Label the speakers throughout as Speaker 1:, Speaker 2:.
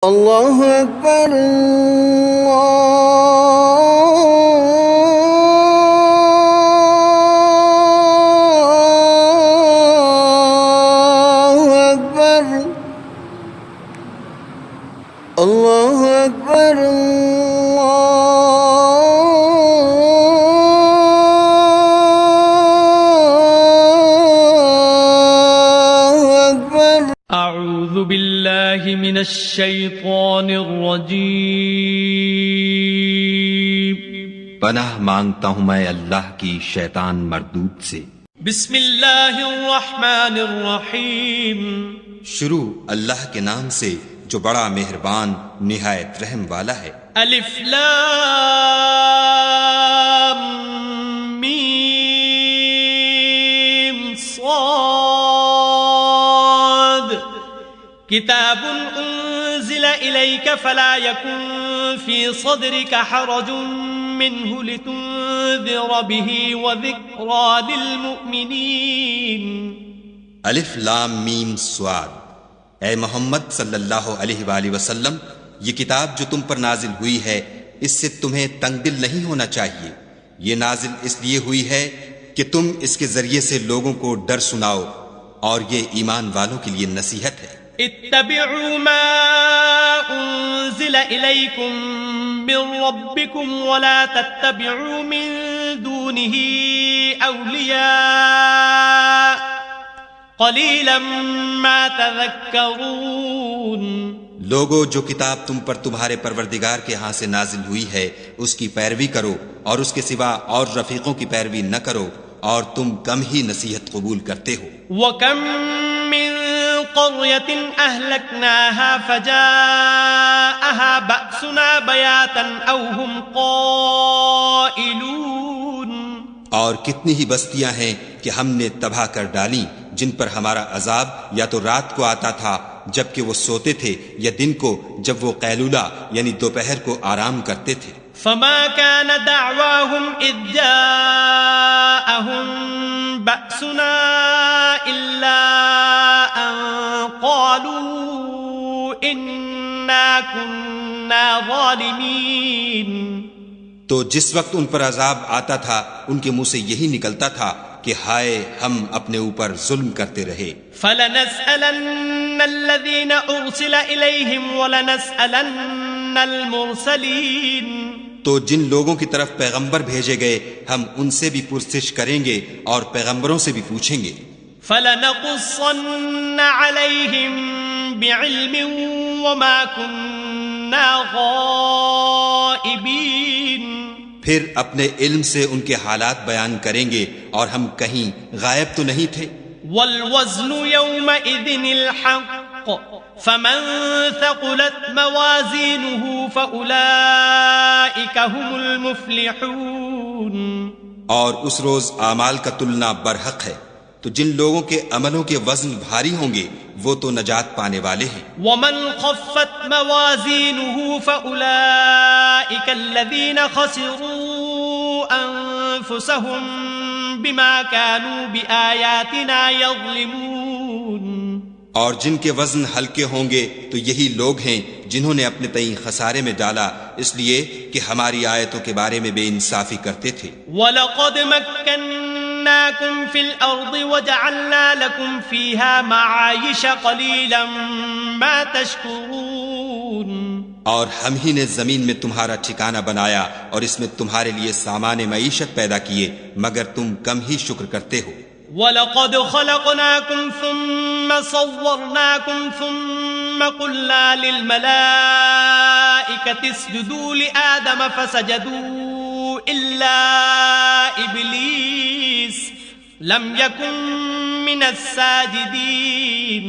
Speaker 1: اللہ اکبر اللہ اکبر
Speaker 2: اعوذ باللہ من الشیطان الرجیم
Speaker 3: پناہ مانگتا ہوں میں اللہ کی شیطان مردود سے۔
Speaker 2: بسم اللہ الرحمن الرحیم
Speaker 3: شروع اللہ کے نام سے جو بڑا مہربان نہایت رحم والا ہے۔
Speaker 2: الف لام میم صاد کتاب انزل الیک فلا یکن فی صدرک حرج منه لتنذر به وذکرى للمؤمنین۔
Speaker 3: الف لام میم صاد، اے محمد صلی اللہ علیہ وآلہ وسلم، یہ کتاب جو تم پر نازل ہوئی ہے اس سے تمہیں تنگ دل نہیں ہونا چاہیے۔ یہ نازل اس لیے ہوئی ہے کہ تم اس کے ذریعے سے لوگوں کو ڈر سناؤ، اور یہ ایمان والوں کے لیے نصیحت ہے۔
Speaker 2: اتبعوا ما انزل الیکم من ربکم ولا تتبعوا من دونه اولیاء قلیلا ما تذکرون۔
Speaker 3: لوگو، جو کتاب تم پر تمہارے پروردگار کے ہاں سے نازل ہوئی ہے اس کی پیروی کرو، اور اس کے سوا اور رفیقوں کی پیروی نہ کرو، اور تم کم ہی نصیحت قبول کرتے ہو۔
Speaker 2: وَكَم مِّن قَرْيَةٍ أَهْلَكْنَاهَا فَجَاءَهَا بَأْسُنَا بَيَاتًا أَوْ هُمْ قَائِلُونَ۔
Speaker 3: اور کتنی ہی بستیاں ہیں کہ ہم نے تباہ کر ڈالیں جن پر ہمارا عذاب یا تو رات کو آتا تھا جبکہ وہ سوتے تھے، یا دن کو جب وہ قیلولہ یعنی دوپہر کو آرام کرتے تھے۔
Speaker 2: فما كان دعواهم إذ جاءهم بأسنا إلا أن قالوا إنا كنا ظالمين۔
Speaker 3: تو جس وقت ان پر عذاب آتا تھا ان کے منہ سے یہی نکلتا تھا کہ ہائے ہم اپنے اوپر ظلم کرتے رہے۔
Speaker 2: فَلَنَسْأَلَنَّ الَّذِينَ أُرْسِلَ إِلَيْهِمْ وَلَنَسْأَلَنَّ الْمُرْسَلِينَ۔
Speaker 3: تو جن لوگوں کی طرف پیغمبر بھیجے گئے ہم ان سے بھی پرسش کریں گے اور پیغمبروں سے بھی پوچھیں گے۔
Speaker 2: فَلَنَقُصَّنَّ عَلَيْهِمْ بِعِلْمٍ وَمَا كُنَّا غَائِبِينَ۔
Speaker 3: پھر اپنے علم سے ان کے حالات بیان کریں گے، اور ہم کہیں غائب تو نہیں تھے۔
Speaker 2: وَالْوَزْنُ يَوْمَئِذٍ الْحَقُّ فَمَنْ ثَقُلَتْ مَوَازِينُهُ فَأُولَئِكَ هُمُ الْمُفْلِحُونَ۔
Speaker 3: اور اس روز اعمال کا تلنا برحق ہے، تو جن لوگوں کے عملوں کے وزن بھاری ہوں گے وہ تو نجات پانے والے ہیں۔
Speaker 2: وَمَنْ خَفَّتْ مَوَازِينُهُ فَأُولَئِكَ الَّذِينَ خَسِرُوا أَنفُسَهُمْ بِمَا كَانُوا بِآيَاتِنَا يَظْلِمُونَ۔
Speaker 3: اور جن کے وزن ہلکے ہوں گے تو یہی لوگ ہیں جنہوں نے اپنے تئیں خسارے میں ڈالا اس لیے کہ ہماری آیتوں کے بارے میں بے انصافی کرتے تھے۔
Speaker 2: وَلَقَدْ مَكَّنَّاكُمْ فِي الْأَرْضِ وَجَعَلْنَا لَكُمْ فِيهَا مَعَايِشَ قَلِيلًا مَا تَشْكُرُونَ۔ اور ہم ہی نے زمین میں تمہارا ٹھکانہ بنایا اور اس میں تمہارے لیے سامان معیشت پیدا کیے، مگر تم کم ہی شکر کرتے ہو۔ وَلَقَدْ خَلَقْنَاكُمْ ثُمَّ صَوَّرْنَاكُمْ ثُمَّ قُلْنَا لِلْمَلَائِكَةِ اسْجُدُوا لِآدَمَ فَسَجَدُوا إِلَّا إِبْلِيسَ لَمْ يَكُنْ مِنَ السَّاجِدِينَ۔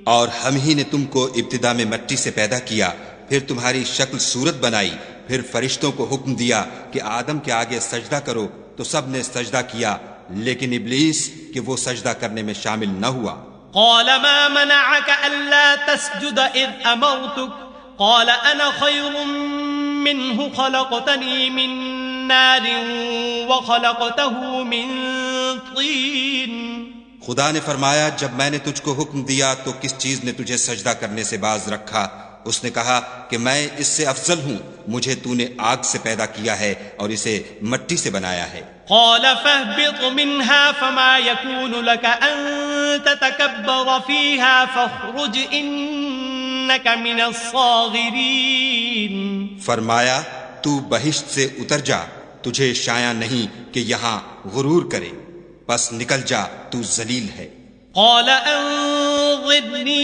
Speaker 3: اور ہم ہی نے تم کو ابتدا میں مٹی سے پیدا کیا، پھر تمہاری شکل صورت بنائی، پھر فرشتوں کو حکم دیا کہ آدم کے آگے سجدہ کرو تو سب نے سجدہ کیا، لیکن ابلیس کہ وہ سجدہ کرنے میں شامل نہ ہوا۔
Speaker 2: قال ما منعك ألا تسجد إذ أمرتك قال أنا خير منه خلقتني من نار وخلقته من طين۔
Speaker 3: خدا نے فرمایا جب میں نے تجھ کو حکم دیا تو کس چیز نے تجھے سجدہ کرنے سے باز رکھا؟ اس نے کہا کہ میں اس سے افضل ہوں، مجھے تو نے آگ سے پیدا کیا ہے اور اسے مٹی سے بنایا ہے۔
Speaker 2: قال فاهبط منها فما يكون لك أن تتكبر فيها فاخرج إنك من الصاغرين۔
Speaker 3: فرمایا تو بہشت سے اتر جا، تجھے شایع نہیں کہ یہاں غرور کرے، پس نکل جا، تو ذلیل ہے۔
Speaker 2: قال انظرني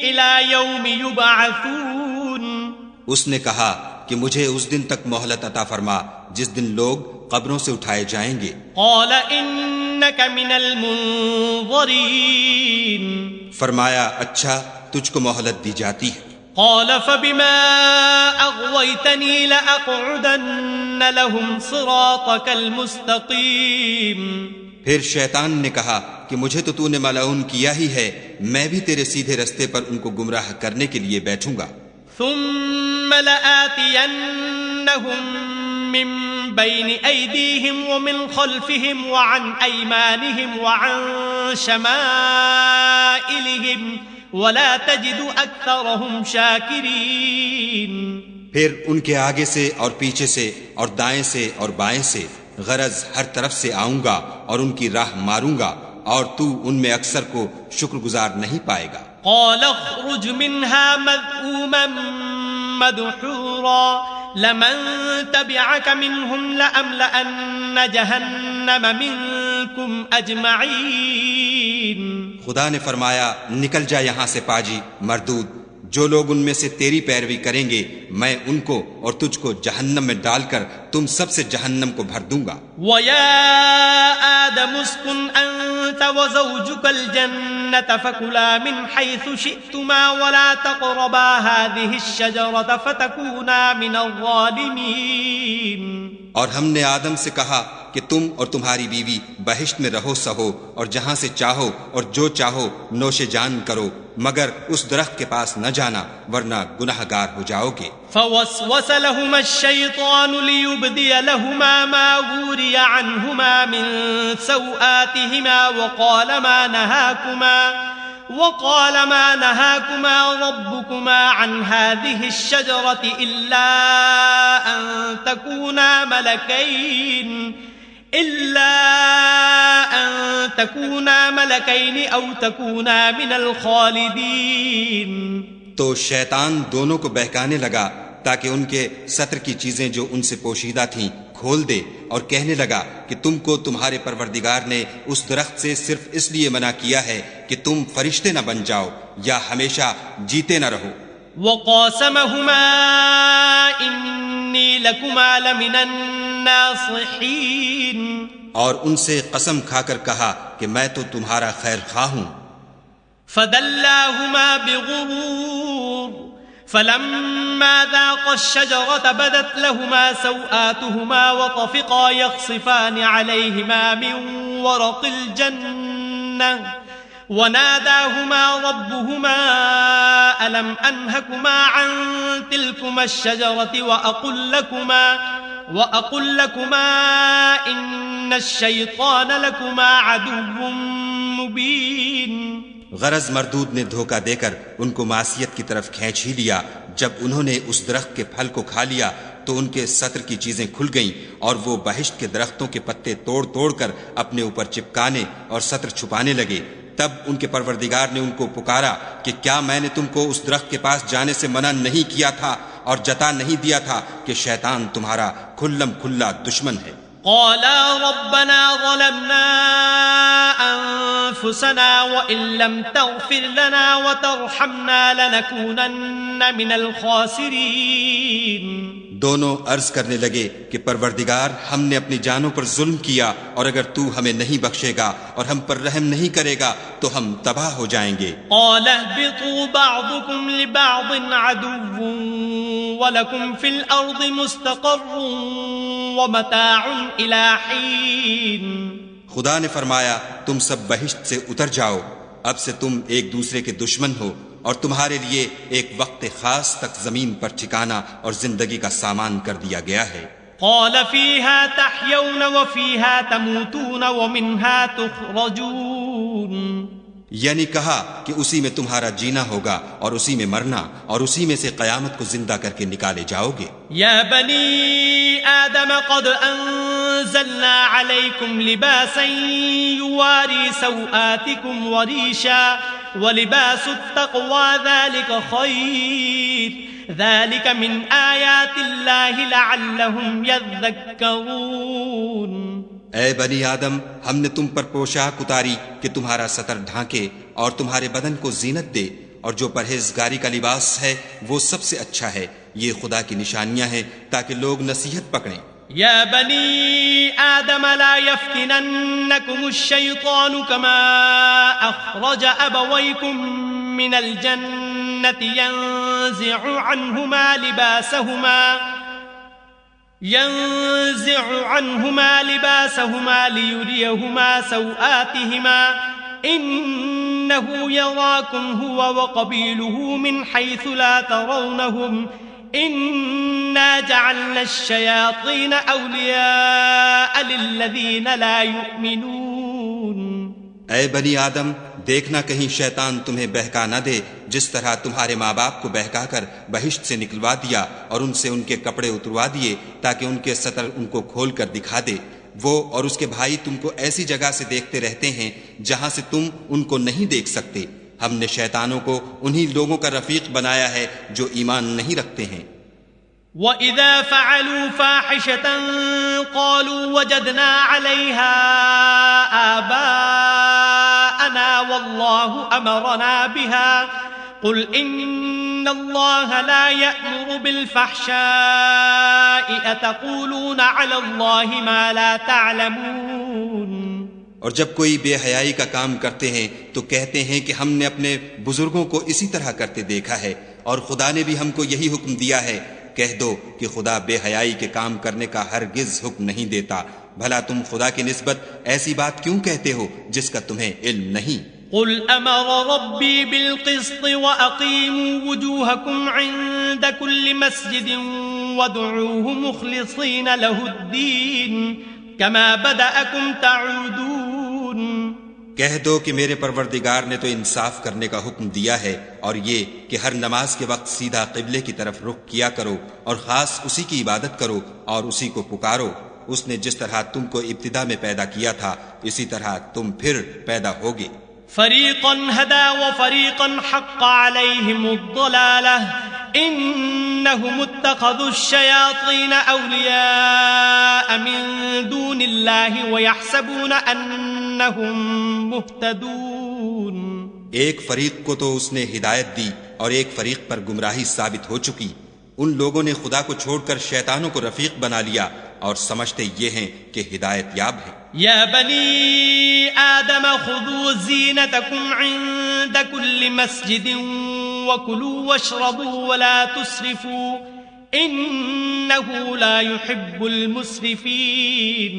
Speaker 2: إلى يوم يبعثون۔
Speaker 3: اس نے کہا کہ مجھے اس دن تک مہلت عطا فرما جس دن لوگ قبروں سے اٹھائے جائیں گے۔
Speaker 2: قال إنك من المنظرين۔
Speaker 3: فرمایا اچھا، تجھ کو مہلت دی جاتی ہے۔
Speaker 2: قال فبما أغويتني لأقعدن لهم صراطك المستقيم۔
Speaker 3: پھر شیطان نے کہا کہ مجھے تو نے ملعون کیا ہی ہے، میں بھی تیرے سیدھے رستے پر ان کو گمراہ کرنے کے لیے بیٹھوں گا۔
Speaker 2: ثم لآتينهم من بين أيديهم ومن خلفهم وعن أيمانهم وعن شمائلهم ولا تجد أكثرهم شاكرين۔
Speaker 3: پھر ان کے آگے سے اور پیچھے سے اور دائیں سے اور بائیں سے، غرض ہر طرف سے آؤں گا اور ان کی راہ ماروں گا، اور تو ان میں اکثر کو شکر گزار نہیں پائے گا۔
Speaker 2: قال اخرج منها مذءوما مدحورا لمن تبعك منهم لأملأن جهنم منكم أجمعين۔
Speaker 3: خدا نے فرمایا نکل جا یہاں سے پاجی مردود، جو لوگ ان میں سے تیری پیروی کریں گے میں ان کو اور تجھ کو جہنم میں ڈال کر تم سب سے جہنم کو بھر دوں گا۔
Speaker 2: وَيَا آدَمُ اسْكُنْ أَنْتَ وَزَوْجُكَ الْجَنَّةَ فَكُلَا مِنْ حَيْثُ شِئْتُمَا وَلَا تَقْرَبَا هَذِهِ الشَّجَرَةَ فَتَكُونَا مِنَ الظَّالِمِينَ۔
Speaker 3: اور ہم نے آدم سے کہا کہ تم اور تمہاری بیوی بہشت میں رہو سہو اور جہاں سے چاہو اور جو چاہو نوش جان کرو، مگر اس درخت کے پاس نہ جانا ورنہ گناہگار ہو جاؤ گے۔
Speaker 2: فوسوس لهما الشيطان ليبدي لهما ما وري عنهما من سوآتهما وقال ما نهاكما ربكما عن هذه الشجرة إلا أن تكونا ملكين أو تكونا من الخالدين۔
Speaker 3: تو شیطان دونوں کو بہکانے لگا تاکہ ان کے ستر کی چیزیں جو ان سے پوشیدہ تھیں کھول دے، اور کہنے لگا کہ تم کو تمہارے پروردگار نے اس درخت سے صرف اس لیے منع کیا ہے کہ تم فرشتے نہ بن جاؤ یا ہمیشہ جیتے نہ رہو۔
Speaker 2: وقاسمهما إني لكما لمن الناصحين۔
Speaker 3: اور ان سے قسم کھا کر کہا کہ میں تو تمہارا خیر خواہ ہوں۔
Speaker 2: فدلاهما بغرور فلما ذاقا الشجرة بدت لهما سوآتهما وطفقا يخصفان عليهما من ورق الجنة وناداهما ربهما ألم أنهكما عن تلكما الشجرة وأقل لكما إن الشيطان لكما عدو مبين۔
Speaker 3: غرض مردود نے دھوکہ دے کر ان کو معصیت کی طرف کھینچ ہی لیا۔ جب انہوں نے اس درخت کے پھل کو کھا لیا تو ان کے ستر کی چیزیں کھل گئیں اور وہ بہشت کے درختوں کے پتے توڑ توڑ کر اپنے اوپر چپکانے اور ستر چھپانے لگے۔ تب ان کے پروردگار نے ان کو پکارا کہ کیا میں نے تم کو اس درخت کے پاس جانے سے منع نہیں کیا تھا اور جتا نہیں دیا تھا کہ شیطان تمہارا کھلم کھلا دشمن ہے۔
Speaker 2: قالا ربنا ظلمنا أنفسنا وإن لم تغفر لنا وترحمنا لنكونن من الخاسرين۔
Speaker 3: دونوں عرض کرنے لگے کہ پروردگار ہم نے اپنی جانوں پر ظلم کیا، اور اگر تو ہمیں نہیں بخشے گا اور ہم پر رحم نہیں کرے گا تو ہم تباہ ہو جائیں گے۔
Speaker 2: قال اهبطوا بعضكم لبعض عدو ولكم في الأرض مستقر ومتاع إلى حين۔
Speaker 3: خدا نے فرمایا تم سب بہشت سے اتر جاؤ، اب سے تم ایک دوسرے کے دشمن ہو، اور تمہارے لیے ایک وقت خاص تک زمین پر ٹھکانا اور زندگی کا سامان کر دیا گیا ہے۔
Speaker 2: قال فيها تحيون وفيها تموتون ومنها تخرجون۔
Speaker 3: یعنی کہا کہ اسی میں تمہارا جینا ہوگا اور اسی میں مرنا اور اسی میں سے قیامت کو زندہ کر کے نکالے جاؤ گے۔
Speaker 2: یا بنی آدم قد انزلنا علیکم لباسا یواری سوآتکم وریشا ولباس التقوى ذلك خیر ذلك من آیات اللہ لعلهم یذکرون۔
Speaker 3: اے بنی آدم، ہم نے تم پر پوشاک اتاری کہ تمہارا سطر ڈھانکے اور تمہارے بدن کو زینت دے، اور جو پرہیزگاری کا لباس ہے وہ سب سے اچھا ہے۔ یہ خدا کی نشانیاں ہیں تاکہ لوگ نصیحت پکڑیں۔
Speaker 2: یا بنی آدم لا یفتننکم الشیطان کما اخرج ابویکم من الجنة ينزع عنهما لباسهما ليريهما سوآتهما إنه يراكم هو وقبيله من حيث لا ترونهم إنا جعلنا الشياطين أولياء للذين لا يؤمنون۔
Speaker 3: اے بنی آدم، دیکھنا کہیں شیطان تمہیں بہکا نہ دے، جس طرح تمہارے ماں باپ کو بہکا کر بہشت سے نکلوا دیا اور ان سے ان کے کپڑے اتروا دیے تاکہ ان کے سطر ان کو کھول کر دکھا دے۔ وہ اور اس کے بھائی تم کو ایسی جگہ سے دیکھتے رہتے ہیں جہاں سے تم ان کو نہیں دیکھ سکتے۔ ہم نے شیطانوں کو انہی لوگوں کا رفیق بنایا ہے جو ایمان نہیں رکھتے ہیں۔
Speaker 2: وَإِذَا فَعَلُوا فَاحِشَةً قَالُوا وَجَدْنَا عَلَيْهَا آبَاءَنَا وَاللَّهُ أَمَرَنَا بِهَا قُلْ إِنَّ اللَّهَ لَا يَأْمُرُ بِالْفَحْشَاءِ أَتَقُولُونَ عَلَى اللَّهِ مَا لَا تَعْلَمُونَ۔
Speaker 3: اور جب کوئی بے حیائی کا کام کرتے ہیں تو کہتے ہیں کہ ہم نے اپنے بزرگوں کو اسی طرح کرتے دیکھا ہے اور خدا نے بھی ہم کو یہی حکم دیا ہے۔ کہہ دو کہ خدا بے حیائی کے کام کرنے کا ہرگز حکم نہیں دیتا، بھلا تم خدا کی نسبت ایسی بات کیوں کہتے ہو جس کا تمہیں علم نہیں؟
Speaker 2: قل امر ربی بالقسط واقیموا وجوہکم عند کل مسجد وادعوه مخلصین له الدین کما بدأکم تعودون۔
Speaker 3: کہہ دو کہ میرے پروردگار نے تو انصاف کرنے کا حکم دیا ہے، اور یہ کہ ہر نماز کے وقت سیدھا قبلے کی طرف رخ کیا کرو اور خاص اسی کی عبادت کرو اور اسی کو پکارو۔ اس نے جس طرح تم کو ابتدا میں پیدا کیا تھا اسی طرح تم پھر پیدا ہوگے۔
Speaker 2: فریقا ہدی وفریقا حق علیہم الضلالہ انہم اتخذوا الشیاطین اولیاء من دون اللہ ویحسبون انہم مہتدون۔
Speaker 3: ایک فریق کو تو اس نے ہدایت دی اور ایک فریق پر گمراہی ثابت ہو چکی۔ ان لوگوں نے خدا کو چھوڑ کر شیطانوں کو رفیق بنا لیا اور سمجھتے یہ ہیں کہ ہدایت یاب ہیں۔
Speaker 2: یا بنی آدم خذوا زینتکم عند کل مسجد وکلوا واشربوا ولا تسرفوا انہ لا يحب المسرفین۔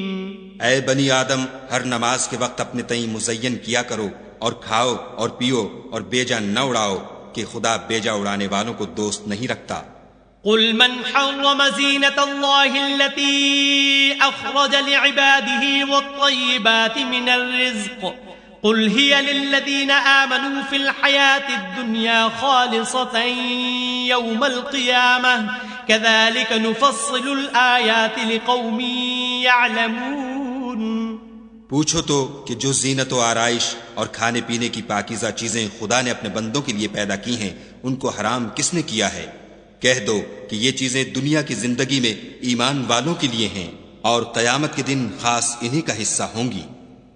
Speaker 3: اے بنی آدم، ہر نماز کے وقت اپنے تئیں مزین کیا کرو اور کھاؤ اور پیو اور بیجا نہ اڑاؤ کہ خدا بیجا اڑانے والوں کو دوست نہیں رکھتا۔
Speaker 2: قل من حرم زینة اللہ التي اخرج لعباده والطیبات من الرزق قل هي للذین آمنوا في الحياة الدنيا خالصة يوم القيامة كذلك نفصل الآيات لقوم يعلمون۔
Speaker 3: پوچھو تو کہ جو زینت و آرائش اور کھانے پینے کی پاکیزہ چیزیں خدا نے اپنے بندوں کے لیے پیدا کی ہیں ان کو حرام کس نے کیا ہے؟ کہہ دو کہ یہ چیزیں دنیا کی زندگی میں ایمان والوں کے لیے ہیں اور قیامت کے دن خاص انہی کا حصہ ہوں گی۔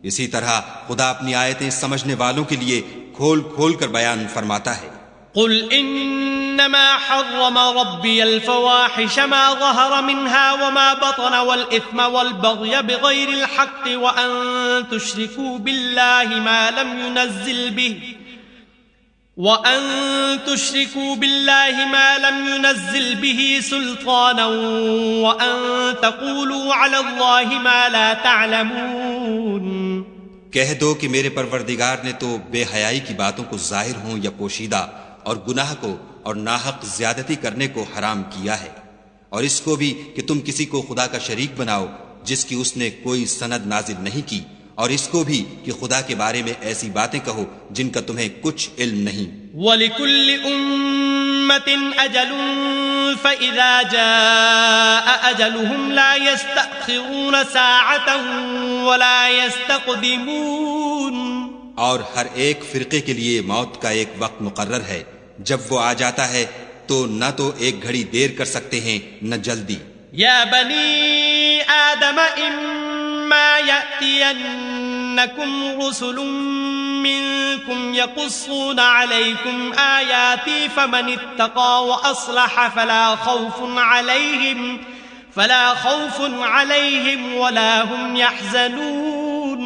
Speaker 3: اسی طرح خدا اپنی آیتیں سمجھنے والوں کے لیے کھول کھول کر بیان فرماتا ہے۔
Speaker 2: قل انما حرم ربی الفواحش ما ظهر منها وما بطن والاثم والبغي بغير الحق وان تشركوا بالله ما لم ينزل به سلطانا وان تقولوا على الله ما لا تعلمون۔
Speaker 3: کہہ دو کہ میرے پروردگار نے تو بے حیائی کی باتوں کو ظاہر ہوں یا پوشیدہ اور گناہ کو اور ناحق زیادتی کرنے کو حرام کیا ہے، اور اس کو بھی کہ تم کسی کو خدا کا شریک بناؤ جس کی اس نے کوئی سند نازل نہیں کی، اور اس کو بھی کہ خدا کے بارے میں ایسی باتیں کہو جن کا تمہیں کچھ علم نہیں.
Speaker 2: وَلِكُلِّ أُمَّةٍ أَجَلٌ فَإِذَا جَاءَ أَجَلُهُمْ لَا يَسْتَأْخِرُونَ سَاعَةً وَلَا يَسْتَقْدِمُونَ.
Speaker 3: اور ہر ایک فرقے کے لیے موت کا ایک وقت مقرر ہے، جب وہ آ جاتا ہے تو نہ تو ایک گھڑی دیر کر سکتے ہیں نہ جلدی.
Speaker 2: یا بنی آدم اما یأتینکم رسل منکم یقصون علیکم آیاتی فمن اتقى واصلح فلا خوف علیہم ولا هم يحزنون.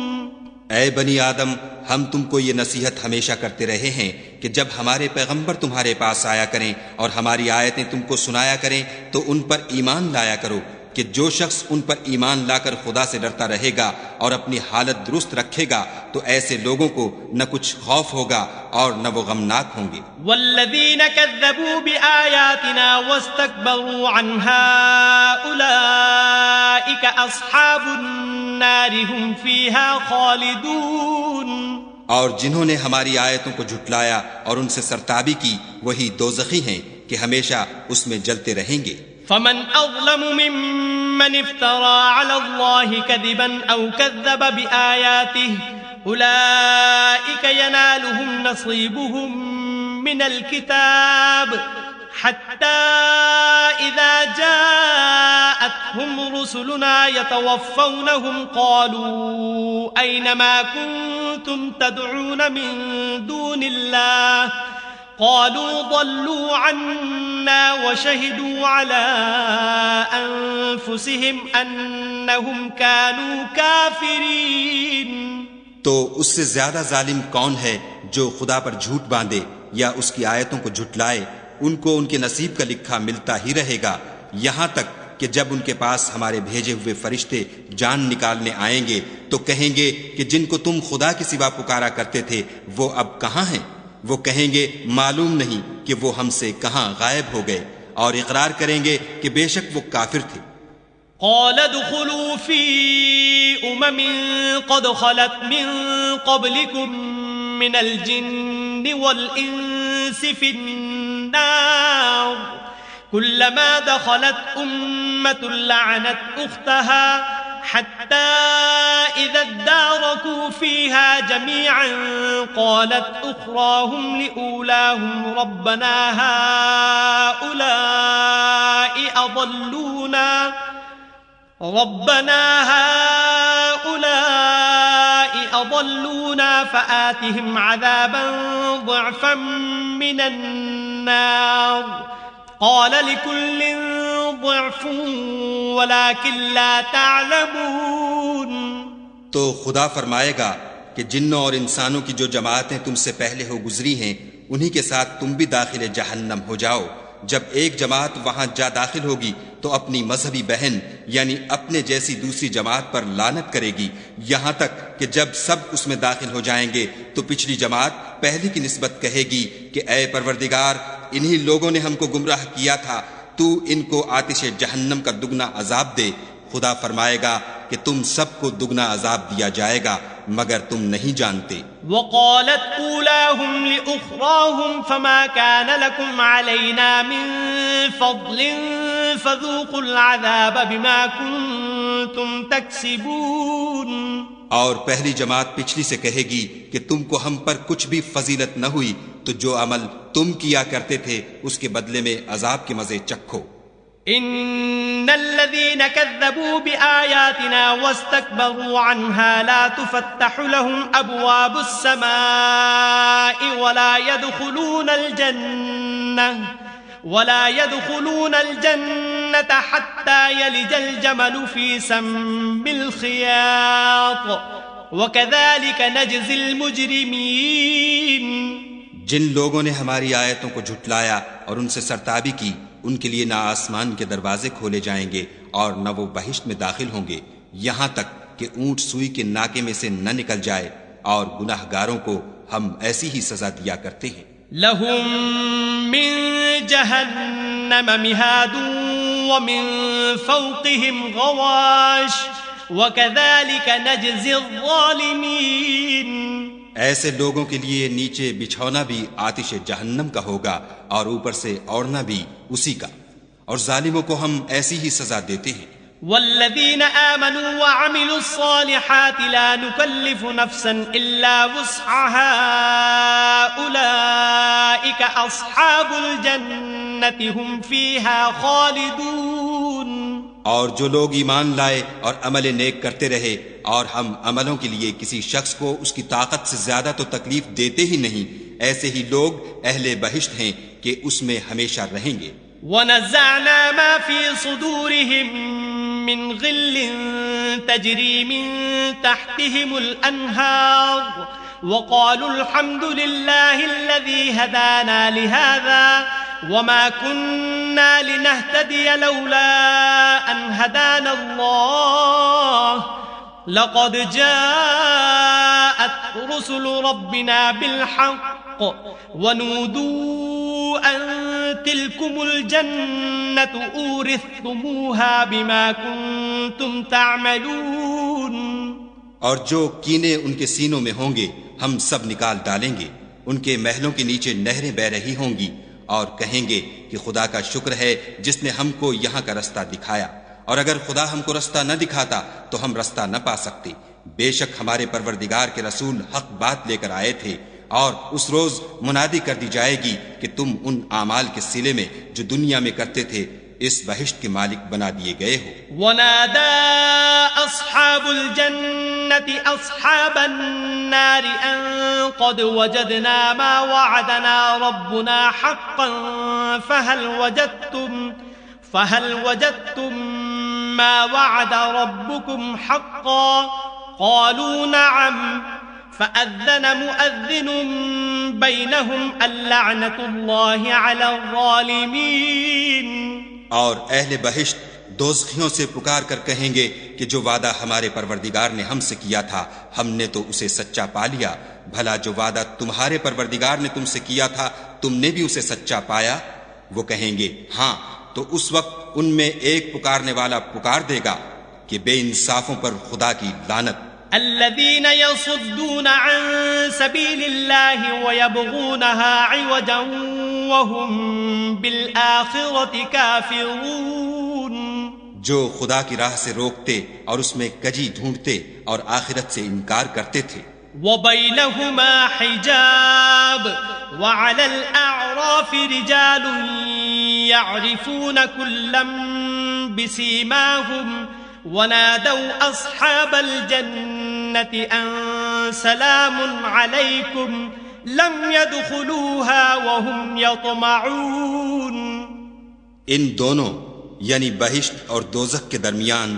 Speaker 3: اے بنی آدم، ہم تم کو یہ نصیحت ہمیشہ کرتے رہے ہیں کہ جب ہمارے پیغمبر تمہارے پاس آیا کریں اور ہماری آیتیں تم کو سنایا کریں تو ان پر ایمان لایا کرو کہ جو شخص ان پر ایمان لا کر خدا سے ڈرتا رہے گا اور اپنی حالت درست رکھے گا تو ایسے لوگوں کو نہ کچھ خوف ہوگا اور نہ وہ غمناک ہوں گے.
Speaker 2: والذین کذبوا بآیاتنا واستکبروا عنها اولئک اصحاب النار هم فیها خالدون.
Speaker 3: اور جنہوں نے ہماری آیتوں کو جھٹلایا اور ان سے سرتابی کی وہی دوزخی ہیں کہ ہمیشہ اس میں جلتے رہیں گے.
Speaker 2: فمن اظلم ممن افترى على الله كذبا او كذب بآياته اولئك ينالهم نصيبهم من الكتاب حتى اذا جاءتهم رسلنا يتوفونهم قالوا اين ما كنتم تدعون من دون الله قالوا ضلوا عنا وشهدوا على أنفسهم أنهم كانوا كافرين.
Speaker 3: تو اس سے زیادہ ظالم کون ہے جو خدا پر جھوٹ باندھے یا اس کی آیتوں کو جھٹلائے؟ ان کو ان کے نصیب کا لکھا ملتا ہی رہے گا یہاں تک کہ جب ان کے پاس ہمارے بھیجے ہوئے فرشتے جان نکالنے آئیں گے تو کہیں گے کہ جن کو تم خدا کے سوا پکارا کرتے تھے وہ اب کہاں ہیں؟ وہ کہیں گے معلوم نہیں کہ وہ ہم سے کہاں غائب ہو گئے، اور اقرار کریں گے کہ بے شک وہ کافر تھے.
Speaker 2: قال ادخلوا في قد خلت من قبلكم من الجن والإنس في النار كلما دخلت أمة لعنت أختها حتى إذا اداركوا فيها جميعا قالت أخراهم لأولاهم ربنا هؤلاء أضلونا فآتهم عذابا ضعفا من النار قال لكل ضعف ولكن لا تعلمون.
Speaker 3: تو خدا فرمائے گا کہ جنوں اور انسانوں کی جو جماعتیں تم سے پہلے ہو گزری ہیں انہی کے ساتھ تم بھی داخل جہنم ہو جاؤ. جب ایک جماعت وہاں جا داخل ہوگی تو اپنی مذہبی بہن یعنی اپنے جیسی دوسری جماعت پر لعنت کرے گی یہاں تک کہ جب سب اس میں داخل ہو جائیں گے تو پچھلی جماعت پہلی کی نسبت کہے گی کہ اے پروردگار انہی لوگوں نے ہم کو گمراہ کیا تھا، تو ان کو آتش جہنم کا دگنا عذاب دے. خدا فرمائے گا کہ تم سب کو دگنا عذاب دیا جائے گا مگر تم نہیں جانتے.
Speaker 2: وقالت اولاهم لأخراهم فما كان لكم علينا من فضل فذوقوا العذاب بما كنتم تكسبون.
Speaker 3: اور پہلی جماعت پچھلی سے کہے گی کہ تم کو ہم پر کچھ بھی فضیلت نہ ہوئی تو جو عمل تم کیا کرتے تھے اس کے بدلے میں عذاب کے مزے چکھو.
Speaker 2: ان الذين كذبوا بآياتنا واستكبروا عنها لا تفتح لهم ابواب السماء ولا يدخلون الجنة حتى يلج الجمل في سم الخياط وكذلك نجزي المجرمين.
Speaker 3: جن لوگوں نے ہماری آیتوں کو جھٹلایا اور ان سے سرتابی کی ان کے لیے نہ آسمان کے دروازے کھولے جائیں گے اور نہ وہ بہشت میں داخل ہوں گے یہاں تک کہ اونٹ سوئی کے ناکے میں سے نہ نکل جائے، اور گناہ گاروں کو ہم ایسی ہی سزا دیا کرتے ہیں.
Speaker 2: لهم من جهنم مهاد ومن فوقهم غواش وَكَذَلِكَ نَجْزِي الظَّالِمِينَ.
Speaker 3: ایسے لوگوں کے لیے نیچے بچھونا بھی آتش جہنم کا ہوگا اور اوپر سے اوڑھنا بھی اسی کا، اور ظالموں کو ہم ایسی ہی سزا دیتے ہیں.
Speaker 2: والذین آمنوا وعملوا الصالحات لا نکلف نفسا الا وسعها اولئک اصحاب الجنة هم فیها خالدون.
Speaker 3: اور جو لوگ ایمان لائے اور عمل نیک کرتے رہے اور ہم عملوں کے لیے کسی شخص کو اس کی طاقت سے زیادہ تو تکلیف دیتے ہی نہیں، ایسے ہی لوگ اہل بہشت ہیں کہ اس میں ہمیشہ رہیں گے.
Speaker 2: ونزعنا ما في صدورهم من غل تجري من تحتهم الأنهار وقالوا الحمد لله الذي هدانا لهذا وما كنا لنهتدي لولا أن هدانا الله لقد جاءت رسل ربنا بالحق ونودوا أن تلكم الجنة أورثتموها بما كنتم تعملون.
Speaker 3: اور جو کینے ان کے سینوں میں ہوں گے ہم سب نکال ڈالیں گے، ان کے محلوں کے نیچے نہریں بہ رہی ہوں گی، اور کہیں گے کہ خدا کا شکر ہے جس نے ہم کو یہاں کا رستہ دکھایا، اور اگر خدا ہم کو رستہ نہ دکھاتا تو ہم رستہ نہ پا سکتے. بے شک ہمارے پروردگار کے رسول حق بات لے کر آئے تھے، اور اس روز منادی کر دی جائے گی کہ تم ان اعمال کے صلے میں جو دنیا میں کرتے تھے اس بہشت کے مالک بنا دیے گئے ہو.
Speaker 2: ونادى أصحاب الجنة أصحاب النار أن قد وجدنا ما وعدنا ربنا حقا فهل وجدتم ما وعد ربكم حقا قالوا نعم فأذن مؤذن بينهم اللعنة الله على الظالمين.
Speaker 3: اور اہل بہشت دوزخیوں سے پکار کر کہیں گے کہ جو وعدہ ہمارے پروردگار نے ہم سے کیا تھا ہم نے تو اسے سچا پا لیا، بھلا جو وعدہ تمہارے پروردگار نے تم سے کیا تھا تم نے بھی اسے سچا پایا؟ وہ کہیں گے ہاں، تو اس وقت ان میں ایک پکارنے والا پکار دے گا کہ بے انصافوں پر خدا کی لعنت.
Speaker 2: الذين يصدون عن سبيل الله ويبغونها عوجا وهم بالآخرة كافرون.
Speaker 3: جو خدا کی راہ سے روکتے اور اس میں کجی ڈھونڈتے اور آخرت سے انکار کرتے تھے.
Speaker 2: وبينهما حجاب وعلى الأعراف رجال يعرفون كلا بسيماهم ونادوا أصحاب الجنة أن سلام عليكم لم يدخلوها وهم يطمعون.
Speaker 3: ان دونوں یعنی بہشت اور دوزخ کے درمیان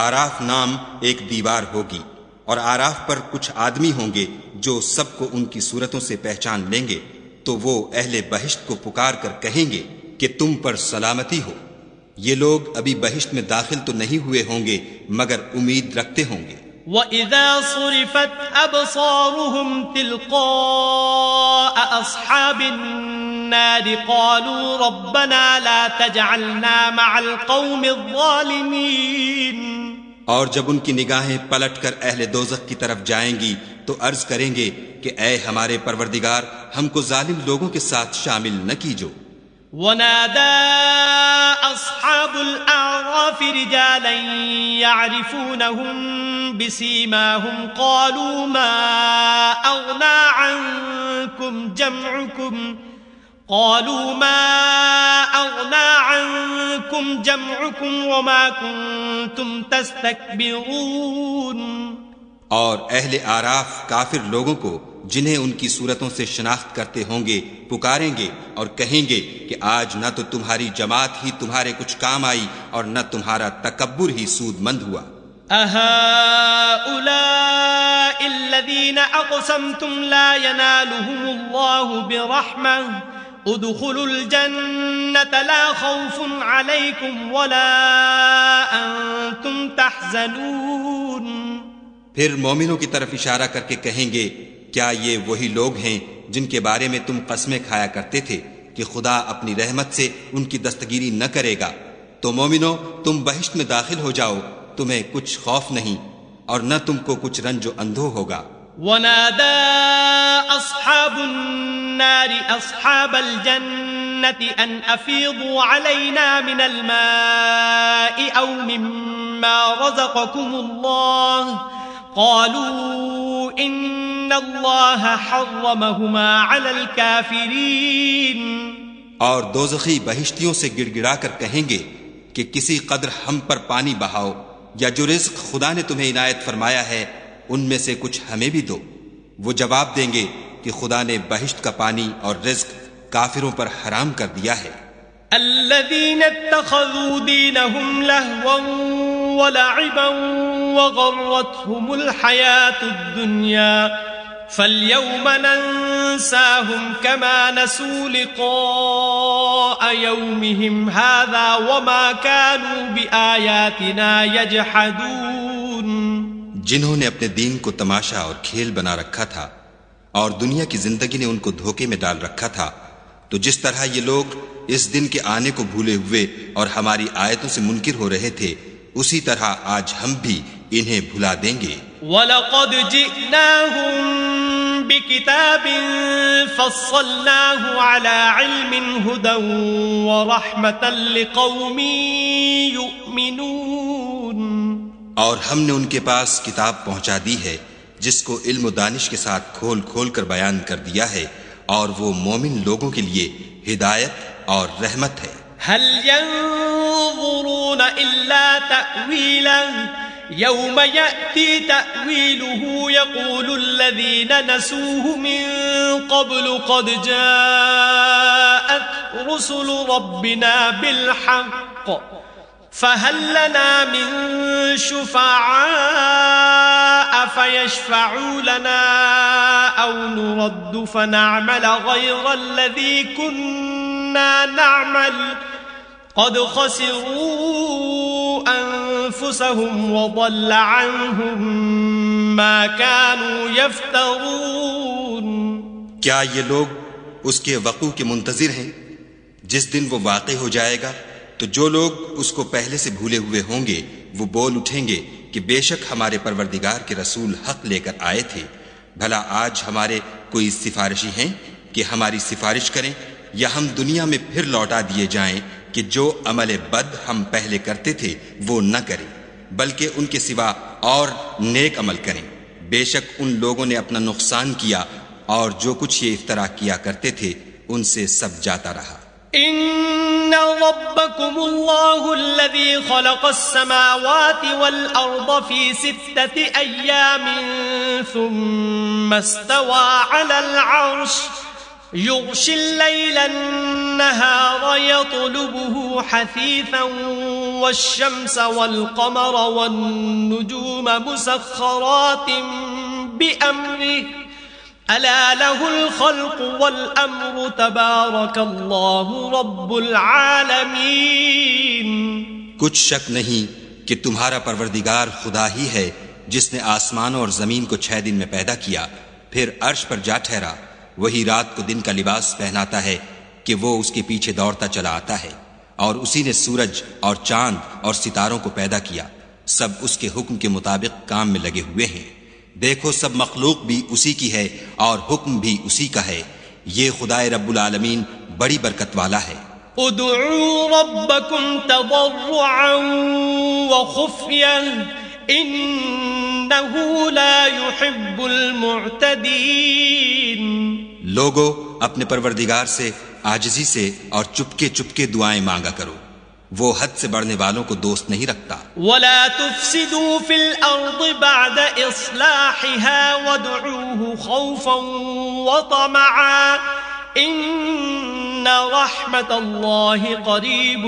Speaker 3: آراف نام ایک دیوار ہوگی، اور آراف پر کچھ آدمی ہوں گے جو سب کو ان کی صورتوں سے پہچان لیں گے، تو وہ اہل بہشت کو پکار کر کہیں گے کہ تم پر سلامتی ہو. یہ لوگ ابھی بہشت میں داخل تو نہیں ہوئے ہوں گے مگر امید رکھتے ہوں گے.
Speaker 2: وَإِذَا صُرِفَتْ أَبْصَارُهُمْ تِلْقَاءَ أَصْحَابِ النَّارِ قَالُوا رَبَّنَا لَا تَجْعَلْنَا مَعَ الْقَوْمِ الظَّالِمِينَ.
Speaker 3: اور جب ان کی نگاہیں پلٹ کر اہل دوزخ کی طرف جائیں گی تو عرض کریں گے کہ اے ہمارے پروردگار ہم کو ظالم لوگوں کے ساتھ شامل نہ کیجو.
Speaker 2: ونادى أصحاب الأعراف رجالا يعرفونهم بسيماهم قالوا ما أغنى عنكم جمعكم وما كنتم تستكبرون.
Speaker 3: اور اہل آراف کافر لوگوں کو جنہیں ان کی صورتوں سے شناخت کرتے ہوں گے پکاریں گے اور کہیں گے کہ آج نہ تو تمہاری جماعت ہی تمہارے کچھ کام آئی اور نہ تمہارا تکبر ہی سود مند ہوا.
Speaker 2: أهؤلاء الذين أقسمتم لا ينالهم الله برحمة ادخلوا الجنة لا خوف عليكم ولا أنتم تحزنون.
Speaker 3: پھر مومنوں کی طرف اشارہ کر کے کہیں گے کیا یہ وہی لوگ ہیں جن کے بارے میں تم قسمیں کھایا کرتے تھے کہ خدا اپنی رحمت سے ان کی دستگیری نہ کرے گا؟ تو مومنو تم بہشت میں داخل ہو جاؤ، تمہیں کچھ خوف نہیں اور نہ تم کو کچھ رنج و اندھو ہوگا.
Speaker 2: ونادى أصحاب النار أصحاب الجنة أن أفيضوا علينا من الماء أو مما رزقكم الله قالوا إن الله حرمهما على الكافرين.
Speaker 3: اور دوزخی بہشتیوں سے گڑ گڑا کر کہیں گے کہ کسی قدر ہم پر پانی بہاؤ یا جو رزق خدا نے تمہیں عنایت فرمایا ہے ان میں سے کچھ ہمیں بھی دو. وہ جواب دیں گے کہ خدا نے بہشت کا پانی اور رزق کافروں پر حرام کر دیا ہے.
Speaker 2: الذين اتخذوا دينهم لهوا ولعبا وغرتهم الحياة الدنيا فاليوم ننساهم كما نسوا لقاء يومهم هذا وما كانوا بآياتنا يجحدون.
Speaker 3: جنہوں نے اپنے دین کو تماشا اور کھیل بنا رکھا تھا اور دنیا کی زندگی نے ان کو دھوکے میں ڈال رکھا تھا، تو جس طرح یہ لوگ اس دن کے آنے کو بھولے ہوئے اور ہماری آیتوں سے منکر ہو رہے تھے، اسی طرح آج ہم بھی انہیں بھلا دیں گے.
Speaker 2: وَلَقَدْ جِئْنَاهُمْ بِكِتَابٍ فَصَّلْنَاهُ عَلَى عِلْمٍ هُدًى وَرَحْمَةً لِقَوْمٍ يُؤْمِنُونَ.
Speaker 3: اور ہم نے ان کے پاس کتاب پہنچا دی ہے جس کو علم و دانش کے ساتھ کھول کھول کر بیان کر دیا ہے، اور وہ مومن لوگوں کے لیے ہدایت اور رحمت ہے.
Speaker 2: هل ينظرون إلا تأويله يوم يأتي تأويله يقول الذين نسوه من قبل قد جاءت رسل ربنا بالحق فهل لنا من شفعاء فيشفعوا لنا أو نرد فنعمل غير الذي كنا نعمل قد خسروا أنفسهم وضل عنهم ما كانوا يفترون.
Speaker 3: کیا یہ لوگ اس کے وقوع کے منتظر ہیں جس دن وہ واقع ہو جائے گا؟ تو جو لوگ اس کو پہلے سے بھولے ہوئے ہوں گے وہ بول اٹھیں گے کہ بے شک ہمارے پروردگار کے رسول حق لے کر آئے تھے. بھلا آج ہمارے کوئی سفارشی ہیں کہ ہماری سفارش کریں، یا ہم دنیا میں پھر لوٹا دیے جائیں کہ جو عمل بد ہم پہلے کرتے تھے وہ نہ کریں بلکہ ان کے سوا اور نیک عمل کریں. بے شک ان لوگوں نے اپنا نقصان کیا اور جو کچھ یہ افترا کیا کرتے تھے ان سے سب جاتا رہا.
Speaker 2: إن ربكم الله الذي خلق السماوات والأرض في 6 أيام ثم استوى على العرش يغشي الليل النهار يطلبه حثيثا والشمس والقمر والنجوم مسخرات بأمره ألا له الخلق والأمر تبارك الله رب العالمين.
Speaker 3: کچھ شک نہیں کہ تمہارا پروردگار خدا ہی ہے جس نے آسمانوں اور زمین کو 6 دن میں پیدا کیا، پھر عرش پر جا ٹھہرا. وہی رات کو دن کا لباس پہناتا ہے کہ وہ اس کے پیچھے دوڑتا چلا آتا ہے، اور اسی نے سورج اور چاند اور ستاروں کو پیدا کیا، سب اس کے حکم کے مطابق کام میں لگے ہوئے ہیں. دیکھو سب مخلوق بھی اسی کی ہے اور حکم بھی اسی کا ہے. یہ خدائے رب العالمین بڑی برکت والا ہے.
Speaker 2: ادعوا ربكم تضرعا وخفيا انه لا يحب المعتدين.
Speaker 3: لوگو اپنے پروردگار سے عاجزی سے اور چپکے چپکے دعائیں مانگا کرو، وہ حد سے بڑھنے والوں کو دوست نہیں رکھتا.
Speaker 2: ولا تفسدوا في الارض بعد اصلاحها وادعوه خوفا وطمعا ان رحمت الله قریب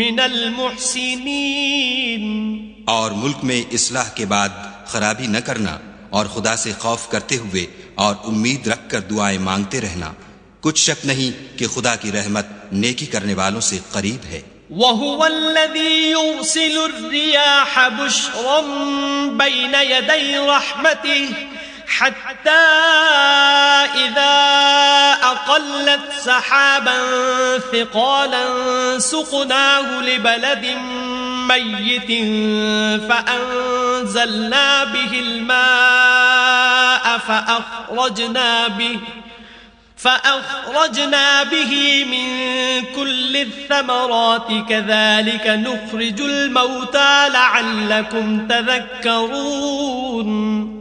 Speaker 2: من المحسنین.
Speaker 3: اور ملک میں اصلاح کے بعد خرابی نہ کرنا اور خدا سے خوف کرتے ہوئے اور امید رکھ کر دعائیں مانگتے رہنا. کچھ شک نہیں کہ خدا کی رحمت نیکی کرنے والوں سے قریب ہے.
Speaker 2: وَهُوَ الَّذِي يُرْسِلُ الرِّيَاحَ بُشْرًا بَيْنَ يَدَيْ رَحْمَتِهِ حَتَّى إِذَا أَقَلَّتْ سَحَابًا ثِقَالًا سُقْنَاهُ لِبَلَدٍ ميت فأنزلنا به الماء فأخرجنا به من كل الثمرات كذلك نخرج الموتى لعلكم تذكرون.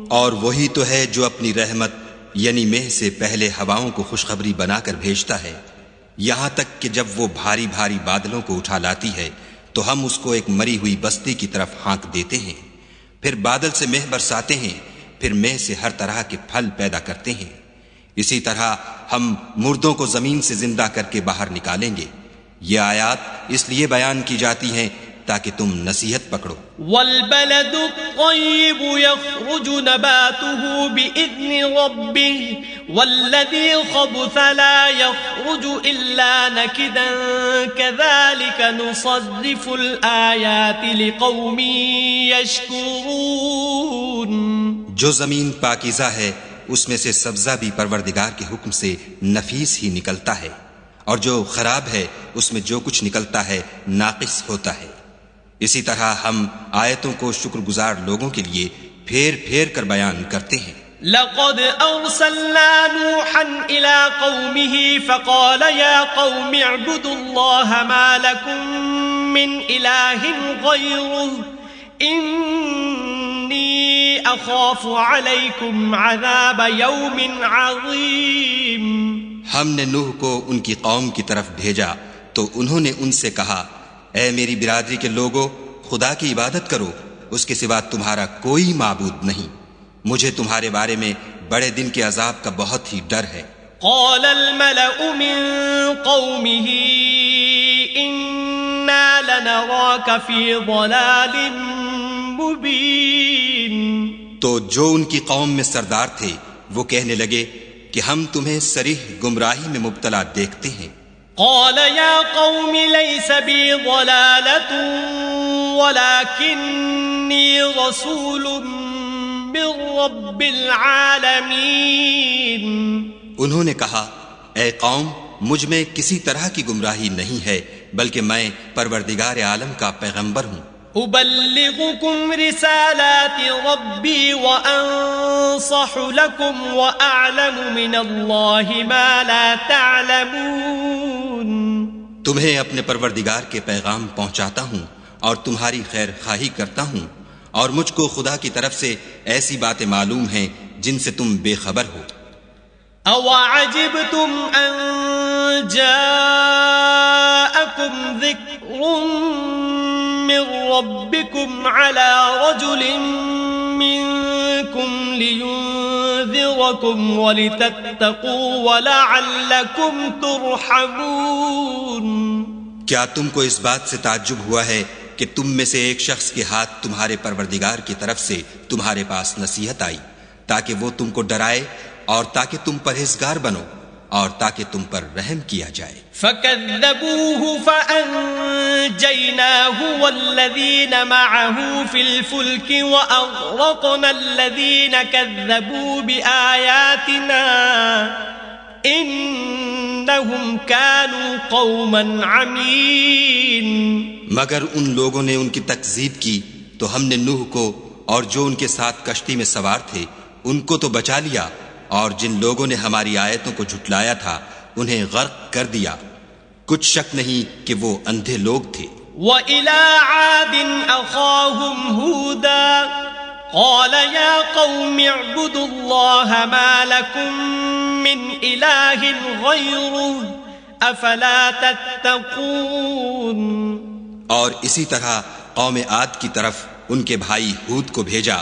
Speaker 3: اور وہی تو ہے جو اپنی رحمت یعنی مہ سے پہلے ہواؤں کو خوشخبری بنا کر بھیجتا ہے، یہاں تک کہ جب وہ بھاری بھاری بادلوں کو اٹھا لاتی ہے تو ہم اس کو ایک مری ہوئی بستی کی طرف ہانک دیتے ہیں، پھر بادل سے مہ برساتے ہیں، پھر مہ سے ہر طرح کے پھل پیدا کرتے ہیں، اسی طرح ہم مردوں کو زمین سے زندہ کر کے باہر نکالیں گے. یہ آیات اس لیے بیان کی جاتی ہیں تاکہ تم نصیحت پکڑو.
Speaker 2: والبلد الطيب يخرج نباته بإذن ربه والذي خبث لا يخرج إلا نكدا كذلك نصرف الآيات لقوم يشكرون.
Speaker 3: جو زمین پاکیزہ ہے اس میں سے سبزہ بھی پروردگار کے حکم سے نفیس ہی نکلتا ہے، اور جو خراب ہے اس میں جو کچھ نکلتا ہے ناقص ہوتا ہے. اسی طرح ہم آیتوں کو شکر گزار لوگوں کے لیے پھیر پھیر کر بیان کرتے ہیں.
Speaker 2: لقد أرسلنا نوحا إلى قومه فقال يا قوم اعبدوا الله ما لكم من إله غيره إني أخاف عليكم عذاب يوم عظيم.
Speaker 3: ہم نے نوح کو ان کی قوم کی طرف بھیجا تو انہوں نے ان سے کہا اے میری برادری کے لوگو، خدا کی عبادت کرو، اس کے سوا تمہارا کوئی معبود نہیں، مجھے تمہارے بارے میں بڑے دن کے عذاب کا بہت ہی ڈر ہے.
Speaker 2: قال الملأ من قومه إنا لنراك في ضلال مبين.
Speaker 3: تو جو ان کی قوم میں سردار تھے وہ کہنے لگے کہ ہم تمہیں صریح گمراہی میں مبتلا دیکھتے ہیں.
Speaker 2: قال يا قوم ليس بي ضلالة ولكني رسول من رب العالمين.
Speaker 3: انہوں نے کہا اے قوم، مجھ میں کسی طرح کی گمراہی نہیں ہے بلکہ میں پروردگار عالم کا پیغمبر ہوں.
Speaker 2: أبلغكم رسالات ربي وأنصح لكم وأعلم من الله ما لا تعلمون.
Speaker 3: تمہیں اپنے پروردگار کے پیغام پہنچاتا ہوں اور تمہاری خیر خواہی کرتا ہوں، اور مجھ کو خدا کی طرف سے ایسی باتیں معلوم ہیں جن سے تم بے خبر ہو.
Speaker 2: أَوَعَجِبْتُمْ أَن جَاءَكُمْ ذِكْرٌ مِّن رَّبِّكُمْ عَلَى رَجُلٍ مِّنكُمْ لِيُنذِرَكُمْ وَلِتَتَّقُوا وَلَعَلَّكُمْ تُرْحَمُونَ.
Speaker 3: کیا تم کو اس بات سے تعجب ہوا ہے کہ تم میں سے ایک شخص کے ہاتھ تمہارے پروردگار کی طرف سے تمہارے پاس نصیحت آئی تاکہ وہ تم کو ڈرائے اور تاکہ تم پرہیزگار بنو اور تاکہ تم پر رحم کیا جائے.
Speaker 2: فَكَذَّبُوهُ فَأَنجَيْنَاهُ وَالَّذِينَ مَعَهُ فِي الْفُلْكِ وَأَغْرَقْنَا الَّذِينَ كَذَّبُوا بِآيَاتِنَا إِنَّهُمْ كَانُوا قَوْمًا عَمِينَ.
Speaker 3: مگر ان لوگوں نے ان کی تکذیب کی تو ہم نے نوح کو اور جو ان کے ساتھ کشتی میں سوار تھے ان کو تو بچا لیا، اور جن لوگوں نے ہماری آیتوں کو جھٹلایا تھا انہیں غرق کر دیا. کچھ شک نہیں کہ وہ اندھے لوگ تھے.
Speaker 2: وَإِلَىٰ عَادٍ أَخَاهُمْ هُودًا قَالَ يَا قَوْمِ اعْبُدُوا اللَّهَ مَا لَكُم مِّنْ إِلَٰهٍ غَيْرُهُ أَفَلَا تَتَّقُونَ.
Speaker 3: اور اسی طرح قوم عاد کی طرف ان کے بھائی ہود کو بھیجا.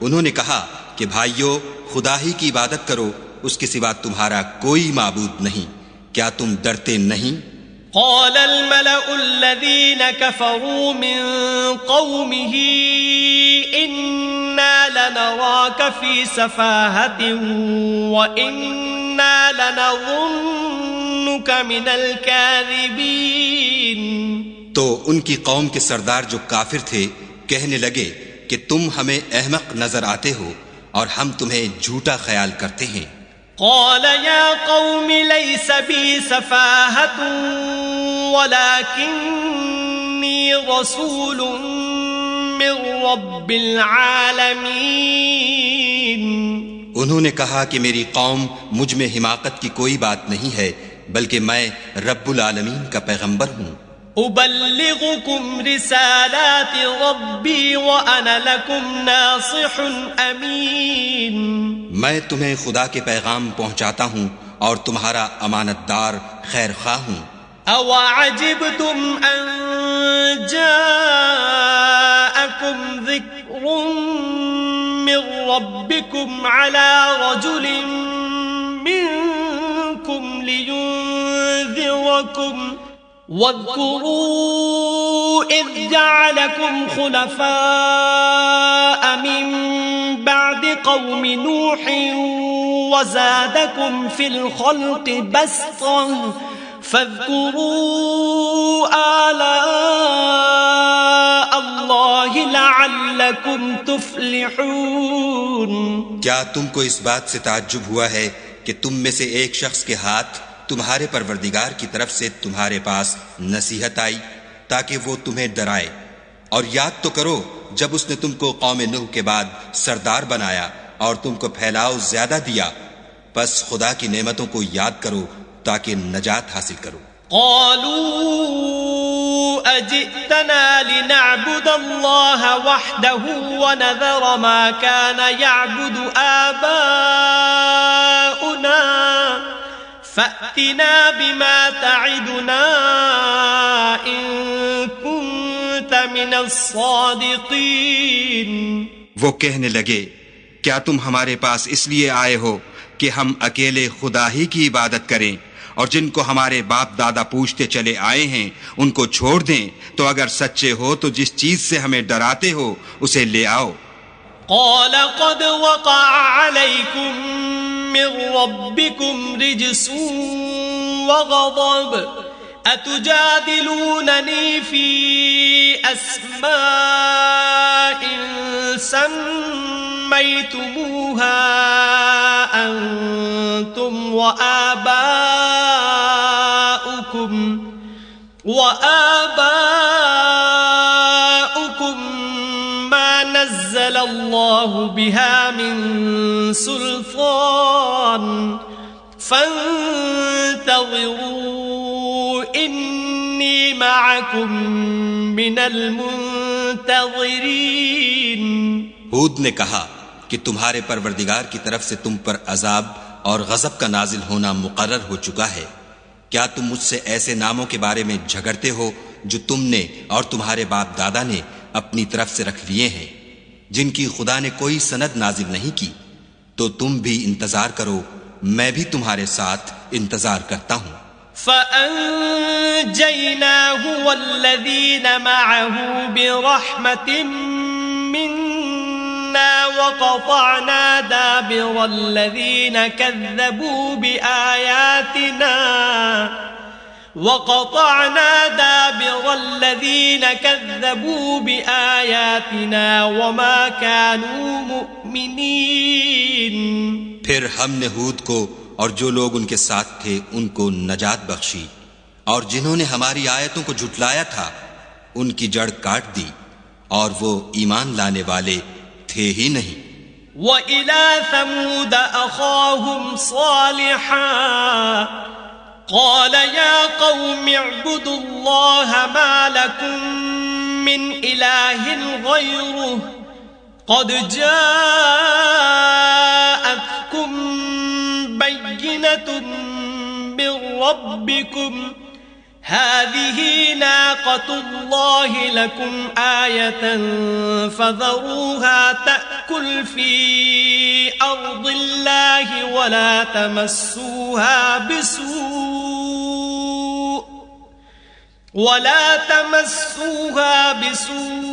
Speaker 3: انہوں نے کہا کہ بھائیو، خدا ہی کی عبادت کرو، اس کے سوا تمہارا کوئی معبود نہیں، کیا تم ڈرتے نہیں؟
Speaker 2: قال الملأ الذين كفروا من قومه إنا لنراك في سفاهة وإنا لنظنك من الكاذبين.
Speaker 3: تو ان کی قوم کے سردار جو کافر تھے کہنے لگے کہ تم ہمیں احمق نظر آتے ہو اور ہم تمہیں جھوٹا خیال کرتے ہیں.
Speaker 2: قال يا قوم ليس بي سفاهة ولكني رسول من رب العالمین.
Speaker 3: انہوں نے کہا کہ میری قوم مجھ میں حماقت کی کوئی بات نہیں ہے، بلکہ میں رب العالمین کا پیغمبر ہوں.
Speaker 2: ابلغکم رسالات ربی وانا لکم ناصح امین.
Speaker 3: میں تمہیں خدا کے پیغام پہنچاتا ہوں اور تمہارا امانت دار خیر خواہ ہوں.
Speaker 2: اوعجبتم ان جاءکم ذکر من ربکم علی رجل منکم لینذرکم واذکروا اذ جعلکم خلفاء من بعد قوم نوح وزادکم فی الخلق بسطا فاذکروا آلاء اللہ لعلکم تفلحون.
Speaker 3: کیا تم کو اس بات سے تعجب ہوا ہے کہ تم میں سے ایک شخص کے ہاتھ تمہارے پروردگار کی طرف سے تمہارے پاس نصیحت آئی تاکہ وہ تمہیں ڈرائے؟ اور یاد تو کرو جب اس نے تم کو قوم نوح کے بعد سردار بنایا اور تم کو پھیلاؤ زیادہ دیا. بس خدا کی نعمتوں کو یاد کرو تاکہ نجات حاصل کرو.
Speaker 2: قالوا اجئتنا لنعبد الله وحده ونذر ما كان يعبد آباؤنا فأتنا بما تعدنا إن كنت من الصادقين.
Speaker 3: وہ کہنے لگے کیا تم ہمارے پاس اس لیے آئے ہو کہ ہم اکیلے خدا ہی کی عبادت کریں اور جن کو ہمارے باپ دادا پوچھتے چلے آئے ہیں ان کو چھوڑ دیں؟ تو اگر سچے ہو تو جس چیز سے ہمیں ڈراتے ہو اسے لے آؤ.
Speaker 2: قال قد وقع عليكم من ربكم رجس وغضب أتجادلونني في أسماء سميتموها أنتم وآباؤكم ما نزل الله بها من سلطان فانتظروا إني معكم من المنتظرين.
Speaker 3: ہود نے کہا کہ تمہارے پروردگار کی طرف سے تم پر عذاب اور غضب کا نازل ہونا مقرر ہو چکا ہے. کیا تم مجھ سے ایسے ناموں کے بارے میں جھگڑتے ہو جو تم نے اور تمہارے باپ دادا نے اپنی طرف سے رکھ لیے ہیں جن کی خدا نے کوئی سند نازل نہیں کی؟ تو تم بھی انتظار کرو، میں بھی تمہارے ساتھ انتظار کرتا ہوں.
Speaker 2: فَأَنجَيْنَاهُ وَالَّذِينَ مَعَهُ بِرَحْمَةٍ مِّنَّا وَقَطَعْنَا دَابِرَ الَّذِينَ كَذَّبُوا بِآيَاتِنَا وَمَا كَانُوا مُؤْمِنِينَ.
Speaker 3: پھر ہم نے ہود کو اور جو لوگ ان کے ساتھ تھے ان کو نجات بخشی، اور جنہوں نے ہماری آیتوں کو جھٹلایا تھا ان کی جڑ کاٹ دی، اور وہ ایمان لانے والے تھے ہی نہیں.
Speaker 2: وَإِلَى ثَمُودَ أَخَاهُمْ صَالِحًا قَالَ يَا قَوْمِ اعْبُدُوا اللَّهَ مَا لَكُمْ مِنْ إِلَٰهٍ غَيْرُهُ قَدْ جَاءَتْكُمْ بَيِّنَةٌ مِّن رَّبِّكُمْ هَٰذِهِ نَاقَةُ اللَّهِ لَكُمْ آيَةً فَذَرُوهَا تَأْكُلْ فِي أَرْضِ اللَّهِ وَلَا تَمَسُّوهَا بِسُوءٍ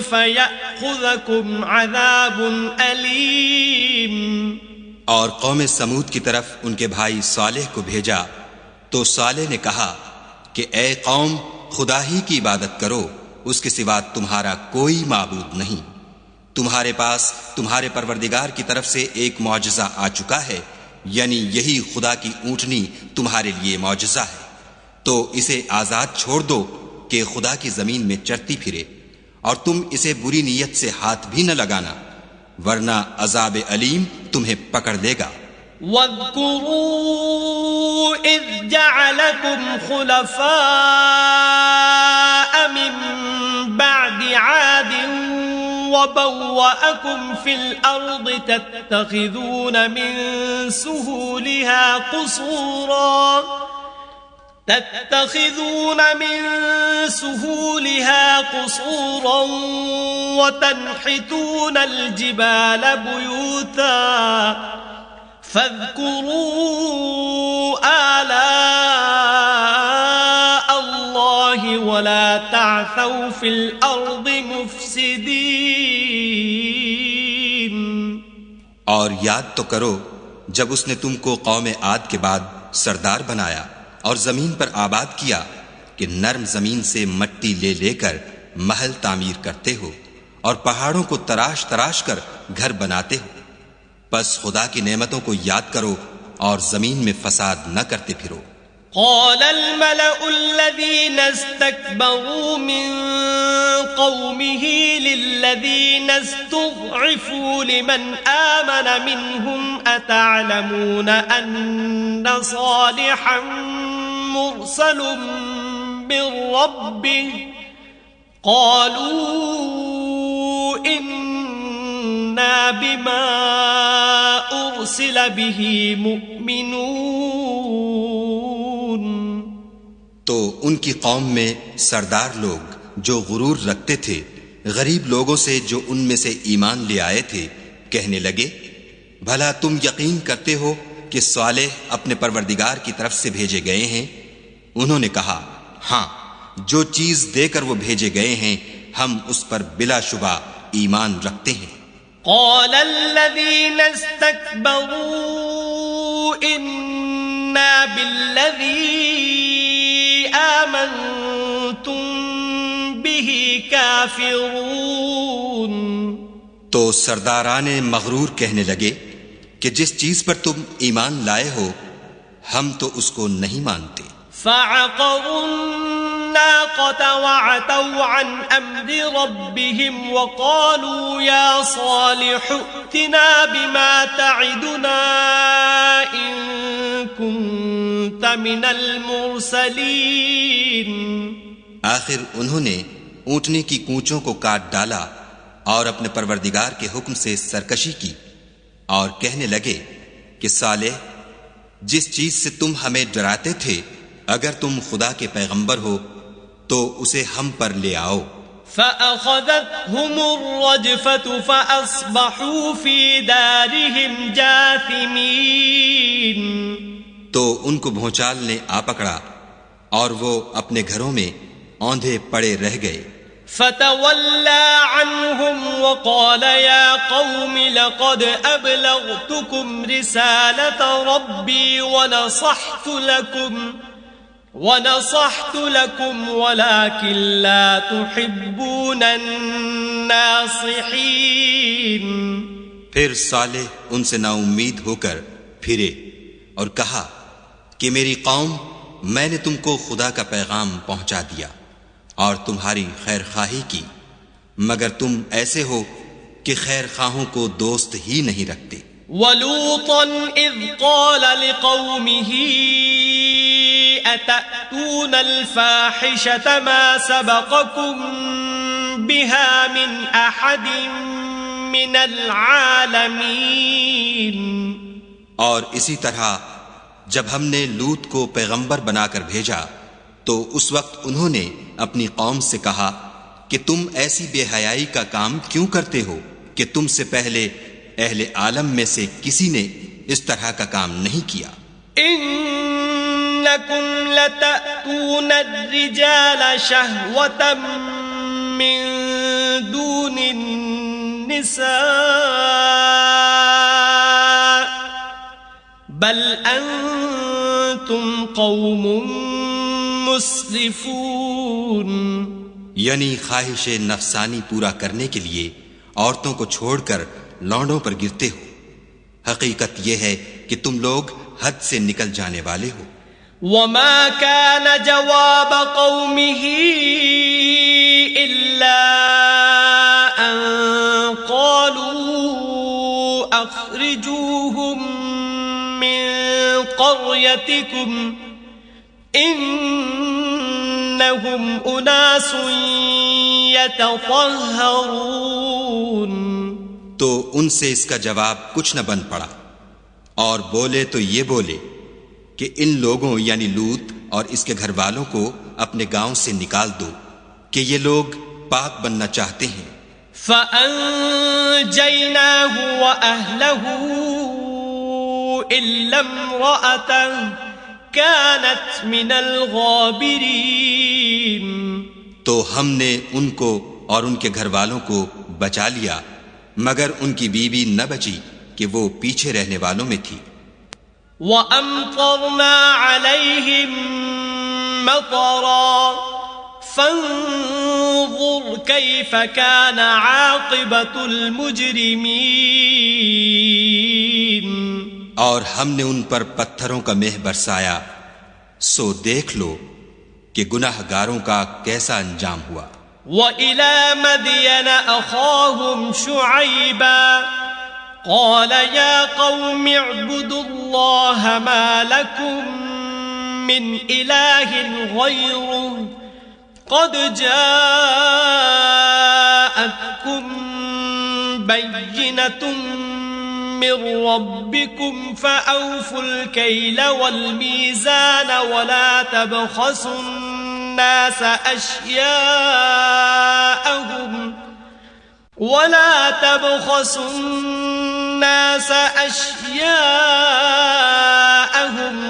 Speaker 2: فَيَأْخُذَكُمْ عَذَابٌ أَلِيمٌ.
Speaker 3: اور قوم سمود کی طرف ان کے بھائی صالح کو بھیجا تو صالح نے کہا کہ اے قوم خدا ہی کی عبادت کرو، اس کے سوا تمہارا کوئی معبود نہیں. تمہارے پاس تمہارے پروردگار کی طرف سے ایک معجزہ آ چکا ہے، یعنی یہی خدا کی اونٹنی تمہارے لیے معجزہ ہے. تو اسے آزاد چھوڑ دو کہ خدا کی زمین میں چرتی پھرے، اور تم اسے بری نیت سے ہاتھ بھی نہ لگانا، ورنہ عذاب علیم تمہیں پکڑ لے گا۔
Speaker 2: وَاذْكُرُوا إِذْ جَعَلَكُمْ خُلَفَاءَ مِن بَعْدِ عَادٍ وَبَوَّأَكُمْ فِي الْأَرْضِ تَتَّخِذُونَ مِن سُهُولِهَا قُصُورًا وَتَنْحِتُونَ الْجِبَالَ بُيُوتًا فَاذْكُرُوا آلاءَ اللَّهِ وَلَا تَعْثَوْا فِي الْأَرْضِ مُفْسِدِينَ۔
Speaker 3: اور یاد تو کرو جب اس نے تم کو قوم عاد کے بعد سردار بنایا اور زمین پر آباد کیا کہ نرم زمین سے مٹی لے لے کر محل تعمیر کرتے ہو اور پہاڑوں کو تراش تراش کر گھر بناتے ہو، پس خدا کی نعمتوں کو یاد کرو اور زمین میں فساد نہ کرتے پھرو۔
Speaker 2: قال الملأ الذين استكبروا من قومه للذين استضعفوا لمن آمن منهم أتعلمون أن صالحا مرسل من ربه قالوا إنا بما أرسل به مؤمنون۔
Speaker 3: تو ان کی قوم میں سردار لوگ جو غرور رکھتے تھے غریب لوگوں سے جو ان میں سے ایمان لے آئے تھے کہنے لگے، بھلا تم یقین کرتے ہو کہ صالح اپنے پروردگار کی طرف سے بھیجے گئے ہیں؟ انہوں نے کہا، ہاں، جو چیز دے کر وہ بھیجے گئے ہیں ہم اس پر بلا شبہ ایمان رکھتے ہیں۔
Speaker 2: قال الذين استكبروا إنا بالذي آمنتم به كافرون۔
Speaker 3: تو سرداران مغرور کہنے لگے کہ جس چیز پر تم ایمان لائے ہو ہم تو اس کو نہیں مانتے۔
Speaker 2: فعقروا الناقة وعتوا عن أمر ربهم وقالوا يا صالح ائتنا بما تعدنا إن كنت من المرسلين۔
Speaker 3: آخر انہوں نے اونٹنے کی کونچوں کو کاٹ ڈالا اور اپنے پروردگار کے حکم سے سرکشی کی اور کہنے لگے کہ صالح، جس چیز سے تم ہمیں ڈراتے تھے اگر تم خدا کے پیغمبر ہو تو اسے ہم پر لے آؤ۔
Speaker 2: فأخذتهم الرجفة فأصبحوا في دارهم جاثمين۔
Speaker 3: تو ان کو بھونچال نے آ پکڑا اور وہ اپنے گھروں میں اوندھے پڑے رہ گئے۔
Speaker 2: فتولى عنهم وقال يا قوم لقد أبلغتكم رسالة ربي ونصحت لكم ولكن لا تحبون الناصحين۔
Speaker 3: پھر صالح ان سے نا امید ہو کر پھرے اور کہا کہ میری قوم، میں نے تم کو خدا کا پیغام پہنچا دیا اور تمہاری خیر خواہی کی، مگر تم ایسے ہو کہ خیر خواہوں کو دوست ہی نہیں رکھتے۔
Speaker 2: وَلُوطًا إِذْ قَالَ لِقَوْمِهِ أَتَأْتُونَ الْفَاحِشَةَ مَا سَبَقَكُمْ بِهَا مِنْ أَحَدٍ مِنَ الْعَالَمِينَ۔
Speaker 3: اور اسی طرح جب ہم نے لوط کو پیغمبر بنا کر بھیجا تو اس وقت انہوں نے اپنی قوم سے کہا کہ تم ایسی بے حیائی کا کام کیوں کرتے ہو کہ تم سے پہلے اہل عالم میں سے کسی نے اس طرح کا کام نہیں کیا۔
Speaker 2: انکم لتأتون الرجال شہوة من دون النساء بل انتم قوم مسرفون۔
Speaker 3: یعنی خواہش نفسانی پورا کرنے کے لیے عورتوں کو چھوڑ کر لونڈوں پر گرتے ہو، حقیقت یہ ہے کہ تم لوگ حد سے نکل جانے والے ہو۔
Speaker 2: وما كان جواب قومه إلا أن قالوا أخرجوهم من قريتكم إنهم أناس يتطهرون.
Speaker 3: تو ان سے اس کا جواب کچھ نہ بن پڑا، اور بولے تو یہ بولے کہ ان لوگوں یعنی لوط اور اس کے گھر والوں کو اپنے گاؤں سے نکال دو کہ یہ لوگ پاک بننا چاہتے ہیں.
Speaker 2: فَأَنجَيْنَاهُ وَأَهْلَهُ إِلَّا امْرَأَتَهُ كَانَتْ مِنَ الْغَابِرِينَ.
Speaker 3: تو ہم نے ان کو اور ان کے گھر والوں کو بچا لیا، مگر ان کی بیوی نہ بچی کہ وہ پیچھے رہنے والوں میں تھی.
Speaker 2: وَأَمْطَرْنَا عَلَيْهِمْ مَطَرًا فَانظُرْ كَيْفَ كَانَ عَاقِبَةُ الْمُجْرِمِينَ.
Speaker 3: اور ہم نے ان پر پتھروں کا مہ برسایا، سو دیکھ لو کہ گناہ گاروں کا کیسا انجام ہوا.
Speaker 2: وَإِلَى مَدْيَنَ أَخَاهُمْ شُعَيْبًا قَالَ يَا قَوْمِ اعْبُدُوا اللَّهَ مَا لَكُمْ مِنْ إِلَٰهٍ غَيْرُهُ قَدْ جَاءَتْكُمْ بَيِّنَةٌ مِّن رَّبِّكُمْ فَأَوْفُوا الْكَيْلَ وَالْمِيزَانَ وَلَا تَبْخَسُوا النَّاسَ أَشْيَاءَهُمْ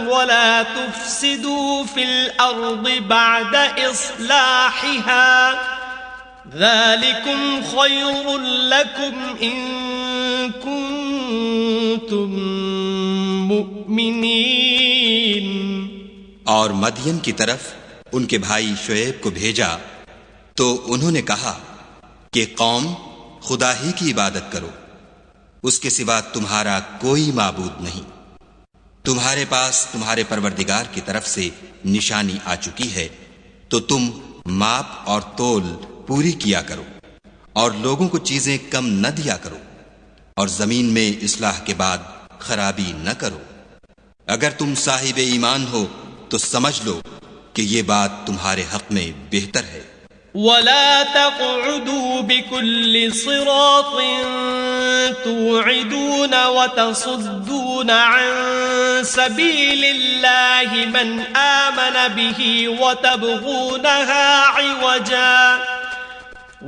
Speaker 2: وَلَا تُفْسِدُوا فِي الْأَرْضِ بَعْدَ إِصْلَاحِهَا ذَلِكُمْ خَيْرٌ لَكُمْ إِن كُنتُم مُؤْمِنِينَ.
Speaker 3: اور مدین کی طرف ان کے بھائی شعیب کو بھیجا تو انہوں نے کہا کہ قوم خدا ہی کی عبادت کرو، اس کے سوا تمہارا کوئی معبود نہیں. تمہارے پاس تمہارے پروردگار کی طرف سے نشانی آ چکی ہے، تو تم ماپ اور تول پوری کیا کرو، اور لوگوں کو چیزیں کم نہ دیا کرو، اور زمین میں اصلاح کے بعد خرابی نہ کرو. اگر تم صاحب ایمان ہو تو سمجھ لو کہ یہ بات تمہارے حق میں بہتر ہے.
Speaker 2: وَلَا تَقْعُدُوا بِكُلِّ صِرَاطٍ تُوعِدُونَ وَتَصُدُّونَ عَن سَبِيلِ اللَّهِ مَنْ آمَنَ بِهِ وَتَبْغُونَهَا عِوَجًا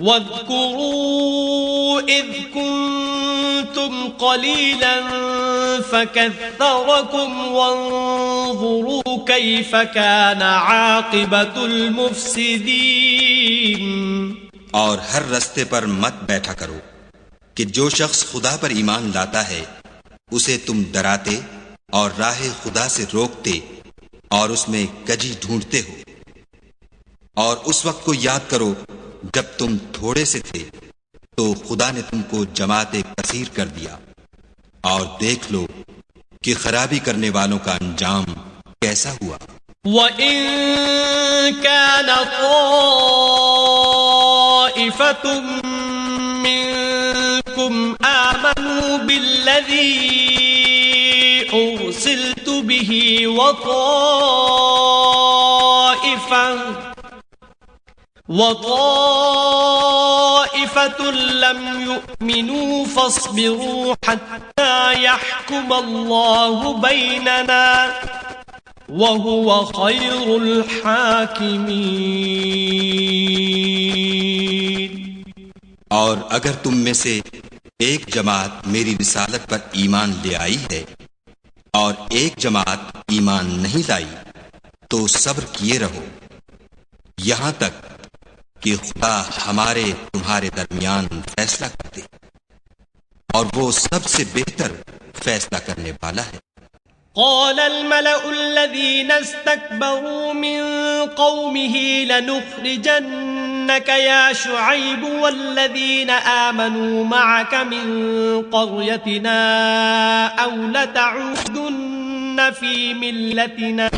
Speaker 2: وَاذْكُرُوا إِذْ كُنْتُمْ قَلِيلًا فَكَثَّرَكُمْ وَانظُرُوا كَيْفَ كَانَ عَاقِبَةُ الْمُفْسِدِينَ.
Speaker 3: اور ہر رستے پر مت بیٹھا کرو کہ جو شخص خدا پر ایمان لاتا ہے اسے تم ڈراتے اور راہ خدا سے روکتے اور اس میں کجی ڈھونڈتے ہو. اور اس وقت کو یاد کرو جب تم تھوڑے سے تھے تو خدا نے تم کو جماعت کثیر کر دیا، اور دیکھ لو کہ خرابی کرنے والوں کا انجام کیسا ہوا.
Speaker 2: وَإِن كَانَ طَائِفَةٌ مِّنكُمْ آمَنُوا بِالَّذِي أُرْسِلْتُ بِهِ وَطَائِفَةٌ لَّمْ يُؤْمِنُوا فَاصْبِرُوا حَتَّى يَحْكُمَ اللَّهُ بَيْنَنَا وَهُوَ خَيْرُ الْحَاكِمِينَ.
Speaker 3: اور اگر تم میں سے ایک جماعت میری رسالت پر ایمان لے آئی ہے اور ایک جماعت ایمان نہیں لائی تو صبر کیے رہو یہاں تک کہ خدا ہمارے تمہارے درمیان فیصلہ کرتے، اور وہ سب سے بہتر فیصلہ کرنے والا ہے.
Speaker 2: قال الملأ الذين استكبروا من قومه لنخرجنك يا شعيب والذين آمنوا معك من قريتنا أو لتعودن في ملتنا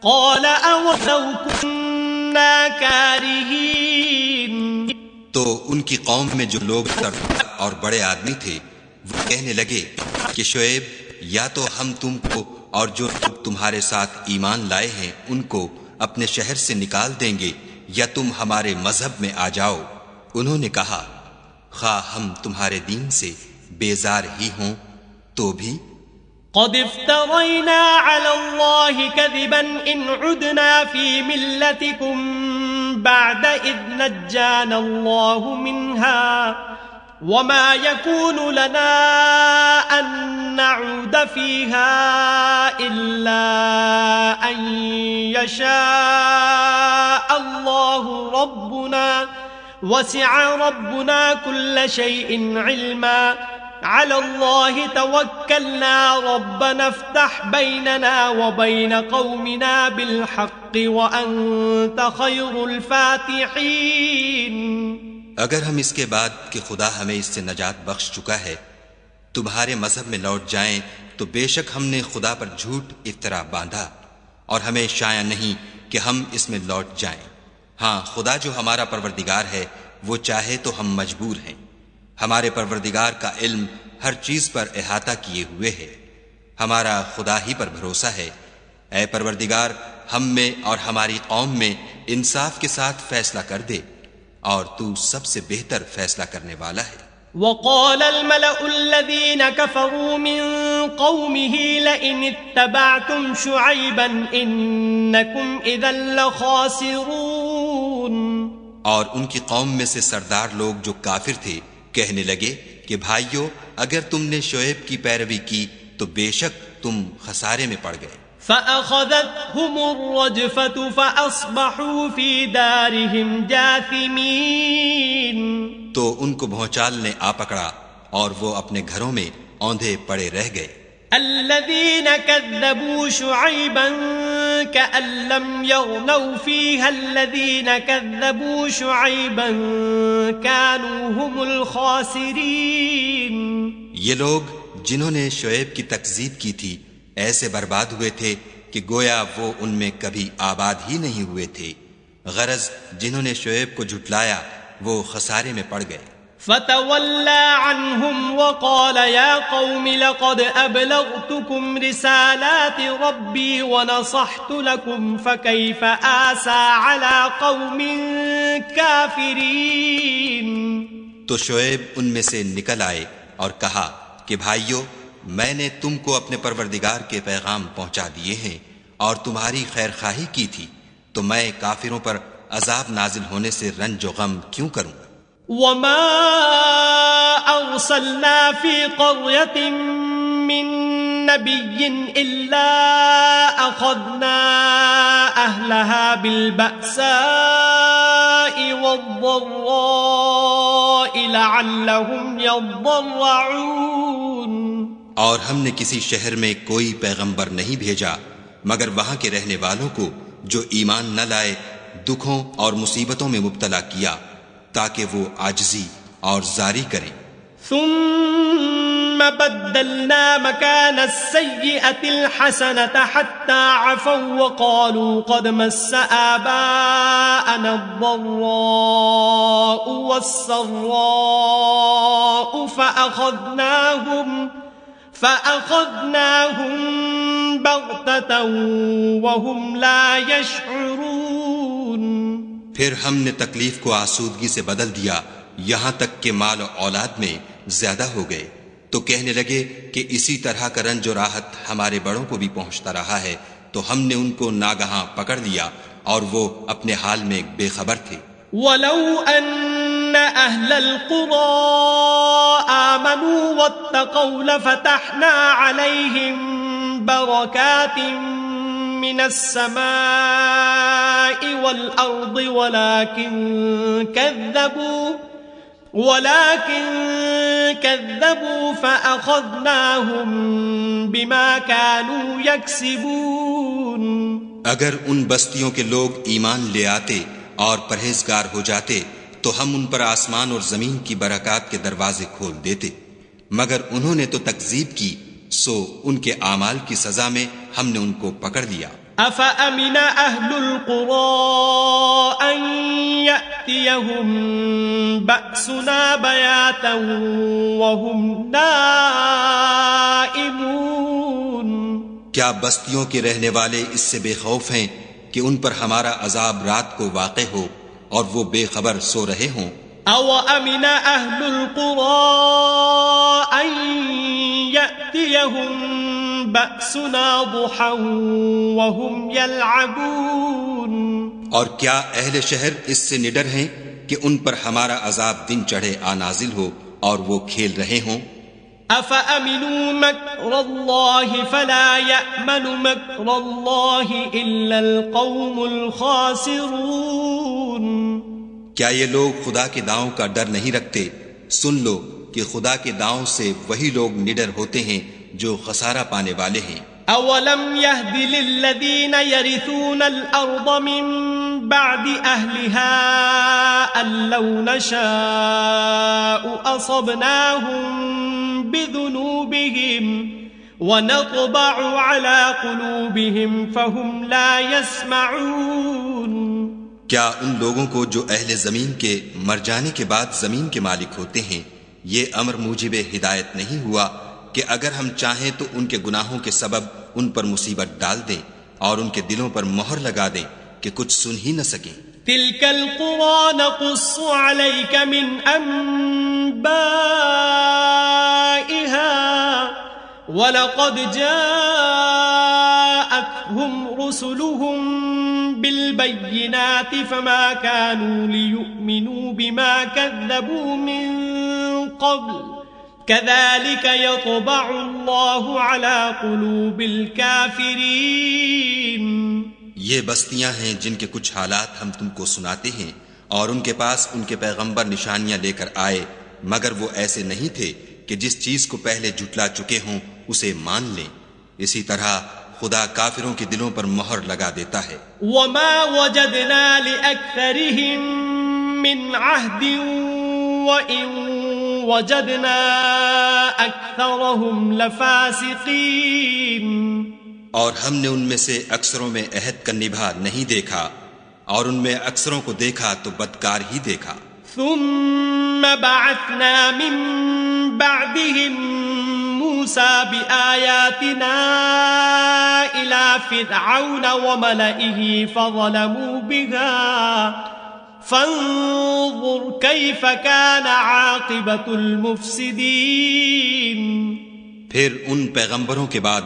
Speaker 2: قال أولو كنا كارهين.
Speaker 3: تو ان کی قوم میں جو لوگ سردار اور بڑے آدمی تھے وہ کہنے لگے کہ شعیب یا تو ہم تم کو اور جو لوگ تمہارے ساتھ ایمان لائے ہیں ان کو اپنے شہر سے نکال دیں گے یا تم ہمارے مذہب میں آ جاؤ. انہوں نے کہا خواہ ہم تمہارے دین سے بیزار ہی ہوں تو بھی
Speaker 2: قد افترينا على الله كذبا إن عدنا في ملتكم بعد إذ نجانا الله منها وما يكون لنا أن نعود فيها إلا أن يشاء الله ربنا وسع ربنا كل شيء علما على الله توكلنا ربنا افتح بيننا وبين قومنا بالحق وأنت خير الفاتحين.
Speaker 3: اگر ہم اس کے بعد کہ خدا ہمیں اس سے نجات بخش چکا ہے تمہارے مذہب میں لوٹ جائیں تو بے شک ہم نے خدا پر جھوٹ افترا باندھا اور ہمیں شایع نہیں کہ ہم اس میں لوٹ جائیں. ہاں خدا جو ہمارا پروردگار ہے وہ چاہے تو ہم مجبور ہیں. ہمارے پروردگار کا علم ہر چیز پر احاطہ کیے ہوئے ہے. ہمارا خدا ہی پر بھروسہ ہے. اے پروردگار ہم میں اور ہماری قوم میں انصاف کے ساتھ فیصلہ کر دے اور تو سب سے بہتر فیصلہ کرنے والا ہے.
Speaker 2: وقال الملأ الذين كفروا من قومه لئن اتبعتم شعيبا إنكم إذا لخاسرون.
Speaker 3: اور ان کی قوم میں سے سردار لوگ جو کافر تھے کہنے لگے کہ بھائیو اگر تم نے شعیب کی پیروی کی تو بے شک تم خسارے میں پڑ گئے.
Speaker 2: فأخذتهم الرجفة فأصبحوا في دارهم جاثمين.
Speaker 3: تو ان کو بھونچال نے آ پکڑا اور وہ اپنے گھروں میں اوندھے پڑے رہ گئے.
Speaker 2: الذين كذبوا شعيبا كأن لم يغنوا فيها الذين كذبوا شعيبا كانوا هم الخاسرين.
Speaker 3: یہ لوگ جنہوں نے شعیب کی تکذیب کی تھی ایسے برباد ہوئے تھے کہ گویا وہ ان میں کبھی آباد ہی نہیں ہوئے تھے. غرض جنہوں نے شعیب کو جھٹلایا وہ خسارے میں پڑ گئے.
Speaker 2: فتولى عنهم وقال يا قوم لقد أبلغتكم رسالات ربي ونصحت لكم فكيف آسى على قوم كافرين.
Speaker 3: تو شعیب ان میں سے نکل آئے اور کہا کہ بھائیو میں نے تم کو اپنے پروردگار کے پیغام پہنچا دیے ہیں اور تمہاری خیر خواہی کی تھی تو میں کافروں پر عذاب نازل ہونے سے رنج و غم کیوں کروں.
Speaker 2: وما أرسلنا في قرية من نبي إلا أخذنا أهلها بالبأساء والضراء لعلهم يضرعون.
Speaker 3: اور ہم نے کسی شہر میں کوئی پیغمبر نہیں بھیجا مگر وہاں کے رہنے والوں کو جو ایمان نہ لائے دکھوں اور مصیبتوں میں مبتلا کیا تاکہ وہ عاجزی اور زاری کریں.
Speaker 2: ثم بدلنا مكان السيئة الحسنة حتى عفوا وقالوا قد مس آباءنا الضراء والسراء فأخذناهم بغتة وهم لا يشعرون.
Speaker 3: پھر ہم نے تکلیف کو آسودگی سے بدل دیا یہاں تک کہ مال و اولاد میں زیادہ ہو گئے تو کہنے لگے کہ اسی طرح کا رنج و راحت ہمارے بڑوں کو بھی پہنچتا رہا ہے تو ہم نے ان کو ناگہاں پکڑ لیا اور وہ اپنے حال میں بے خبر تھے.
Speaker 2: وَلَوْ أَنَّ أَهْلَ الْقُرَىٰ آمَنُوا وَاتَّقَوْا لَفَتَحْنَا عَلَيْهِمْ بَرَكَاتٍ مِّنَ السَّمَاءِ وَالْأَرْضِ ولكن كذبوا فأخذناهم بما كانوا يكسبون.
Speaker 3: اگر ان بستیوں کے لوگ ایمان لے آتے اور پرہیزگار ہو جاتے تو ہم ان پر آسمان اور زمین کی برکات کے دروازے کھول دیتے مگر انہوں نے تو تکذیب کی سو ان کے اعمال کی سزا میں ہم نے ان کو پکڑ لیا.
Speaker 2: أفأمن أهل القرى أن يأتيهم بأسنا بياتا وهم نائمون؟
Speaker 3: کیا بستیوں کے رہنے والے اس سے بے خوف ہیں کہ ان پر ہمارا عذاب رات کو واقع ہو اور وہ بے خبر سو رہے ہوں؟
Speaker 2: أو أمن أهل القرى أن يأتيهم بأسنا ضحى وهم يلعبون؟
Speaker 3: اور کیا اہل شہر اس سے نڈر ہیں کہ ان پر ہمارا عذاب دن چڑھے نازل ہو اور وہ کھیل رہے ہوں؟
Speaker 2: أفأمنوا مكر الله فلا يأمن مكر الله إلا القوم الخاسرون؟
Speaker 3: کیا یہ لوگ خدا کے داؤں کا ڈر نہیں رکھتے؟ سن لو کہ خدا کے داؤں سے وہی لوگ نڈر ہوتے ہیں جو خسارہ پانے والے ہیں۔
Speaker 2: أولم يهد للذين يرثون الأرض من بعد أهلها أن لو نشاء أصبناهم بذنوبهم ونطبع على قلوبهم فهم لا يسمعون؟
Speaker 3: کیا ان لوگوں کو جو اہل زمین کے مر جانے کے بعد زمین کے مالک ہوتے ہیں یہ امر موجب ہدایت نہیں ہوا کہ اگر ہم چاہیں تو ان کے گناہوں کے سبب ان پر مصیبت ڈال دیں اور ان کے دلوں پر مہر لگا دیں کہ کچھ سن ہی نہ سکیں؟
Speaker 2: تلك القرى نقص عليك من أنبائها وَلَقَدْ جَاءَتْهُمْ رُسُلُهُم بِالْبَيِّنَاتِ فَمَا كَانُوا لِيُؤْمِنُوا بِمَا كَذَّبُوا مِن قَبْلُ كَذَلِكَ يَطْبَعُ اللَّهُ عَلَى قُلُوبِ الْكَافِرِينَ۔
Speaker 3: یہ بستیاں ہیں جن کے کچھ حالات ہم تم کو سناتے ہیں اور ان کے پاس ان کے پیغمبر نشانیاں لے کر آئے، مگر وہ ایسے نہیں تھے کہ جس چیز کو پہلے جھٹلا چکے ہوں اسے مان لیں۔ اسی طرح خدا کافروں کے دلوں پر مہر لگا دیتا ہے۔
Speaker 2: وَمَا وَجَدْنَا لِأَكْثَرِهِم مِّنْ عَهْدٍ وَإِن وَجَدْنَا أَكْثَرَهُمْ لَفَاسِقِينَ۔
Speaker 3: اور ہم نے ان میں سے اکثروں میں عہد کا نبھا نہیں دیکھا اور ان میں اکثروں کو دیکھا تو بدکار ہی دیکھا۔
Speaker 2: ثم بعثنا من بعدهم موسى بآياتنا إلى فرعون وملئه فظلموا بها فانظر كيف كان عاقبة المفسدين۔
Speaker 3: پھر ان پیغمبروں کے بعد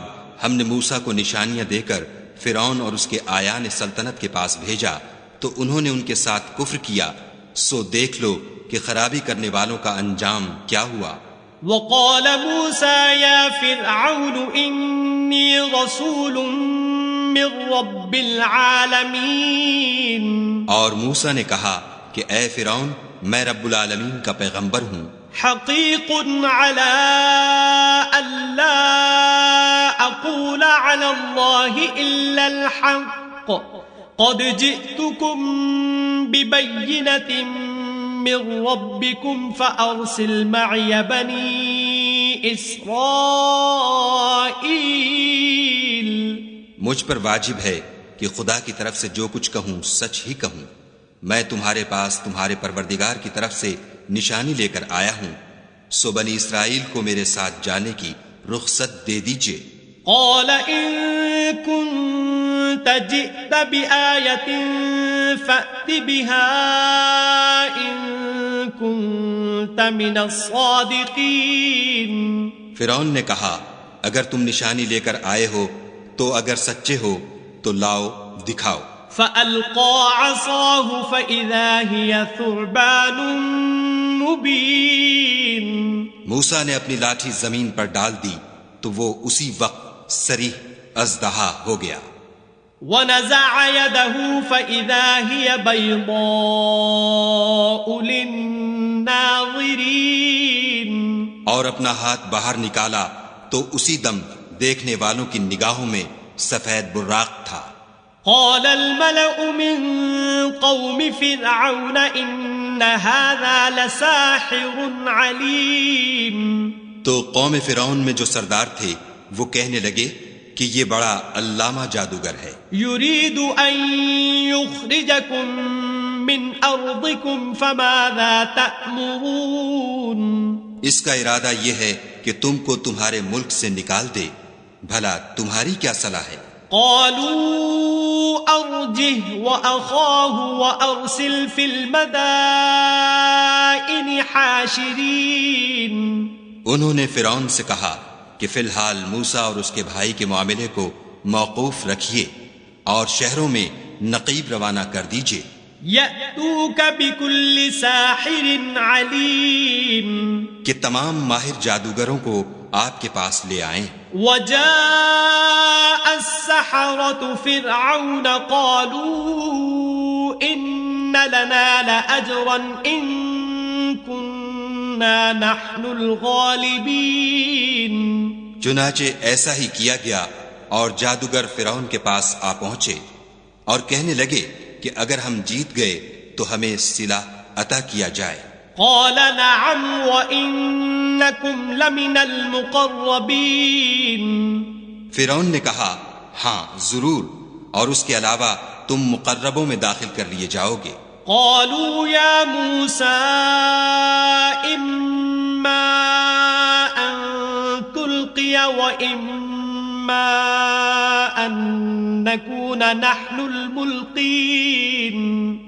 Speaker 3: ہم نے موسیٰ کو نشانیاں دے کر فرعون اور اس کے آیان سلطنت کے پاس بھیجا تو انہوں نے ان کے ساتھ کفر کیا، سو دیکھ لو کہ خرابی کرنے والوں کا انجام کیا ہوا۔
Speaker 2: وقال موسى يا فرعون إني رسول من رب العالمين۔
Speaker 3: اور موسیٰ نے کہا کہ اے فرعون میں رب العالمین کا پیغمبر ہوں۔
Speaker 2: حقیق على ألا أقول على الله إلا الحق قد جئتكم ببينة من ربكم فأرسل معي بني إسرائيل۔
Speaker 3: مجھ پر واجب ہے کہ خدا کی طرف سے جو کچھ کہوں سچ ہی کہوں۔ میں تمہارے پاس تمہارے پروردگار کی طرف سے نشانی لے کر آیا ہوں، سو بنی اسرائیل کو میرے ساتھ جانے کی رخصت دے دیجئے۔
Speaker 2: قال إن كنت جئت بآية فأت بها إن كنت من الصادقين۔
Speaker 3: فرعون نے کہا اگر تم نشانی لے کر آئے ہو تو اگر سچے ہو تو لاؤ دکھاؤ۔
Speaker 2: فألقى عصاه فإذا هي ثعبان مبين۔
Speaker 3: موسیٰ نے اپنی لاٹھی زمین پر ڈال دی تو وہ اسی وقت صریح اژدہا ہو گیا۔
Speaker 2: ونزع يده فإذا هي بيضاء للناظرين۔
Speaker 3: اور اپنا ہاتھ باہر نکالا تو اسی دم دیکھنے والوں کی نگاہوں میں سفید براق تھا۔
Speaker 2: قال الملأ من قوم فرعون إن هذا لساحر عليم۔
Speaker 3: تو قوم فرعون میں جو سردار تھے وہ کہنے لگے کہ یہ بڑا علامہ جادوگر ہے.
Speaker 2: يريد أن يخرجكم من أرضكم فماذا تأمرون.
Speaker 3: اس کا ارادہ یہ ہے کہ تم کو تمہارے ملک سے نکال دے. بھلا تمہاری کیا صلاح ہے؟
Speaker 2: قالوا أرجه وأخاه وأرسل في المدائن حاشرين.
Speaker 3: انہوں نے فرعون سے کہا کہ فی الحال موسیٰ اور اس کے بھائی کے معاملے کو موقوف رکھیے اور شہروں میں نقیب روانہ کر دیجیے.
Speaker 2: يأتوك بكل ساحر عليم.
Speaker 3: کہ تمام ماہر جادوگروں کو آپ کے پاس لے آئیں.
Speaker 2: وجاء السحرة فرعون قالوا إن لنا لأجرا إن كنا نحن الغالبين.
Speaker 3: چنانچہ ایسا ہی کیا گیا اور جادوگر فرعون کے پاس آ پہنچے اور کہنے لگے کہ اگر ہم جیت گئے تو ہمیں صلہ عطا کیا جائے.
Speaker 2: قال نعم وإنكم لمن المقربين.
Speaker 3: فرعون نے کہا ہاں ضرور، اور اس کے علاوہ تم مقربوں میں داخل کر لیے جاؤ گے.
Speaker 2: قالوا يا موسى إما أن تلقي وإما أن نكون نحن الملقين.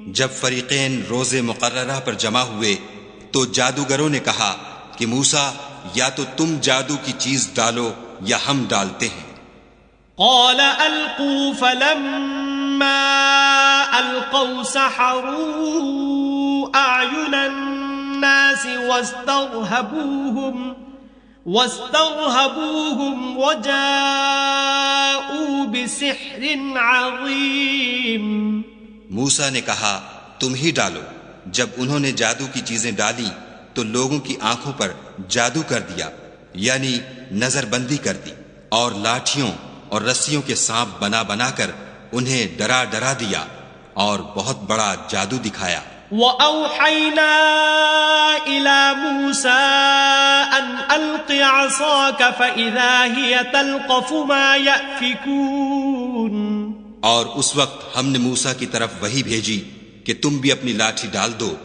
Speaker 3: جب فریقین روز مقررہ پر جمع ہوئے تو جادوگروں نے کہا کہ موسیٰ یا تو تم جادو کی چیز ڈالو یا ہم ڈالتے ہیں.
Speaker 2: قال ألقوا فلما ألقوا سحروا أعين الناس واسترهبوهم وجاءوا بسحر عظيم.
Speaker 3: موسیٰ نے کہا تم ہی ڈالو. جب انہوں نے جادو کی چیزیں ڈالی تو لوگوں کی آنکھوں پر جادو کر دیا، یعنی نظر بندی کر دی، اور لاٹھیوں اور رسیوں کے سانپ بنا بنا کر انہیں ڈرا ڈرا دیا اور بہت بڑا جادو دکھایا.
Speaker 2: وَأَوْحَيْنَا إِلَى مُوسَىٰ أَنْ أَلْقِ عَصَاكَ فَإِذَا هِيَ تَلْقَفُ مَا يَأْفِكُونَ.
Speaker 3: اور اس وقت ہم نے موسیٰ کی طرف وحی بھیجی کہ تم بھی اپنی لاٹھی ڈال دو.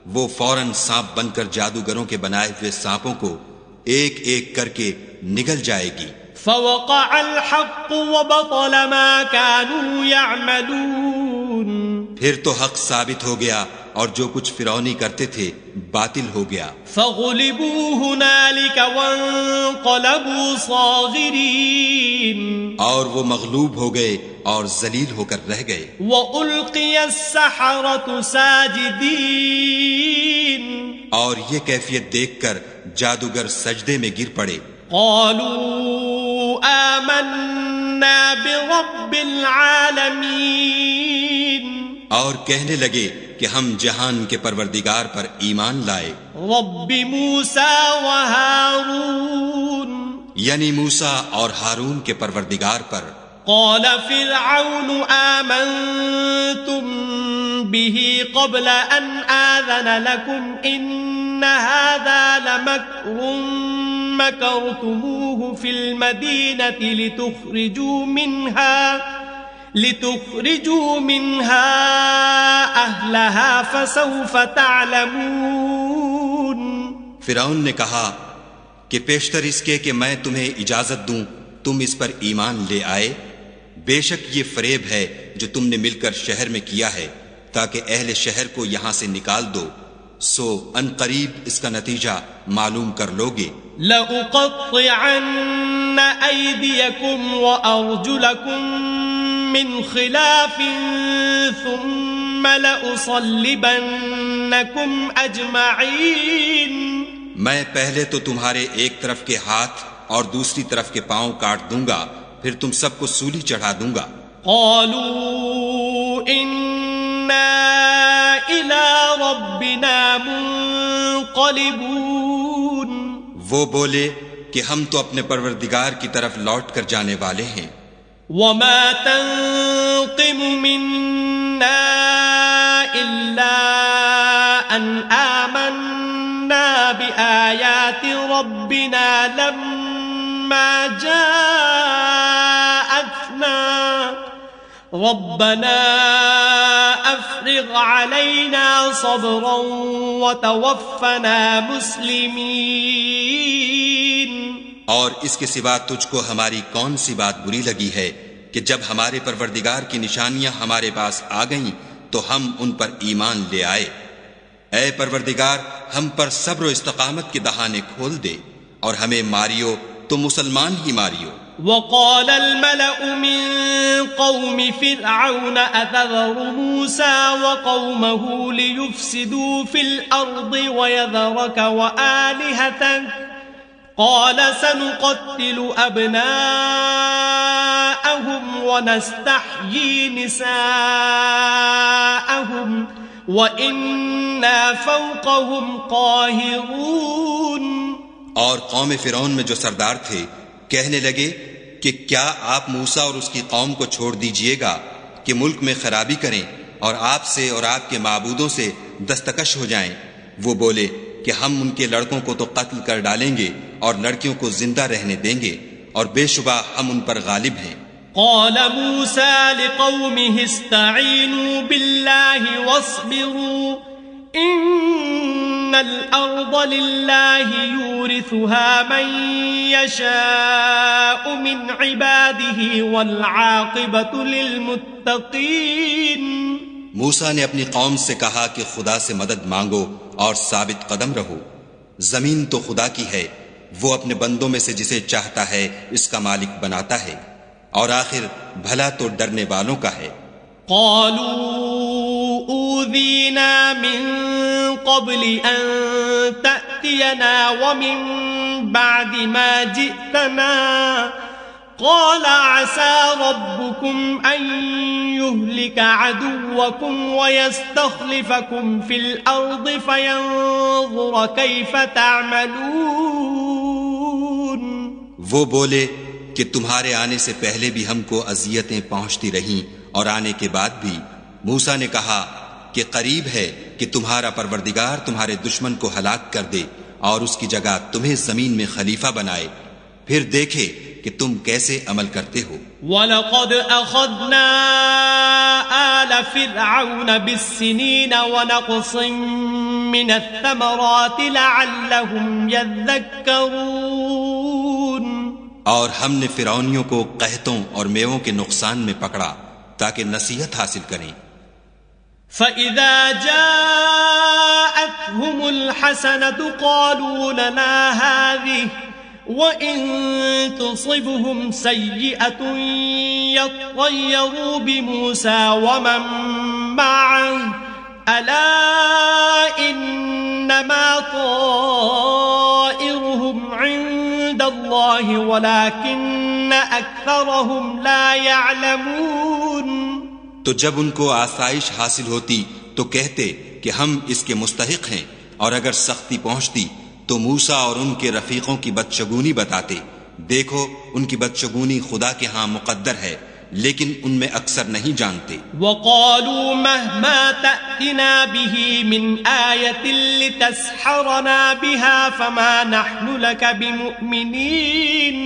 Speaker 3: وہ فوراً سانپ بن کر جادوگروں کے بنائے ہوئے سانپوں کو ایک ایک کر کے نگل جائے گی.
Speaker 2: فَوَقَعَ الْحَقُّ وَبَطَلَ مَا كَانُوا يَعْمَلُونَ.
Speaker 3: پھر تو حق ثابت ہو گیا اور جو کچھ فرعونی کرتے تھے باطل ہو گیا.
Speaker 2: فَغُلِبُوا هُنَالِكَ وَانقَلَبُوا صَاغِرِينَ.
Speaker 3: اور وہ مغلوب ہو گئے اور ذلیل ہو کر رہ گئے.
Speaker 2: وَأُلْقِيَ السَّحَرَةُ سَاجِدِينَ.
Speaker 3: اور یہ کیفیت دیکھ کر جادوگر سجدے میں گر پڑے.
Speaker 2: قالوا آمنا برب العالمین.
Speaker 3: اور کہنے لگے کہ ہم جہان کے پروردگار پر ایمان لائے.
Speaker 2: رب موسیٰ و ہارون.
Speaker 3: یعنی موسیٰ اور ہارون کے پروردگار پر.
Speaker 2: قال فرعون آمنتم به قبل ان آذن لكم ان هذا لمكر مكرتموه في المدينة لتخرجوا منها أهلها فسوف تعلمون.
Speaker 3: فرعون نے کہا کہ پیشتر اس کے کہ میں تمہیں اجازت دوں تم اس پر ایمان لے آئے. بے شک یہ فریب ہے جو تم نے مل کر شہر میں کیا ہے تاکہ اہل شہر کو یہاں سے نکال دو. سو ان قریب اس کا نتیجہ معلوم کر لوگے.
Speaker 2: لَأُقَطِّعَنَّ أَيْدِيَكُمْ وَأَرْجُلَكُمْ مِنْ خِلَافٍ ثُمَّ لَأُصَلِّبَنَّكُمْ أَجْمَعِينَ.
Speaker 3: میں پہلے تو تمہارے ایک طرف کے ہاتھ اور دوسری طرف کے پاؤں کاٹ دوں گا، پھر تم سب کو سولی چڑھا دوں گا.
Speaker 2: قالوا إِنَّا إِلَى رَبِّنَا مُنقَلِبُونَ.
Speaker 3: وہ بولے کہ ہم تو اپنے پروردگار کی طرف لوٹ کر جانے والے ہیں.
Speaker 2: وَمَا تَنقِمُ مِنَّا إِلَّا أَنْ آمَنَّا بِآيَاتِ رَبِّنَا لَمَّا جَاءَتْنَا ربنا افرغ علينا صبرا وتوفنا مسلمين.
Speaker 3: اور اس کے سوا تجھ کو ہماری کون سی بات بری لگی ہے کہ جب ہمارے پروردگار کی نشانیاں ہمارے پاس آ گئیں تو ہم ان پر ایمان لے آئے. اے پروردگار ہم پر صبر و استقامت کے دہانے کھول دے اور ہمیں ماریو تو مسلمان ہی ماریو.
Speaker 2: وقال الملأ من قوم فرعون أتذر موسى وقومه ليفسدوا في الأرض ويذرك وآلهتك قال سنقتل أبناءهم ونستحيي نساءهم وَإِنَّا فَوْقَهُمْ قَاهِرُونَ.
Speaker 3: اور قوم فرعون میں جو سردار تھے کہنے لگے کہ کیا آپ موسیٰ اور اس کی قوم کو چھوڑ دیجئے گا کہ ملک میں خرابی کریں اور آپ سے اور آپ کے معبودوں سے دستکش ہو جائیں. وہ بولے کہ ہم ان کے لڑکوں کو تو قتل کر ڈالیں گے اور لڑکیوں کو زندہ رہنے دیں گے اور بے شبہ ہم ان پر غالب ہیں.
Speaker 2: قال موسى لقومه استعينوا بالله واصبروا إن الأرض لله يورثها من يشاء من عباده والعاقبة للمتقين.
Speaker 3: موسیٰ نے اپنی قوم سے کہا کہ خدا سے مدد مانگو اور ثابت قدم رہو. زمین تو خدا کی ہے، وہ اپنے بندوں میں سے جسے چاہتا ہے اس کا مالک بناتا ہے اور آخر بھلا تو ڈرنے والوں کا ہے.
Speaker 2: قالوا اوذینا من قبل ان تأتینا ومن بعد ما جئتنا قال عسى ربكم ان يهلك عدوكم ويستخلفكم في الارض فينظر كيف تعملون.
Speaker 3: وہ بولے کہ تمہارے آنے سے پہلے بھی ہم کو اذیتیں پہنچتی رہیں اور آنے کے بعد بھی. موسیٰ نے کہا کہ قریب ہے کہ تمہارا پروردگار تمہارے دشمن کو ہلاک کر دے اور اس کی جگہ تمہیں زمین میں خلیفہ بنائے، پھر دیکھے کہ تم کیسے عمل کرتے ہو.
Speaker 2: وَلَقَدْ أَخَذْنَا آلَ فِرْعَوْنَ بِالسِّنِينَ وَنَقْصٍ مِّنَ الثَّمَرَاتِ لَعَلَّهُمْ يَذَّكَّرُونَ.
Speaker 3: اور ہم نے فرعونیوں کو قحطوں اور میووں کے نقصان میں پکڑا تاکہ نصیحت حاصل کریں.
Speaker 2: فَإِذَا جَاءَتْهُمُ الْحَسَنَةُ قَالُوا لَنَا هَٰذِهِ وَإِن تُصِبْهُمْ سَيِّئَةٌ يَطَّيَّرُوا بِمُوسَىٰ وَمَن مَّعَهُ أَلَا إِنَّمَا طَائِرُهُمْ عِندَ اللَّهِ وَلَٰكِنَّ أَكْثَرَهُمْ لَا يَعْلَمُونَ.
Speaker 3: تو جب ان کو آسائش حاصل ہوتی تو کہتے کہ ہم اس کے مستحق ہیں، اور اگر سختی پہنچتی تو موسیٰ اور ان کے رفیقوں کی بدشگونی بتاتے. دیکھو ان کی بدشگونی خدا کے ہاں مقدر ہے، لیکن ان میں اکثر نہیں جانتے.
Speaker 2: وَقَالُوا مَهْمَا تَأْتِنَا بِهِ مِنْ آيَةٍ لِتَسْحَرَنَا بِهَا فَمَا نَحْنُ لَكَ بِمُؤْمِنِينَ.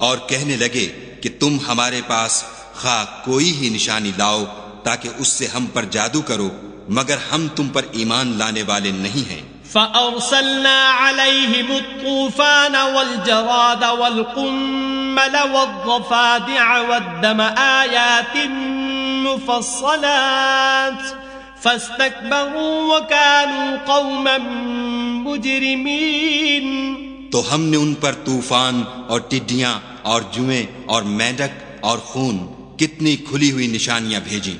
Speaker 3: اور کہنے لگے کہ تم ہمارے پاس خواہ کوئی ہی نشانی لاؤ تاکہ اس سے ہم پر جادو کرو، مگر ہم تم پر ایمان لانے والے نہیں ہیں.
Speaker 2: فَأَرْسَلْنَا عَلَيْهِمُ الطُّوفَانَ وَالْجَرَادَ وَالْقُمَّلَ وَالضَّفَادِعَ وَالدَّمَ آيَاتٍ مُفَصَّلَاتٍ فَاسْتَكْبَرُوا وَكَانُوا قَوْمًا مُجْرِمِينَ.
Speaker 3: تو ہم نے ان پر طوفان اور ٹڈیاں اور جوئیں اور مینڈک اور خون کتنی کھلی ہوئی نشانیاں بھیجیں،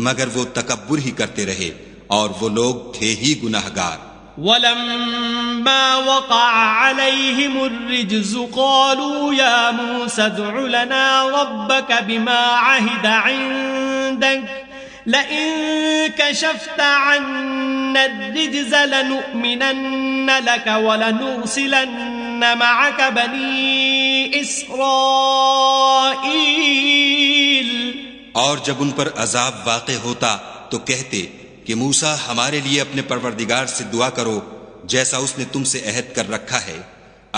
Speaker 3: مگر وہ تکبر ہی کرتے رہے اور وہ لوگ تھے ہی گناہگار.
Speaker 2: وَلَمَّا وَقَعَ عَلَيْهِمُ الرِّجْزُ قَالُوا يَا مُوسَى ادْعُ لَنَا رَبَّكَ بِمَا عَهِدَ عِندَكَ لَئِن كَشَفْتَ عَنَّا الرِّجْزَ لَنُؤْمِنَنَّ لَكَ وَلَنُرْسِلَنَّ مَعَكَ بَنِي إِسْرَائِيلَ.
Speaker 3: اور جب ان پر عذاب واقع ہوتا تو کہتے کہ موسیٰ ہمارے لیے اپنے پروردگار سے دعا کرو جیسا اس نے تم سے عہد کر رکھا ہے.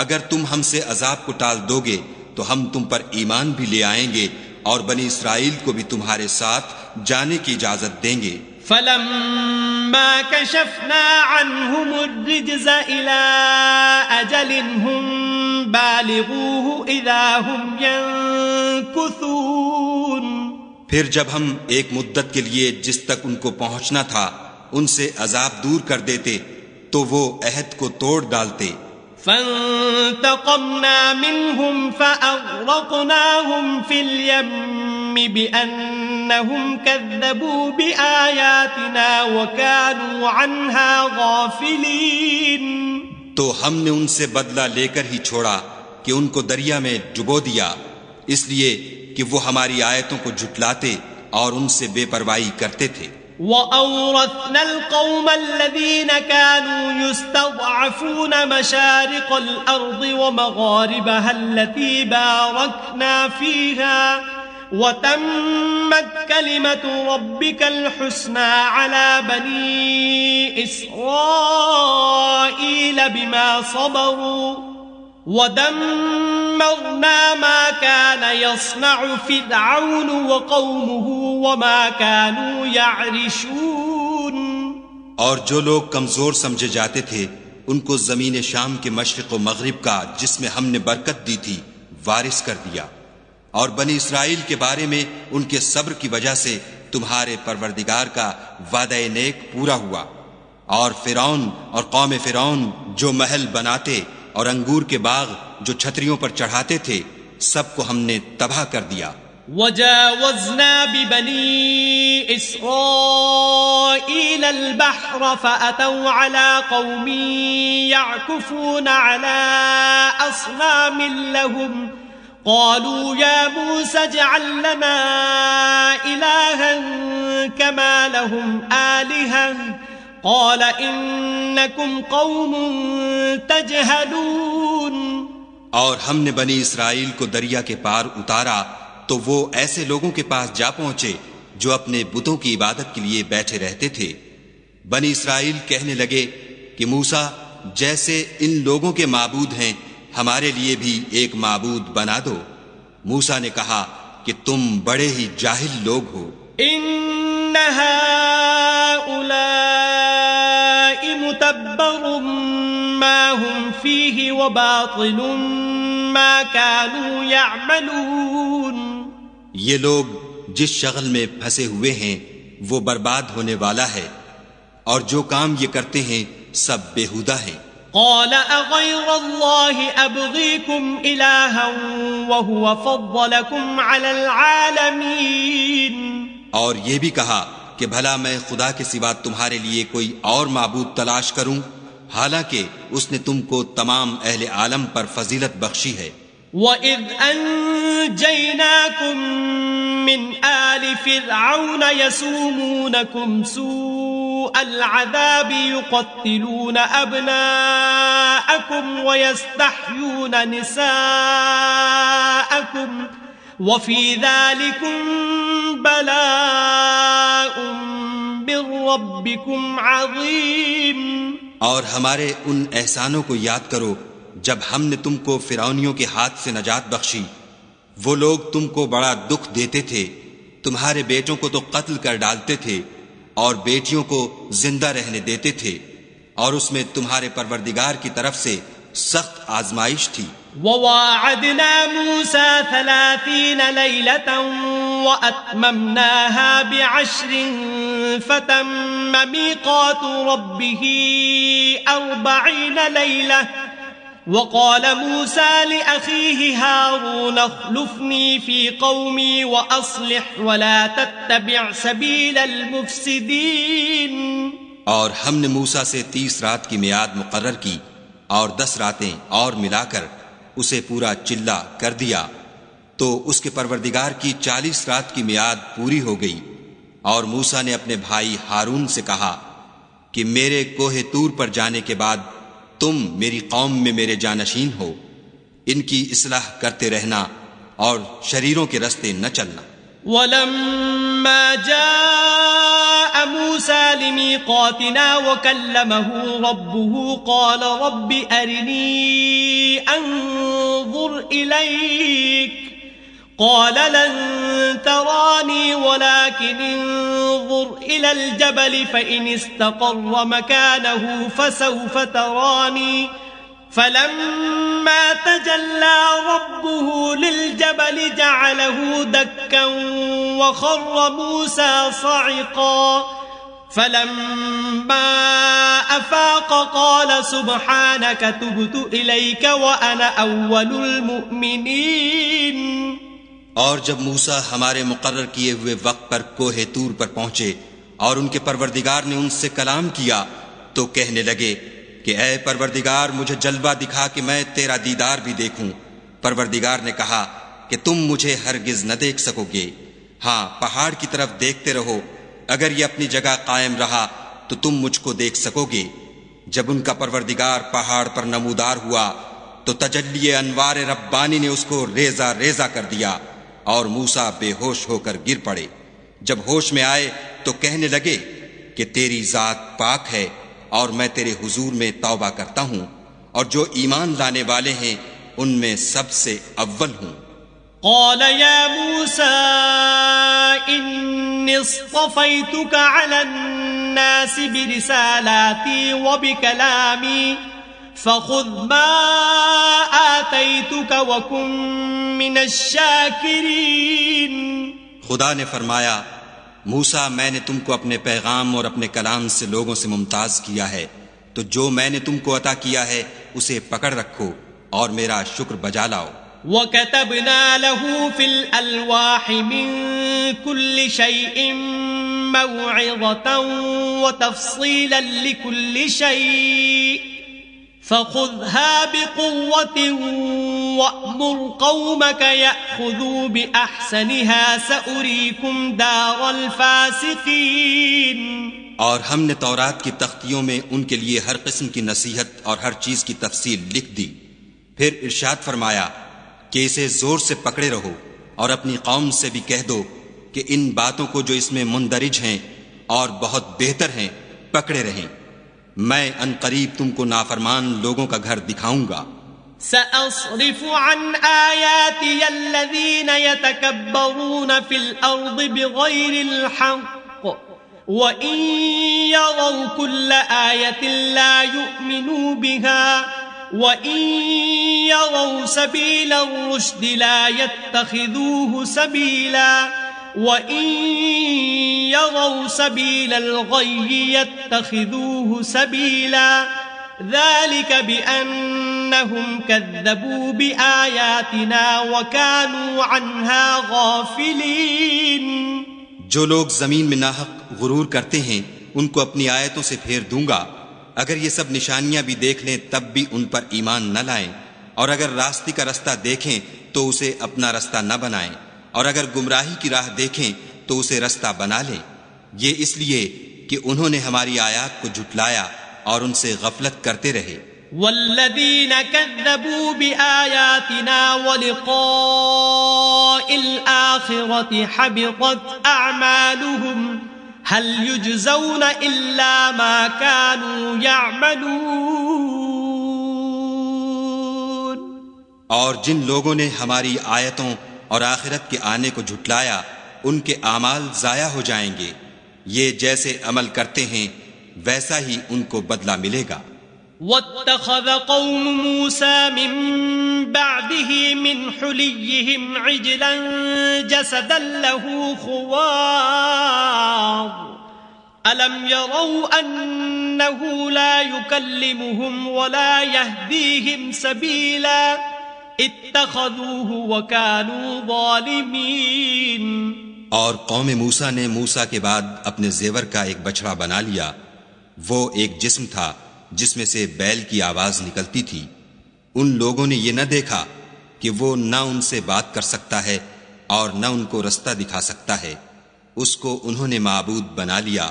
Speaker 3: اگر تم ہم سے عذاب کو ٹال دو گے تو ہم تم پر ایمان بھی لے آئیں گے اور بنی اسرائیل کو بھی تمہارے ساتھ جانے کی اجازت دیں گے۔
Speaker 2: فلما كشفنا عنهم الرجز إلى أجل هم بالغوه إذا هم ينكثون،
Speaker 3: پھر جب ہم ایک مدت کے لیے جس تک ان کو پہنچنا تھا ان سے عذاب دور کر دیتے تو وہ عہد کو توڑ ڈالتے۔
Speaker 2: فانتقمنا منهم فأغرقناهم في اليم بأنهم كذبوا بآياتنا وكانوا عنها غافلين،
Speaker 3: تو ہم نے ان سے بدلہ لے کر ہی چھوڑا کہ ان کو دریا میں ڈبو دیا، اس لیے کہ وہ ہماری آیتوں کو جھٹلاتے اور ان سے بے پرواہی کرتے تھے۔
Speaker 2: وَأَوْرَثْنَا الْقَوْمَ الَّذِينَ كَانُوا يُسْتَضْعَفُونَ مَشَارِقَ الْأَرْضِ وَمَغَارِبَهَا الَّتِي بَارَكْنَا فِيهَا وَتَمَّتْ كَلِمَةُ رَبِّكَ الْحُسْنَى عَلَى بَنِي إِسْرَائِيلَ بِمَا صَبَرُوا وَدَمَّرْنَا مَا كَانَ يَصْنَعُ فِرْعَوْنُ وَقَوْمُهُ وَمَا كَانُوا يَعْرِشُونَ۔
Speaker 3: اور جو لوگ کمزور سمجھے جاتے تھے ان کو زمین شام کے مشرق و مغرب کا جس میں ہم نے برکت دی تھی وارث کر دیا، اور بنی اسرائیل کے بارے میں ان کے صبر کی وجہ سے تمہارے پروردگار کا وعدہ نیک پورا ہوا، اور فرعون اور قوم فرعون جو محل بناتے اور انگور کے باغ جو چھتریوں پر چڑھاتے تھے سب کو ہم نے تباہ کر دیا۔
Speaker 2: وَجَاوَزْنَا بِبَنِي إِسْرَائِيلَ الْبَحْرَ فَأَتَوْا عَلَى قَوْمٍ يَعْكُفُونَ عَلَى أَصْنَامٍ لَهُمْ قَالُوا يَا مُوسَى اجْعَل لَّنَا إِلَٰهًا كَمَا لَهُمْ آلِهَةٌ قال انکم قوم تجہلون۔
Speaker 3: اور ہم نے بنی اسرائیل کو دریا کے پار اتارا تو وہ ایسے لوگوں کے پاس جا پہنچے جو اپنے بتوں کی عبادت کے لیے بیٹھے رہتے تھے۔ بنی اسرائیل کہنے لگے کہ موسیٰ جیسے ان لوگوں کے معبود ہیں ہمارے لیے بھی ایک معبود بنا دو۔ موسیٰ نے کہا کہ تم بڑے ہی جاہل لوگ ہو۔
Speaker 2: ان هؤلاء متبر ما هم فيه وباطل ما كانوا يعملون،
Speaker 3: یہ لوگ جس شغل میں پھنسے ہوئے ہیں وہ برباد ہونے والا ہے، اور جو کام یہ کرتے ہیں سب بیہودہ ہیں۔
Speaker 2: قال اغير الله ابغيكم الها وهو فضلكم على العالمين،
Speaker 3: اور یہ بھی کہا کہ بھلا میں خدا کے سوا تمہارے لیے کوئی اور معبود تلاش کروں، حالانکہ اس نے تم کو تمام اہل عالم پر فضیلت بخشی ہے۔
Speaker 2: وَإِذْ أَنْجَيْنَاكُمْ مِنْ آلِ فِرْعَوْنَ يَسُومُونَكُمْ سُوءَ الْعَذَابِ يُقَتِّلُونَ أَبْنَاءَكُمْ وَيَسْتَحْيُونَ نِسَاءَكُمْ وَفِي ذَلِكُمْ بَلَاءٌ مِّن رَبِّكُمْ عَظِيمٌ۔
Speaker 3: اور ہمارے ان احسانوں کو یاد کرو جب ہم نے تم کو فرعونیوں کے ہاتھ سے نجات بخشی۔ وہ لوگ تم کو بڑا دکھ دیتے تھے، تمہارے بیٹوں کو تو قتل کر ڈالتے تھے اور بیٹیوں کو زندہ رہنے دیتے تھے، اور اس میں تمہارے پروردگار کی طرف سے سخت آزمائش تھی۔
Speaker 2: وَوَاعَدْنَا مُوسَى 30 لَيْلَةً وَأَتْمَمْنَاهَا بِعَشْرٍ فَتَمَّ مِيقَاتُ رَبِّهِ 40 لَيْلَةً وقال موسى لأخيه هارون اخلفني في قومي وأصلح ولا تتبع سبيل المفسدين۔
Speaker 3: اور ہم نے موسیٰ سے 30 رات کی میعاد مقرر کی اور 10 راتیں اور ملا کر اسے پورا چلہ کر دیا، تو اس کے پروردگار کی 40 رات کی میعاد پوری ہو گئی۔ اور موسیٰ نے اپنے بھائی ہارون سے کہا کہ میرے کوہ طور پر جانے کے بعد تم میری قوم میں میرے جانشین ہو، ان کی اصلاح کرتے رہنا اور شریروں کے رستے نہ چلنا۔
Speaker 2: وَلَمَّا جَاءَ مُوسَى لِمِيقَاتِنَا وَكَلَّمَهُ رَبُّهُ قَالَ رَبِّ أَرِنِي أَنظُرْ إِلَيْكَ قال لن تراني ولكن انظر إلى الجبل فإن استقر مكانه فسوف تراني فلما تجلى ربه للجبل جعله دكا وخر موسى صعقا فلما أفاق قال سبحانك تبت إليك وأنا أول المؤمنين.
Speaker 3: اور جب موسیٰ ہمارے مقرر کیے ہوئے وقت پر کوہ طور پر پہنچے اور ان کے پروردگار نے ان سے کلام کیا تو کہنے لگے کہ اے پروردگار مجھے جلوہ دکھا کہ میں تیرا دیدار بھی دیکھوں. پروردگار نے کہا کہ تم مجھے ہرگز نہ دیکھ سکو گے، ہاں پہاڑ کی طرف دیکھتے رہو، اگر یہ اپنی جگہ قائم رہا تو تم مجھ کو دیکھ سکو گے. جب ان کا پروردگار پہاڑ پر نمودار ہوا تو تجلی انوار ربانی نے اس کو ریزہ ریزہ کر دیا اور موسیٰ بے ہوش ہو کر گر پڑے. جب ہوش میں آئے تو کہنے لگے کہ تیری ذات پاک ہے اور میں تیرے حضور میں توبہ کرتا ہوں اور جو ایمان لانے والے ہیں ان میں سب سے اول ہوں.
Speaker 2: قال يا موسى إني اصطفيتك على الناس برسالاتي وبكلامي فخذ ما آتيتك وكن من الشاكرين.
Speaker 3: خدا نے فرمایا موسیٰ میں نے تم کو اپنے پیغام اور اپنے کلام سے لوگوں سے ممتاز کیا ہے، تو جو میں نے تم کو عطا کیا ہے اسے پکڑ رکھو اور میرا شکر بجا لاؤ.
Speaker 2: وَكَتَبْنَا لَهُ فِي الْأَلْوَاحِ مِنْ كُلِّ شَيْءٍ مَوْعِظَةً وَتَفْصِيلًا لِكُلِّ شَيْءٍ فَخُذْهَا بِقُوَّةٍ وَأْمُرْ قَوْمَكَ يَأْخُذُوا بِأَحْسَنِهَا سَأُرِيكُمْ دَارَ الْفَاسِقِينَ.
Speaker 3: اور ہم نے تورات کی تختیوں میں ان کے لیے ہر قسم کی نصیحت اور ہر چیز کی تفصیل لکھ دی. پھر ارشاد فرمایا کہ اسے زور سے پکڑے رہو اور اپنی قوم سے بھی کہہ دو کہ ان باتوں کو جو اس میں مندرج ہیں اور بہت بہتر ہیں پکڑے رہیں. میں ان قریب تم کو نافرمان لوگوں کا گھر دکھاؤں گا.
Speaker 2: سأصرف عن آياتي الذين يتكبرون في الأرض بغير الحق وإن يروا كل آية لا يؤمنوا بها وَإِن يَرَوْا سَبِيلَ الرُّشْدِ لَا يَتَّخِذُوهُ سَبِيلًا وَإِن يَرَوْا سَبِيلَ الْغَيِّ يَتَّخِذُوهُ سَبِيلًا ذَلِكَ بِأَنَّهُمْ كَذَّبُوا بِآيَاتِنَا وَكَانُوا عَنْهَا غَافِلِينَ.
Speaker 3: جو لوگ زمین میں ناحق غرور کرتے ہیں ان کو اپنی آیتوں سے پھیر دوں گا. اگر یہ سب نشانیاں بھی دیکھ لیں تب بھی ان پر ایمان نہ لائیں، اور اگر راستے کا رستہ دیکھیں تو اسے اپنا رستہ نہ بنائیں، اور اگر گمراہی کی راہ دیکھیں تو اسے رستہ بنا لیں. یہ اس لیے کہ انہوں نے ہماری آیات کو جھٹلایا اور ان سے غفلت کرتے رہے.
Speaker 2: والذین کذبوا بآیاتنا ولقاء الآخرة حبطت اعمالهم هل يجزون الا ما كانوا يعملون.
Speaker 3: اور جن لوگوں نے ہماری آیتوں اور آخرت کے آنے کو جھٹلایا ان کے اعمال ضائع ہو جائیں گے. یہ جیسے عمل کرتے ہیں ویسا ہی ان کو بدلہ ملے گا.
Speaker 2: واتخذ قوم موسى من بعده من حليهم عجلا جسدا له خوار ألم يروا أنه لا يكلمهم ولا يهديهم سبيلا اتخذوه وكانوا ظالمين.
Speaker 3: اور قوم موسیٰ نے موسیٰ کے بعد اپنے زیور کا ایک بچڑا بنا لیا. وہ ایک جسم تھا جس میں سے بیل کی آواز نکلتی تھی. ان لوگوں نے یہ نہ دیکھا کہ وہ نہ ان سے بات کر سکتا ہے اور نہ ان کو رستہ دکھا سکتا ہے. اس کو انہوں نے معبود بنا لیا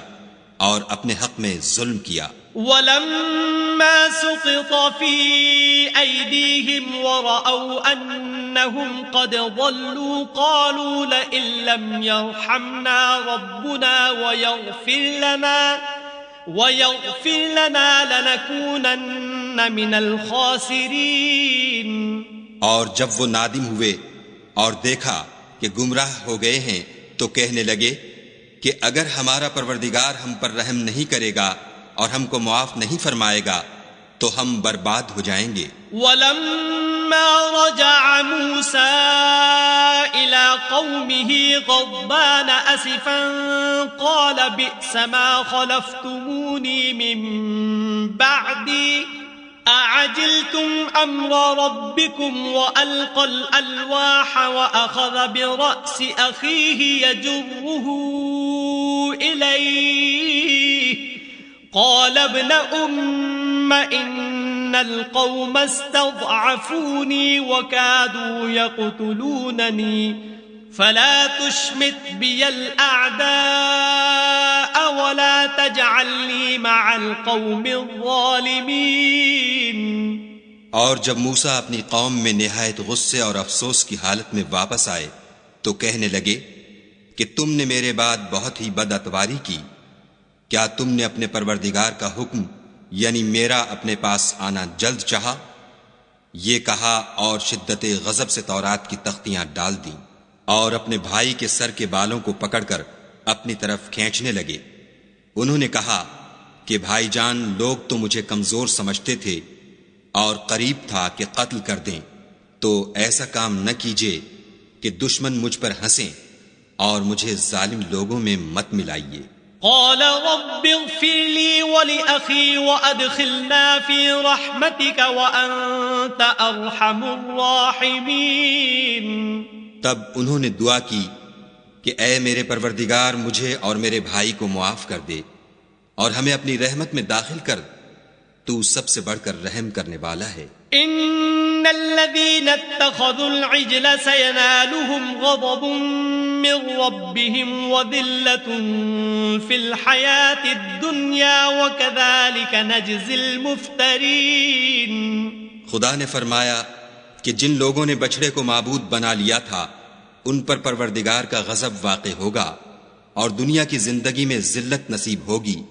Speaker 3: اور اپنے حق میں ظلم کیا.
Speaker 2: وَلَمَّا سُقِطَ فِي أَيْدِيهِمْ وَرَأَوْا أَنَّهُمْ قَدْ ضَلُّوا قَالُوا لَئِن لَّمْ يَرْحَمْنَا رَبُّنَا وَيَغْفِرْ لَنَا لَنَكُونَنَّ مِنَ الْخَاسِرِينَ.
Speaker 3: اور جب وہ نادم ہوئے اور دیکھا کہ گمراہ ہو گئے ہیں تو کہنے لگے کہ اگر ہمارا پروردگار ہم پر رحم نہیں کرے گا اور ہم کو معاف نہیں فرمائے گا تو ہم برباد ہو جائیں گے۔
Speaker 2: وَلَمَّا رَجَعَ مُوسَىٰ إِلَىٰ قَوْمِهِ غَضْبَانَ أَسِفًا قَالَ بِئْسَ مَا خَلَفْتُمُونِي مِن بَعْدِي أَعَجِلْتُمْ أَمْرَ رَبِّكُمْ وَأَلْقَى الْأَلْوَاحَ وَأَخَذَ بِرَأْسِ أَخِيهِ يَجُرُّهُ إِلَيْهِ قال ابن أم إن القوم استضعفوني وكادوا يقتلونني فلا تشمت بي الأعداء ولا تجعلني مع القوم الظالمين۔
Speaker 3: اور جب موسیٰ اپنی قوم میں نہایت غصے اور افسوس کی حالت میں واپس آئے تو کہنے لگے کہ تم نے میرے بعد بہت ہی بد اتواری کی، کیا تم نے اپنے پروردگار کا حکم یعنی میرا اپنے پاس آنا جلد چاہا؟ یہ کہا اور شدت غضب سے تورات کی تختیاں ڈال دیں اور اپنے بھائی کے سر کے بالوں کو پکڑ کر اپنی طرف کھینچنے لگے۔ انہوں نے کہا کہ بھائی جان، لوگ تو مجھے کمزور سمجھتے تھے اور قریب تھا کہ قتل کر دیں، تو ایسا کام نہ کیجیے کہ دشمن مجھ پر ہنسیں اور مجھے ظالم لوگوں میں مت ملائیے۔
Speaker 2: قال رب اغفر لي ولأخي وأدخلنا في رحمتك وأنت أرحم الراحمين۔
Speaker 3: تب انہوں نے دعا کی کہ اے میرے پروردگار، مجھے اور میرے بھائی کو معاف کر دے اور ہمیں اپنی رحمت میں داخل کر، تو سب سے بڑھ کر رحم کرنے والا ہے۔
Speaker 2: ان الذين اتخذوا العجل سينالهم غضب من ربهم وذلة في الحياة الدنيا وكذلك نجزي المفترين۔
Speaker 3: خدا نے فرمایا کہ جن لوگوں نے بچڑے کو معبود بنا لیا تھا ان پر پروردگار کا غضب واقع ہوگا اور دنیا کی زندگی میں ذلت نصیب ہوگی،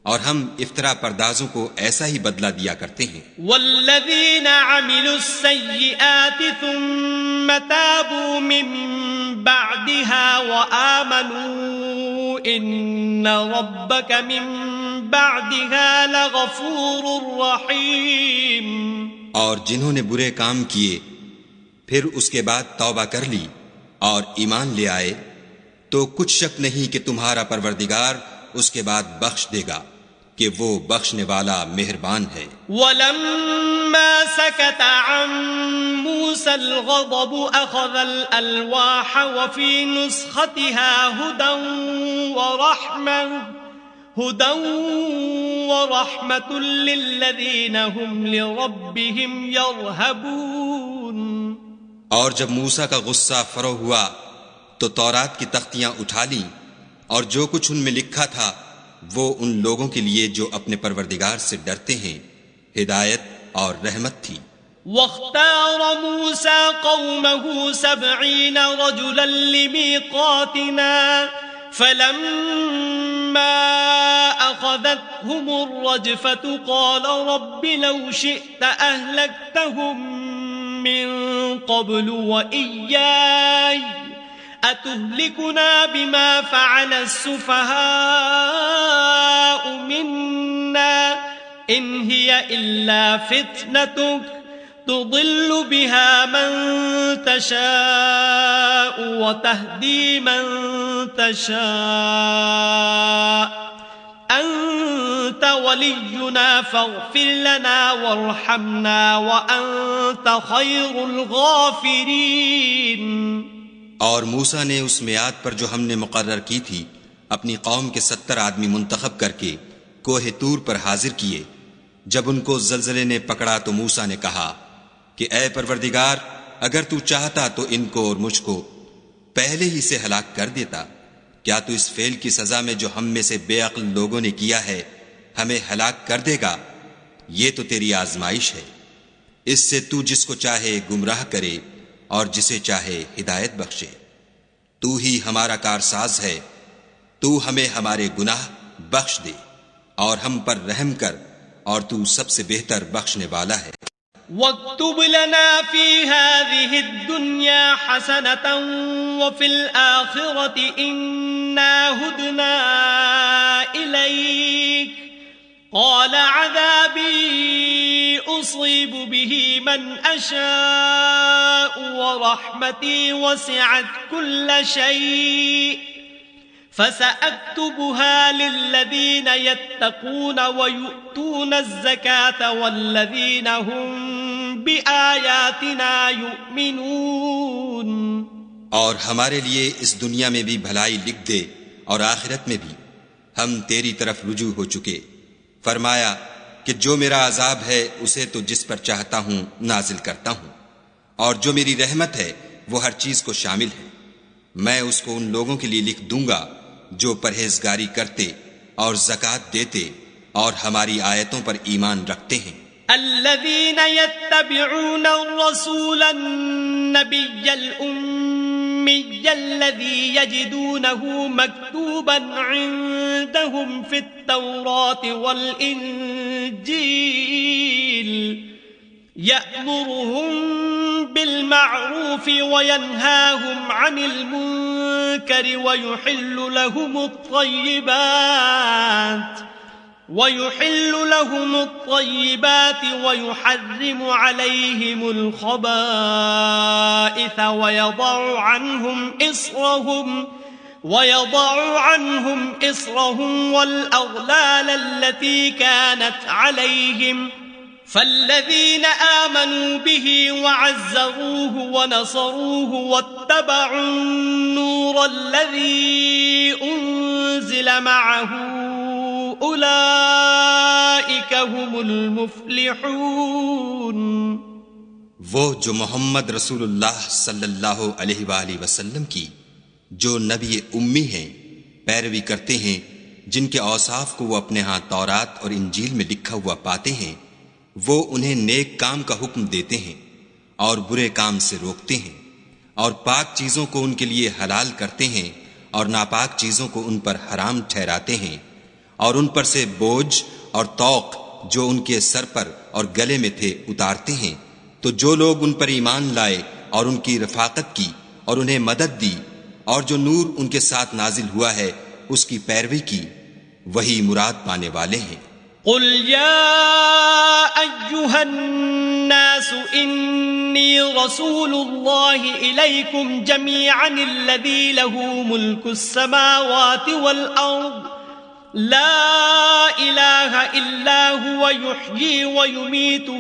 Speaker 3: اور ہم افطرا پردازوں کو ایسا ہی بدلہ دیا کرتے ہیں۔
Speaker 2: والذین عملوا السیئات ثم تابوا من بعدها وآمنوا ان ربک من بعدها لغفور رحیم۔
Speaker 3: اور جنہوں نے برے کام کیے پھر اس کے بعد توبہ کر لی اور ایمان لے آئے تو کچھ شک نہیں کہ تمہارا پروردگار اس کے بعد بخش دے گا کہ وہ بخشنے والا مہربان ہے۔
Speaker 2: وَلَمَّا سَكَتَ عَن مُوسَى الْغَضَبُ أَخَذَ الْأَلْوَاحَ وَفِي نُسْخَتِهَا هُدًى وَرَحْمَةٌ لِّلَّذِينَ هُمْ لِرَبِّهِمْ يَرْهَبُونَ۔
Speaker 3: اور جب موسیٰ کا غصہ فرو ہوا تو تورات کی تختیاں اٹھا لیں اور جو کچھ ان میں لکھا تھا وہ ان لوگوں کے لیے جو اپنے پروردگار سے ڈرتے ہیں ہدایت اور رحمت تھی۔
Speaker 2: وَاخْتَارَ مُوسَىٰ قَوْمَهُ 70 رَجُلًا لِمِيقَاتِنَا فَلَمَّا أَخَذَتْهُمُ الرَّجْفَةُ قَالَ رَبِّ لَوْ شِئْتَ أَهْلَكْتَهُم مِّن قَبْلُ وَإِيَّايَ أَتُهْلِكُنَا بِمَا فَعَلَ السُّفَهَاءُ مِنَّا إِنْ هِيَ إِلَّا فِتْنَتُكَ تُضِلُّ بِهَا مَن تَشَاءُ وَتَهْدِي مَن تَشَاءُ أَنْتَ وَلِيُّنَا فَاغْفِرْ لَنَا وَارْحَمْنَا وَأَنْتَ خَيْرُ الْغَافِرِينَ۔
Speaker 3: اور موسیٰ نے اس میعاد پر جو ہم نے مقرر کی تھی اپنی قوم کے 70 آدمی منتخب کر کے کوہ طور پر حاضر کیے۔ جب ان کو زلزلے نے پکڑا تو موسیٰ نے کہا کہ اے پروردگار، اگر تو چاہتا تو ان کو اور مجھ کو پہلے ہی سے ہلاک کر دیتا۔ کیا تو اس فعل کی سزا میں جو ہم میں سے بے عقل لوگوں نے کیا ہے ہمیں ہلاک کر دے گا؟ یہ تو تیری آزمائش ہے، اس سے تو جس کو چاہے گمراہ کرے اور جسے چاہے ہدایت بخشے۔ تو ہی ہمارا کارساز ہے، تو ہمیں ہمارے گناہ بخش دے اور ہم پر رحم کر، اور تو سب سے بہتر بخشنے والا ہے۔
Speaker 2: واكتب لنا في هذه الدنيا حسنة وفي الآخرة إنا هدنا إليك قال عذابي أصيب به من أشاء ورحمتي وسعت كل شيء فسأكتبها للذين يتقون ويؤتون الزكاة والذين هم بآياتنا يؤمنون.
Speaker 3: اور ہمارے لیے اس دنیا میں بھی بھلائی لکھ دے اور آخرت میں بھی. ہم تیری طرف رجوع ہو چکے. فرمایا کہ جو میرا عذاب ہے اسے تو جس پر چاہتا ہوں نازل کرتا ہوں، اور جو میری رحمت ہے وہ ہر چیز کو شامل ہے. میں اس کو ان لوگوں کے لیے لکھ دوں گا جو پرہیزگاری کرتے اور زکوٰۃ دیتے اور ہماری آیتوں پر ایمان رکھتے ہیں.
Speaker 2: الذين يتبعون الرسول النبي الأمي الذي يجدونه مكتوبا عندهم في التوراة والإنجيل يأمرهم بالمعروف وينهاهم عن المنكر ويحل لهم الطيبات ويحرم عليهم الخبائث ويضع عنهم إصرهم والأغلال التي كانت عليهم فالذين آمنوا به وعزروه ونصروه واتبعوا النور الذي أنزل معه أولئك هم المفلحون.
Speaker 3: وہ جو محمد رسول اللہ صلی اللہ علیہ وآلہ وسلم کی جو نبی امی ہیں پیروی کرتے ہیں، جن کے اوصاف کو وہ اپنے ہاں تورات اور انجیل میں لکھا ہوا پاتے ہیں، وہ انہیں نیک کام کا حکم دیتے ہیں اور برے کام سے روکتے ہیں، اور پاک چیزوں کو ان کے لیے حلال کرتے ہیں اور ناپاک چیزوں کو ان پر حرام ٹھہراتے ہیں، اور ان پر سے بوجھ اور طوق جو ان کے سر پر اور گلے میں تھے اتارتے ہیں. تو جو لوگ ان پر ایمان لائے اور ان کی رفاقت کی اور انہیں مدد دی اور جو نور ان کے ساتھ نازل ہوا ہے اس کی پیروی کی، وہی مراد پانے والے ہیں.
Speaker 2: قل يا أيها الناس إني رسول الله إليكم جميعا الذي له ملك السماوات والأرض لا إله إلا هو يحيي ويميت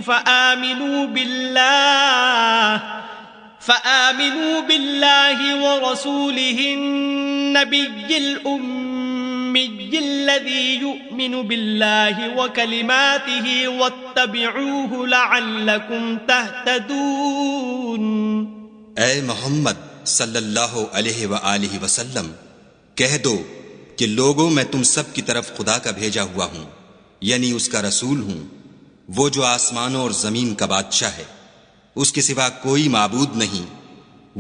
Speaker 2: فآمنوا بالله ورسوله النبي الأمي الذي يؤمن بالله وكلماته واتبعوه لعلكم تهتدون.
Speaker 3: اے محمد صلی اللہ علیہ وآلہ وسلم کہہ دو کہ لوگوں میں تم سب کی طرف خدا کا بھیجا ہوا ہوں، یعنی اس کا رسول ہوں، وہ جو آسمانوں اور زمین کا بادشاہ ہے، اس کے سوا کوئی معبود نہیں،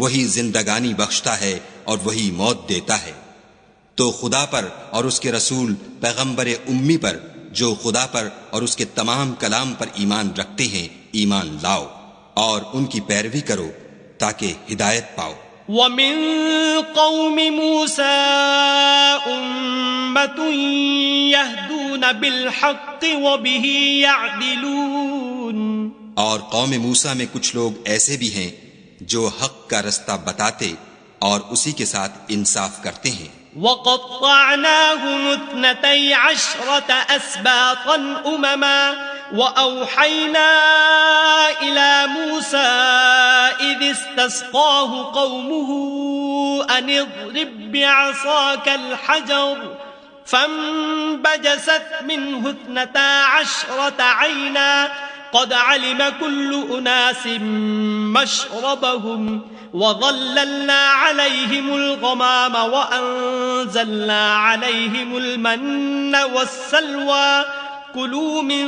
Speaker 3: وہی زندگانی بخشتا ہے اور وہی موت دیتا ہے. تو خدا پر اور اس کے رسول پیغمبر امی پر جو خدا پر اور اس کے تمام کلام پر ایمان رکھتے ہیں ایمان لاؤ اور ان کی پیروی کرو تاکہ ہدایت پاؤ.
Speaker 2: وَمِن قَوْمِ مُوسَىٰ أُمَّةٌ يَهْدُونَ بِالْحَقِّ وَبِهِ يَعْدِلُونَ.
Speaker 3: اور قوم موسیٰ میں کچھ لوگ ایسے بھی ہیں جو حق کا رستہ بتاتے اور اسی کے ساتھ انصاف کرتے ہیں.
Speaker 2: وَقَطَّعْنَاهُمُ 12 أَسْبَاطًا أُمَمًا وَأَوْحَيْنَا إِلَى مُوسَىٰ إِذِ اسْتَسْقَاهُ قَوْمُهُ أَنِ اضْرِب بِّعَصَاكَ الْحَجَرَ فَانبَجَسَتْ مِنْهُ 12 عَيْنًا قَدْ عَلِمَ كُلُّ أُنَاسٍ مَّشْرَبَهُمْ وَظَلَّلْنَا عَلَيْهِمُ الْغَمَامَ وَأَنزَلْنَا عَلَيْهِمُ الْمَنَّ وَالسَّلْوَىٰ كُلُوا مِن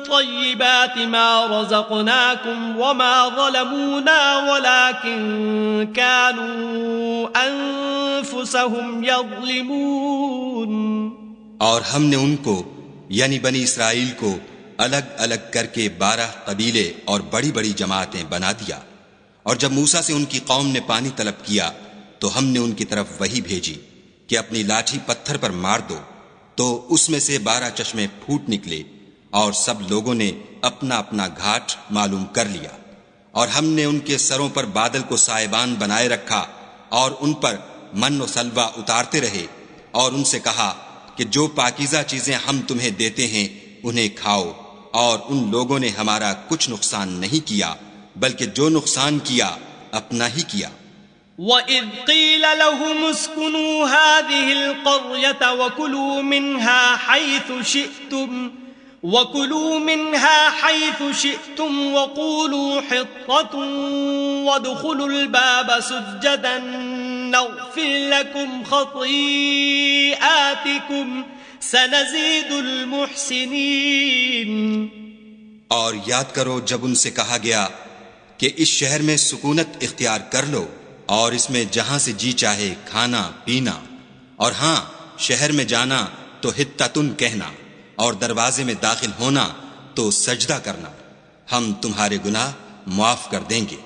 Speaker 2: طَيِّبَاتِ مَا رَزَقْنَاكُمْ وَمَا ظَلَمُونَا وَلَٰكِن كَانُوا أَنفُسَهُمْ يَظْلِمُونَ.
Speaker 3: اور ہم نے ان کو یعنی بنی اسرائیل کو الگ الگ کر کے 12 قبیلے اور بڑی بڑی جماعتیں بنا دیا. اور جب موسیٰ سے ان کی قوم نے پانی طلب کیا تو ہم نے ان کی طرف وحی بھیجی کہ اپنی لاٹھی پتھر پر مار دو، تو اس میں سے 12 چشمے پھوٹ نکلے اور سب لوگوں نے اپنا اپنا گھاٹ معلوم کر لیا. اور ہم نے ان کے سروں پر بادل کو سائبان بنائے رکھا اور ان پر من و سلوہ اتارتے رہے، اور ان سے کہا کہ جو پاکیزہ چیزیں ہم تمہیں دیتے ہیں انہیں کھاؤ. اور ان لوگوں نے ہمارا کچھ نقصان نہیں کیا بلکہ جو نقصان کیا اپنا ہی کیا.
Speaker 2: وَإِذْ قِيلَ لَهُمُ اسْكُنُوا هَٰذِهِ الْقَرْيَةَ وَكُلُوا مِنْهَا حَيْثُ شِئْتُمْ وَقُولُوا حِطَّةٌ وَادْخُلُوا الْبَابَ سُجَّدًا نَغْفِرْ لَكُمْ خَطِيئَاتِكُمْ سَنَزِيدُ الْمُحْسِنِينَ.
Speaker 3: اور یاد کرو جب ان سے کہا گیا کہ اس شہر میں سکونت اختیار کر لو اور اس میں جہاں سے جی چاہے کھانا پینا، اور ہاں شہر میں جانا تو حطتن کہنا، اور دروازے میں داخل ہونا تو سجدہ کرنا، ہم تمہارے گناہ معاف کر دیں گے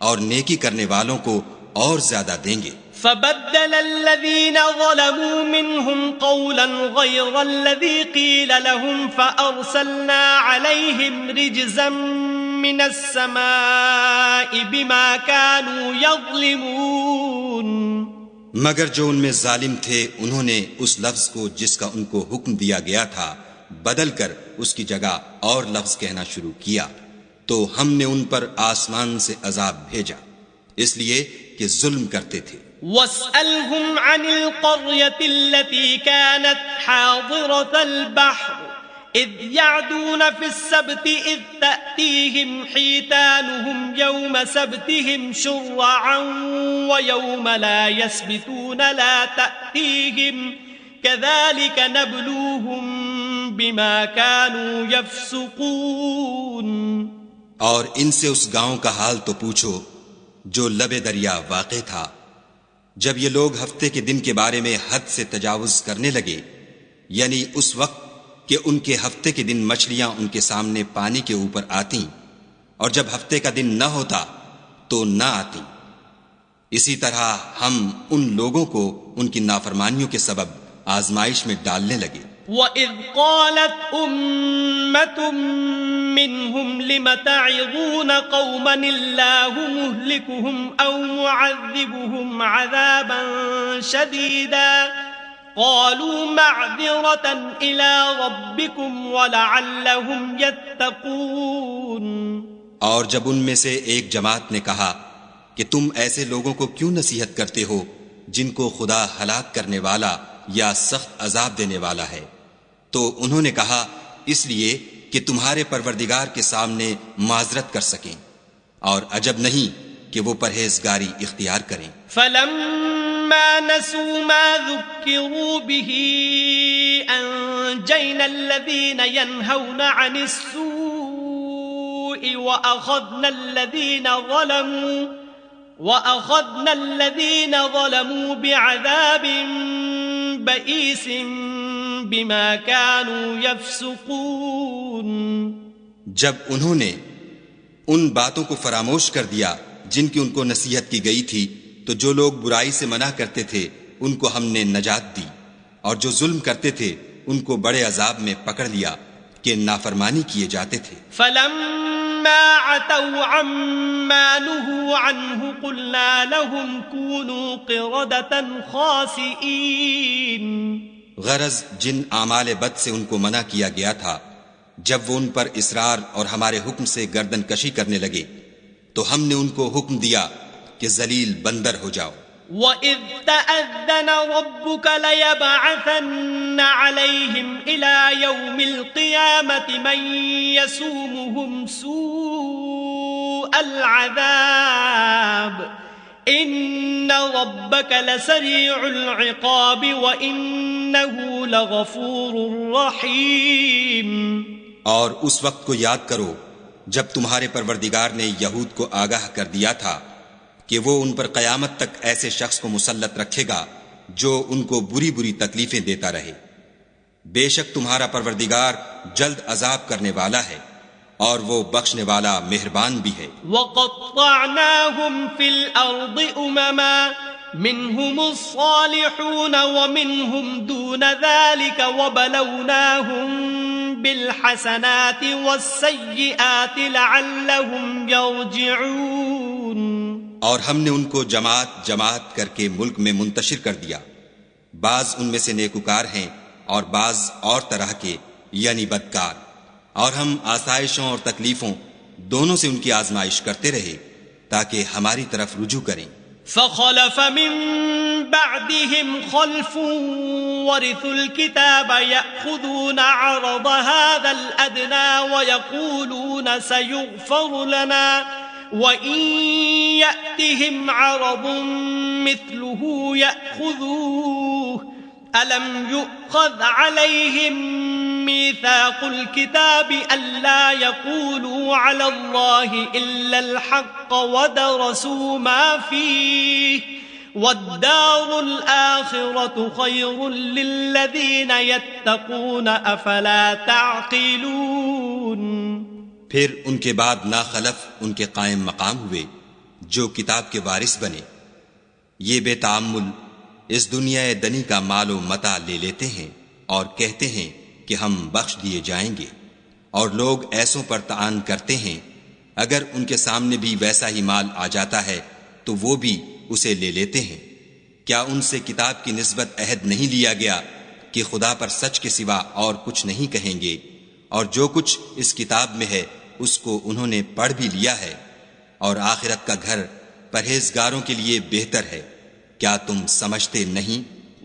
Speaker 3: اور نیکی کرنے والوں کو اور زیادہ دیں گے.
Speaker 2: فبدل الذين ظلموا منهم قولا غير الذي قيل لهم فأرسلنا عليهم رجزا من السماء بما كانوا يظلمون.
Speaker 3: مگر جو ان میں ظالم تھے انہوں نے اس لفظ کو جس کا ان کو حکم دیا گیا تھا بدل کر اس کی جگہ اور لفظ کہنا شروع کیا، تو ہم نے ان پر آسمان سے عذاب بھیجا اس لیے کہ ظلم کرتے تھے.
Speaker 2: وَاسْأَلْهُمْ عَنِ الْقَرْيَةِ الَّتِي كَانَتْ حَاضِرَةَ الْبَحْرِ إِذْ يَعْدُونَ فِي السَّبْتِ إِذْ تَأْتِيهِمْ حِيتَانُهُمْ يَوْمَ سَبْتِهِمْ شُرَّعًا وَيَوْمَ لَا يَسْبِتُونَ لَا تَأْتِيهِمْ كَذَلِكَ نَبْلُوهُمْ بِمَا كَانُوا يَفْسُقُونَ.
Speaker 3: اور ان سے اس گاؤں کا حال تو پوچھو جو لبے دریا واقع تھا، جب یہ لوگ ہفتے کے دن کے بارے میں حد سے تجاوز کرنے لگے، یعنی اس وقت کہ ان کے ہفتے کے دن مچھلیاں ان کے سامنے پانی کے اوپر آتیں، اور جب ہفتے کا دن نہ ہوتا تو نہ آتیں. اسی طرح ہم ان لوگوں کو ان کی نافرمانیوں کے سبب آزمائش میں ڈالنے لگے.
Speaker 2: وَإِذْ قَالَتْ أُمَّةٌ مِّنْهُمْ لِمَ تَعِظُونَ قَوْمًا اللَّهُ مُهْلِكُهُمْ أَوْ مُعَذِّبُهُمْ عَذَابًا شَدِيدًا قَالُوا مَعْذِرَةً إِلَىٰ رَبِّكُمْ وَلَعَلَّهُمْ يَتَّقُونَ.
Speaker 3: اور جب ان میں سے ایک جماعت نے کہا کہ تم ایسے لوگوں کو کیوں نصیحت کرتے ہو جن کو خدا ہلاک کرنے والا یا سخت عذاب دینے والا ہے، تو انہوں نے کہا اس لیے کہ تمہارے پروردگار کے سامنے معذرت کر سکیں، اور عجب نہیں کہ وہ پرہیزگاری اختیار کریں.
Speaker 2: فَلَمَّا نَسُوا مَا ذُكِّرُوا بِهِ أَنجَيْنَا الَّذِينَ يَنْهَوْنَ عَنِ السُّوءِ وَأَخَذْنَا الَّذِينَ ظَلَمُوا بِعَذَابٍ بَئِيسٍ بِمَا كَانُوا يَفْسُقُونَ.
Speaker 3: جب انہوں نے ان باتوں کو فراموش کر دیا جن کی ان کو نصیحت کی گئی تھی، تو جو لوگ برائی سے منع کرتے تھے ان کو ہم نے نجات دی، اور جو ظلم کرتے تھے ان کو بڑے عذاب میں پکڑ لیا کہ نافرمانی کیے جاتے تھے.
Speaker 2: فَلَمَّا عَتَوْا عَمَّا نُهُوا عَنْهُ قُلْنَا لَهُمْ كُونُوا قِرَدَةً خَاسِئِينَ.
Speaker 3: غرض جن اعمال بد سے ان کو منع کیا گیا تھا، جب وہ ان پر اصرار اور ہمارے حکم سے گردن کشی کرنے لگے تو ہم نے ان کو حکم دیا کہ ذلیل بندر ہو جاؤ.
Speaker 2: وَإِذْ تَأَذَّنَ رَبُّكَ لَيَبْعَثَنَّ عَلَيْهِمْ إِلَى يَوْمِ الْقِيَامَةِ مَنْ يَسُومُهُمْ سُوءَ الْعَذَابِ إِنَّ رَبَّكَ لَسَرِيعُ الْعِقَابِ وَإِنَّهُ لَغَفُورٌ رَحِيمٌ.
Speaker 3: اور اس وقت کو یاد کرو جب تمہارے پروردگار نے یہود کو آگاہ کر دیا تھا کہ وہ ان پر قیامت تک ایسے شخص کو مسلط رکھے گا جو ان کو بری بری تکلیفیں دیتا رہے. بے شک تمہارا پروردگار جلد عذاب کرنے والا ہے اور وہ بخشنے والا مہربان بھی ہے۔
Speaker 2: وَقَطَّعْنَاهُمْ فِي الْأَرْضِ أُمَمًا مِّنْهُمُ الصَّالِحُونَ وَمِنْهُمْ دُونَ ذَلِكَ وَبَلَوْنَاهُمْ بِالْحَسَنَاتِ وَالسَّيِّئَاتِ لَعَلَّهُمْ يَرْجِعُونَ۔ اور ہم نے ان کو جماعت جماعت کر کے ملک میں منتشر کر دیا، بعض ان میں سے نیکوکار ہیں اور بعض اور طرح کے یعنی بدکار، اور ہم آسائشوں اور تکلیفوں دونوں سے ان کی آزمائش کرتے رہے تاکہ ہماری طرف رجوع کریں۔ فخلف من بعدهم خلف ورثوا الكتاب يأخذون عرض هذا الأدنى ويقولون سيغفر لنا وإن يأتهم عرض مثله يأخذوه ألم يؤخذ عليهم ميثاق الكتاب ألا يقولوا على الله إلا الحق ودرسوا ما فيه والدار الآخرة خير للذين يتقون أفلا تعقلون۔
Speaker 3: پھر ان کے بعد ناخلف ان کے قائم مقام ہوئے جو کتاب کے وارث بنے، یہ بے تعمل اس دنیا دنی کا مال و متاع لے لیتے ہیں اور کہتے ہیں کہ ہم بخش دیے جائیں گے، اور لوگ ایسوں پر طعن کرتے ہیں اگر ان کے سامنے بھی ویسا ہی مال آ جاتا ہے تو وہ بھی اسے لے لیتے ہیں۔ کیا ان سے کتاب کی نسبت عہد نہیں لیا گیا کہ خدا پر سچ کے سوا اور کچھ نہیں کہیں گے، اور جو کچھ اس کتاب میں ہے اس کو انہوں نے پڑھ بھی لیا ہے، اور آخرت کا گھر پرہیزگاروں کے لیے بہتر ہے، کیا تم سمجھتے نہیں؟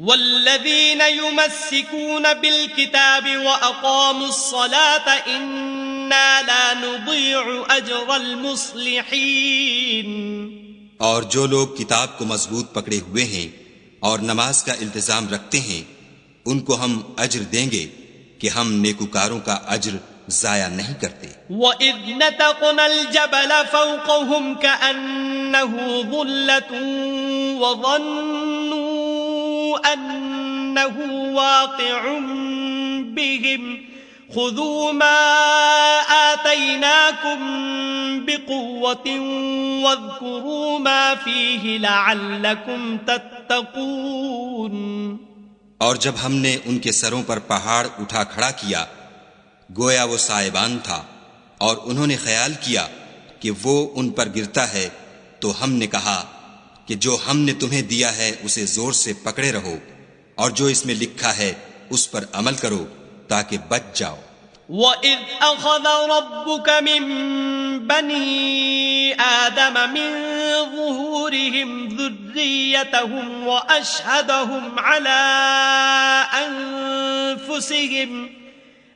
Speaker 2: والذین یمسکون بالکتاب واقاموا الصلاة انا لا نضیع اجر المصلحین۔
Speaker 3: اور جو لوگ کتاب کو مضبوط پکڑے ہوئے ہیں اور نماز کا التزام رکھتے ہیں ان کو ہم اجر دیں گے کہ ہم نیکوکاروں کا اجر ضائع نہیں کرتے۔
Speaker 2: وَإِذْ نَتَقْنَا الْجَبَلَ فَوْقَهُمْ كَأَنَّهُ ظُلَّةٌ وَظَنُّوا أَنَّهُ واقع بِهِمْ خُذُوا مَا آتَيْنَاكُمْ بِقُوَّةٍ وَاذْكُرُوا مَا فِيهِ لَعَلَّكُمْ تَتَّقُونَ۔
Speaker 3: اور جب ہم نے ان کے سروں پر پہاڑ اٹھا کھڑا کیا گویا وہ سائبان تھا، اور انہوں نے خیال کیا کہ وہ ان پر گرتا ہے، تو ہم نے کہا کہ جو ہم نے تمہیں دیا ہے اسے زور سے پکڑے رہو، اور جو اس میں لکھا ہے اس پر عمل کرو تاکہ بچ جاؤ۔
Speaker 2: وَإِذْ أَخَذَ رَبُّكَ مِن بَنِي آدَمَ مِن ظُهُورِهِمْ ذُرِّيَّتَهُمْ وَأَشْهَدَهُمْ عَلَىٰ أَنفُسِهِمْ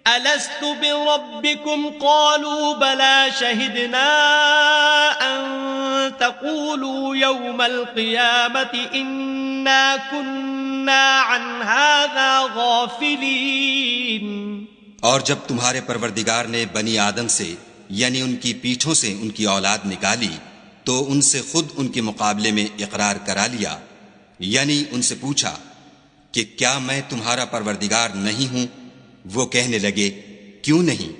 Speaker 2: أَلَسْتُ بِرَبِّكُمْ قَالُوا بَلَىٰ شَهِدْنَا أَن تَقُولُوا يَوْمَ الْقِيَامَةِ إِنَّا كُنَّا عَنْ هَٰذَا غَافِلِينَ۔
Speaker 3: اور جب تمہارے پروردگار نے بنی آدم سے یعنی ان کی پیٹھوں سے ان کی اولاد نکالی تو ان سے خود ان کے مقابلے میں اقرار کرا لیا، یعنی ان سے پوچھا کہ کیا میں تمہارا پروردگار نہیں ہوں؟ وہ کہنے لگے کیوں نہیں،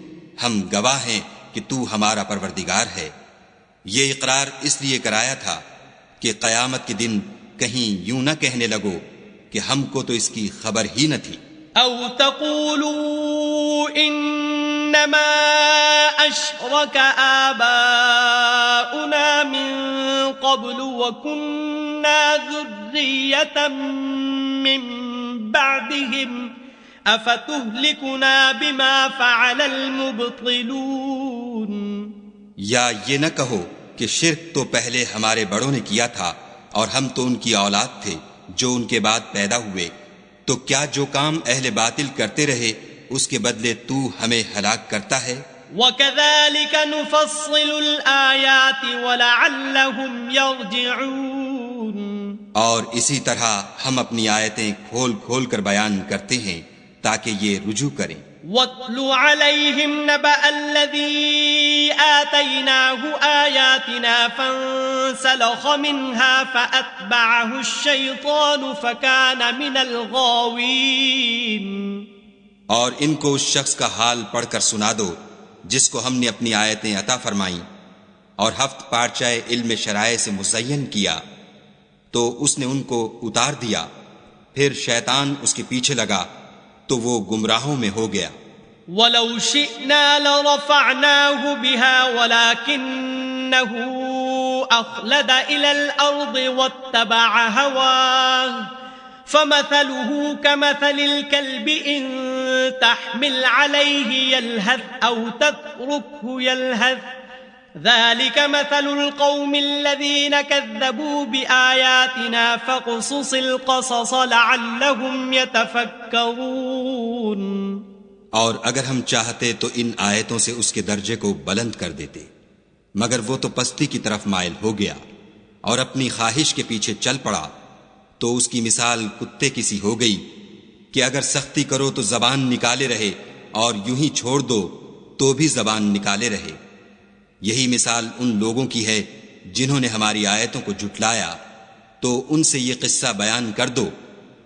Speaker 3: ہم گواہ ہیں کہ تو ہمارا پروردگار ہے۔ یہ اقرار اس لیے کرایا تھا کہ قیامت کے دن کہیں یوں نہ کہنے لگو کہ ہم کو تو اس کی خبر ہی نہ تھی۔
Speaker 2: او تقولوا انما اشرك آباؤنا من قبل وكنا ذرية من بعدهم افتهلكنا بما فعل المبطلون۔
Speaker 3: یا یہ نہ کہو کہ شرک تو پہلے ہمارے بڑوں نے کیا تھا اور ہم تو ان کی اولاد تھے جو ان کے بعد پیدا ہوئے، تو کیا جو کام اہل باطل کرتے رہے اس کے بدلے تو ہمیں ہلاک کرتا ہے؟
Speaker 2: وَكَذَلِكَ نُفَصِّلُ الْآيَاتِ وَلَعَلَّهُمْ يَرْجِعُونَ۔
Speaker 3: اور اسی طرح ہم اپنی آیتیں کھول کھول کر بیان کرتے ہیں تاکہ یہ رجوع کریں۔
Speaker 2: وَاتْلُ عَلَيْهِمْ نَبَأَ الَّذِي آتَيْنَاهُ آيَاتِنَا فَانسَلَخَ مِنْهَا فَأَتْبَعَهُ الشَّيْطَانُ فَكَانَ مِنَ الْغَاوِينَ۔
Speaker 3: اور ان کو اس شخص کا حال پڑھ کر سنا دو جس کو ہم نے اپنی آیتیں عطا فرمائیں اور ہفت پارچہ علم شرائع سے مزین کیا تو اس نے ان کو اتار دیا، پھر شیطان اس کے پیچھے لگا تو وہ گمراہوں میں ہو گیا۔
Speaker 2: وَلَوْ شِئْنَا لَرَفَعْنَاهُ بِهَا وَلَكِنَّهُ أَخْلَدَ إِلَى الْأَرْضِ وَاتَّبَعَ هَوَاهُ فَمَثَلُهُ كَمَثَلِ الْكَلْبِ إِن تَحْمِلْ عَلَيْهِ يَلْهَثْ أَوْ تَتْرُكْهُ يَلْهَثْ ذَلِكَ مَثَلُ الْقَوْمِ الَّذِينَ كَذَّبُوا بِآيَاتِنَا فَاقْصُصِ الْقَصَصَ لَعَلَّهُمْ يَتَفَكَّرُونَ۔
Speaker 3: اور اگر ہم چاہتے تو ان آیتوں سے اس کے درجے کو بلند کر دیتے، مگر وہ تو پستی کی طرف مائل ہو گیا اور اپنی خواہش کے پیچھے چل پڑا، تو اس کی مثال کتے کی سی ہو گئی کہ اگر سختی کرو تو زبان نکالے رہے اور یوں ہی چھوڑ دو تو بھی زبان نکالے رہے۔ یہی مثال ان لوگوں کی ہے جنہوں نے ہماری آیتوں کو جھٹلایا، تو ان سے یہ قصہ بیان کر دو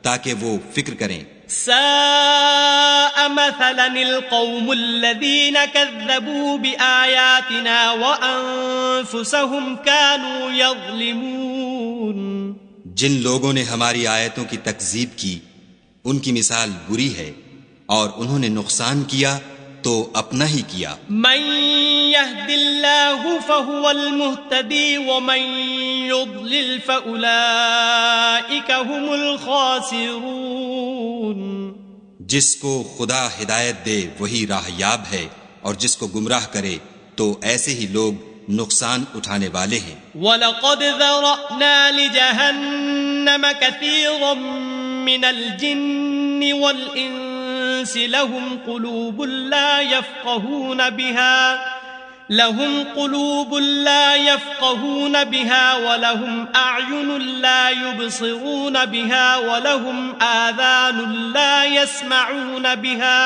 Speaker 3: تاکہ وہ فکر کریں۔
Speaker 2: ساء مثلا القوم الذين كذبوا بآياتنا وأنفسهم كانوا يظلمون۔
Speaker 3: جن لوگوں نے ہماری آیتوں کی تکذیب کی ان کی مثال بری ہے اور انہوں نے نقصان کیا تو اپنا ہی کیا۔
Speaker 2: من يهد الله فهو المهتدي ومن يضلل فأولئك هم الخاسرون۔
Speaker 3: جس کو خدا ہدایت دے وہی راہ یاب ہے، اور جس کو گمراہ کرے تو ایسے ہی لوگ نقصان اٹھانے والے ہیں۔
Speaker 2: وَلَقَدْ ذَرَأْنَا لِجَهَنَّمَ كَثِيرًا مِّنَ الْجِنِّ وَالْإِنسِ لَهُمْ قُلُوبٌ لَّا يَفْقَهُونَ بِهَا وَلَهُمْ أَعْيُنٌ لَّا يُبْصِرُونَ بِهَا وَلَهُمْ آذَانٌ لَّا يَسْمَعُونَ بِهَا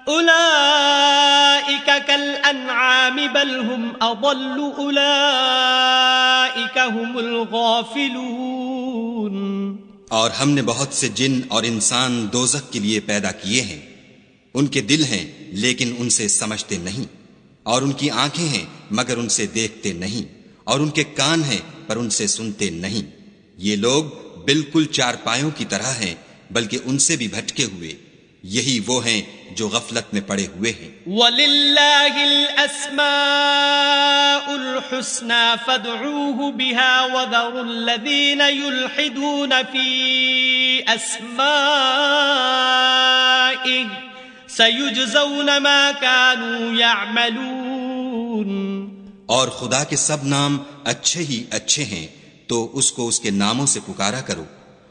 Speaker 2: أُولَئِكَ كَالْأَنْعَامِ بَلْ هُمْ أَضَلُّ أُولَئِكَ هُمُ الْغَافِلُونَ۔
Speaker 3: اور ہم نے بہت سے جن اور انسان دوزخ کے لیے پیدا کیے ہیں، ان کے دل ہیں لیکن ان سے سمجھتے نہیں، اور ان کی آنکھیں ہیں مگر ان سے دیکھتے نہیں، اور ان کے کان ہیں پر ان سے سنتے نہیں۔ یہ لوگ بالکل چارپایوں کی طرح ہیں بلکہ ان سے بھی بھٹکے ہوئے، یہی وہ ہیں جو غفلت میں پڑے ہوئے ہیں۔
Speaker 2: وَلِلَّهِ الْأَسْمَاءُ الْحُسْنَى فَادْعُوهُ بِهَا وَذَرُوا الَّذِينَ يُلْحِدُونَ فِي أَسْمَائِهِ سَيُجْزَوْنَ مَا كَانُوا يَعْمَلُونَ۔
Speaker 3: اور خدا کے سب نام اچھے ہی اچھے ہیں تو اس کو اس کے ناموں سے پکارا کرو،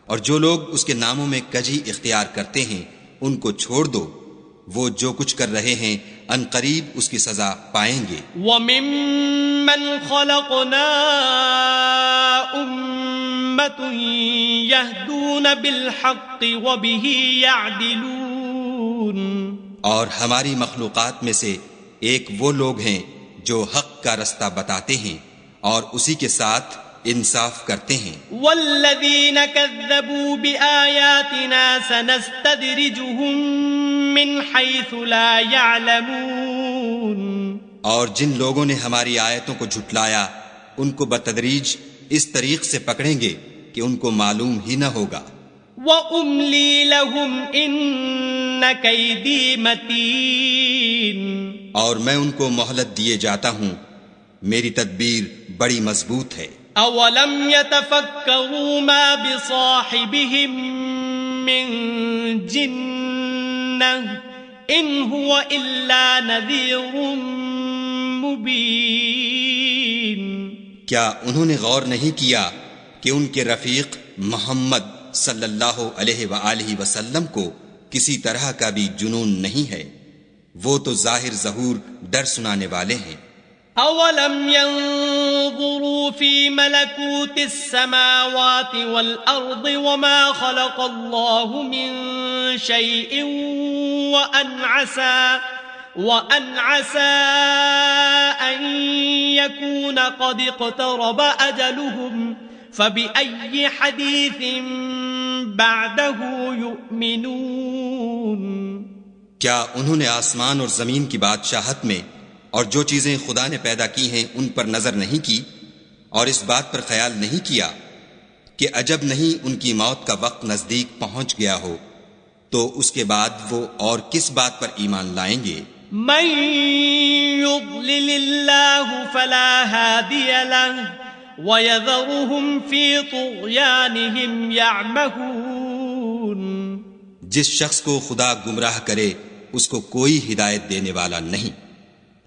Speaker 3: اور جو لوگ اس کے ناموں میں کجی اختیار کرتے ہیں ان کو چھوڑ دو، وہ جو کچھ کر رہے ہیں ان قریب اس کی سزا پائیں گے۔
Speaker 2: وَمِمَّنْ خَلَقْنَا أُمَّةٌ يَهْدُونَ بِالْحَقِّ وَبِهِ يَعْدِلُونَ۔
Speaker 3: اور ہماری مخلوقات میں سے ایک وہ لوگ ہیں جو حق کا رستہ بتاتے ہیں اور اسی کے ساتھ انصاف کرتے ہیں۔
Speaker 2: والذین کذبوا بآیاتنا سنستدرجهم من حیث لا یعلمون۔
Speaker 3: اور جن لوگوں نے ہماری آیتوں کو جھٹلایا ان کو بتدریج اس طریق سے پکڑیں گے کہ ان کو معلوم ہی نہ ہوگا۔
Speaker 2: وَأُمْلِي لَهُمْ إِنَّ كَيْدِي مَتِينٌ۔
Speaker 3: اور میں ان کو مہلت دیے جاتا ہوں، میری تدبیر بڑی مضبوط ہے۔
Speaker 2: أَوَلَمْ يَتَفَكَّرُوا مَا بِصَاحِبِهِم مِّن جِنَّةٍ إِنْ هُوَ إِلَّا نَذِيرٌ مُبِينٌ۔
Speaker 3: کیا انہوں نے غور نہیں کیا کہ ان کے رفیق محمد صلی اللہ علیہ وآلہ وسلم کو کسی طرح کا بھی جنون نہیں ہے، وہ تو ظاہر ظہور ڈر سنانے والے ہیں۔
Speaker 2: أَوَلَمْ يَنظُرُوا فِي مَلَكُوتِ السَّمَاوَاتِ وَالْأَرْضِ وَمَا خَلَقَ اللَّهُ مِن شَيْءٍ وَأَنْ عَسَىٰ أَن يَكُونَ قَدِ اقْتَرَبَ أَجَلُهُمْ فَبِأَيِّ حَدِيثٍ بَعْدَهُ يُؤْمِنُونَ۔
Speaker 3: کیا انہوں نے آسمان اور زمین کی بادشاہت میں اور جو چیزیں خدا نے پیدا کی ہیں ان پر نظر نہیں کی اور اس بات پر خیال نہیں کیا کہ عجب نہیں ان کی موت کا وقت نزدیک پہنچ گیا ہو تو اس کے بعد وہ اور کس بات پر ایمان لائیں گے؟
Speaker 2: من يضلل الله فلا هادي له ويذرهم في طغيانهم يعمهون.
Speaker 3: جس شخص کو خدا گمراہ کرے اس کو کوئی ہدایت دینے والا نہیں،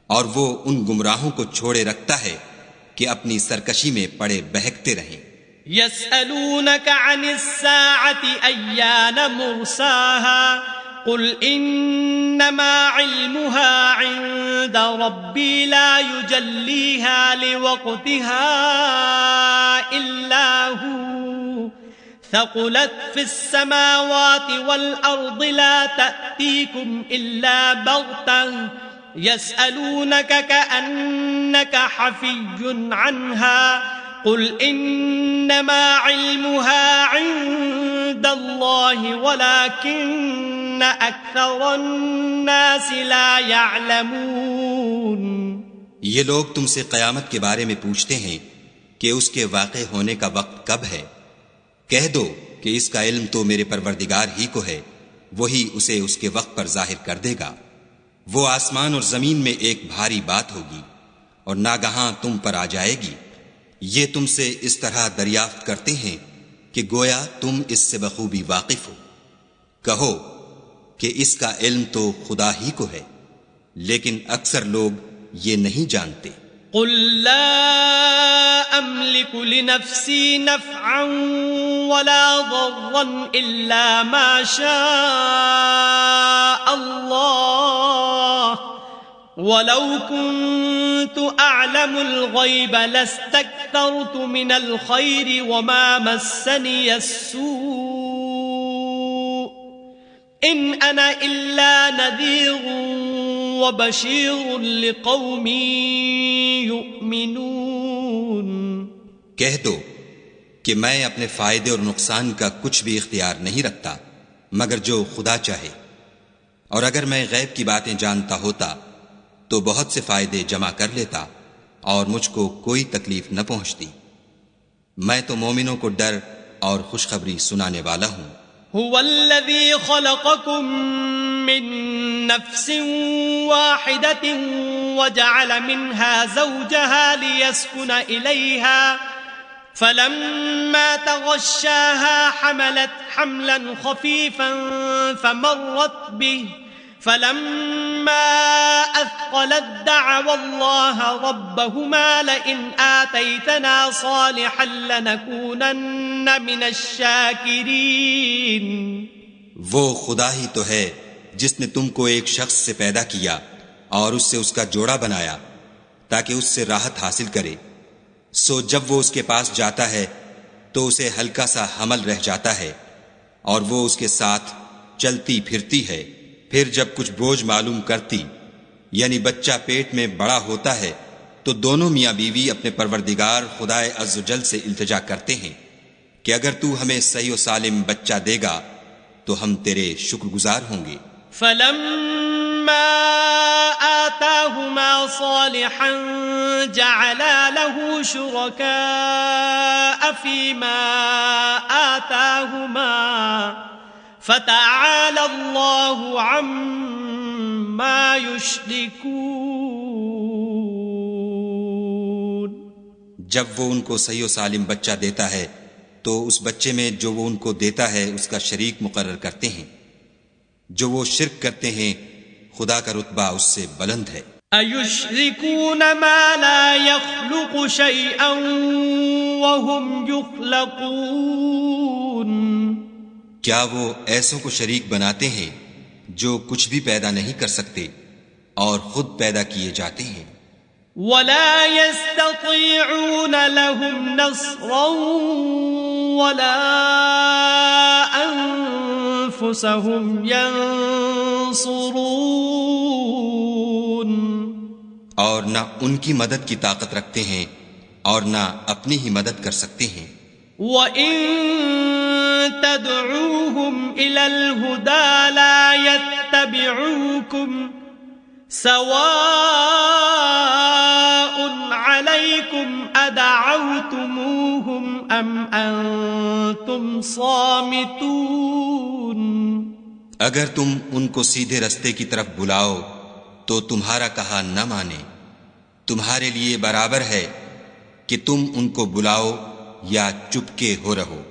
Speaker 3: اور وہ ان گمراہوں کو چھوڑے رکھتا ہے کہ اپنی سرکشی میں پڑے بہکتے رہیں.
Speaker 2: يسألونك عن الساعة أيان مرساها قل إنما علمها عند ربي لا يجليها لوقتها إلا هو ثقلت في السماوات والأرض لا تأتيكم إلا بغتة يسألونك كأنك حفي عنها قل إنما علمها عند الله ولكن أكثر الناس لا يعلمون.
Speaker 3: یہ لوگ تم سے قیامت کے بارے میں پوچھتے ہیں کہ اس کے واقع ہونے کا وقت کب ہے. کہہ دو کہ اس کا علم تو میرے پروردگار ہی کو ہے، وہی اسے اس کے وقت پر ظاہر کر دے گا. وہ آسمان اور زمین میں ایک بھاری بات ہوگی اور ناگہاں تم پر آ جائے گی. یہ تم سے اس طرح دریافت کرتے ہیں کہ گویا تم اس سے بخوبی واقف ہو. کہو کہ اس کا علم تو خدا ہی کو ہے، لیکن اکثر لوگ یہ نہیں جانتے.
Speaker 2: قل لا أملك لنفسي نفعا ولا ضرا إلا ما شاء الله ولو كنت أعلم الغيب لاستكثرت من الخير وما مسني السوء إن أنا إلا نذير وبشير لقوم يؤمنون.
Speaker 3: کہہ دو کہ میں اپنے فائدے اور نقصان کا کچھ بھی اختیار نہیں رکھتا مگر جو خدا چاہے، اور اگر میں غیب کی باتیں جانتا ہوتا تو بہت سے فائدے جمع کر لیتا اور مجھ کو کوئی تکلیف نہ پہنچتی. میں تو مومنوں کو ڈر اور خوشخبری سنانے والا ہوں.
Speaker 2: هو الذي خلقكم من نفس واحدة وجعل منها زوجها ليسكن إليها فلما تغشاها حملت حملا خفيفا فمرت به فلما أثقلت دعوا الله ربهما لئن آتيتنا صالحا لنكونن من الشاكرين.
Speaker 3: وہ خدا ہی تو ہے جس نے تم کو ایک شخص سے پیدا کیا اور اس سے اس کا جوڑا بنایا تاکہ اس سے راحت حاصل کرے. سو جب وہ اس کے پاس جاتا ہے تو اسے ہلکا سا حمل رہ جاتا ہے اور وہ اس کے ساتھ چلتی پھرتی ہے. پھر جب کچھ بوجھ معلوم کرتی یعنی بچہ پیٹ میں بڑا ہوتا ہے تو دونوں میاں بیوی اپنے پروردگار خدائے عز و جل سے التجا کرتے ہیں کہ اگر تو ہمیں صحیح و سالم بچہ دے گا تو ہم تیرے شکر گزار ہوں گے.
Speaker 2: فلما آتاهما صالحا جعلا له شركاء فيما آتاهما فتعالى الله عما يشركون.
Speaker 3: جب وہ ان کو صحیح و سالم بچہ دیتا ہے تو اس بچے میں جو وہ ان کو دیتا ہے اس کا شریک مقرر کرتے ہیں. جو وہ شرک کرتے ہیں خدا کا رتبہ اس سے بلند ہے.
Speaker 2: أَيُشْرِكُونَ مَا لَا يَخْلُقُ شَيْئًا وَهُمْ يُخْلَقُونَ.
Speaker 3: کیا وہ ایسوں کو شریک بناتے ہیں جو کچھ بھی پیدا نہیں کر سکتے اور خود پیدا کیے جاتے ہیں.
Speaker 2: وَلَا يَسْتَطِيعُونَ لَهُمْ نَصْرًا وَلَا أَنفُسَهُمْ يَنصُرُونَ.
Speaker 3: اور نہ ان کی مدد کی طاقت رکھتے ہیں اور نہ اپنی ہی مدد کر سکتے ہیں.
Speaker 2: وَإِن تَدْعُوهُمْ إِلَى الْهُدَى لَا يَتَّبِعُونَ يتبعوكم سواء عليكم أدعوتموهم أم أنتم صامتون.
Speaker 3: اگر تم ان کو سیدھے رستے کی طرف بلاؤ تو تمہارا کہا نہ مانے. تمہارے لیے برابر ہے کہ تم ان کو بلاؤ یا چپکے ہو رہو.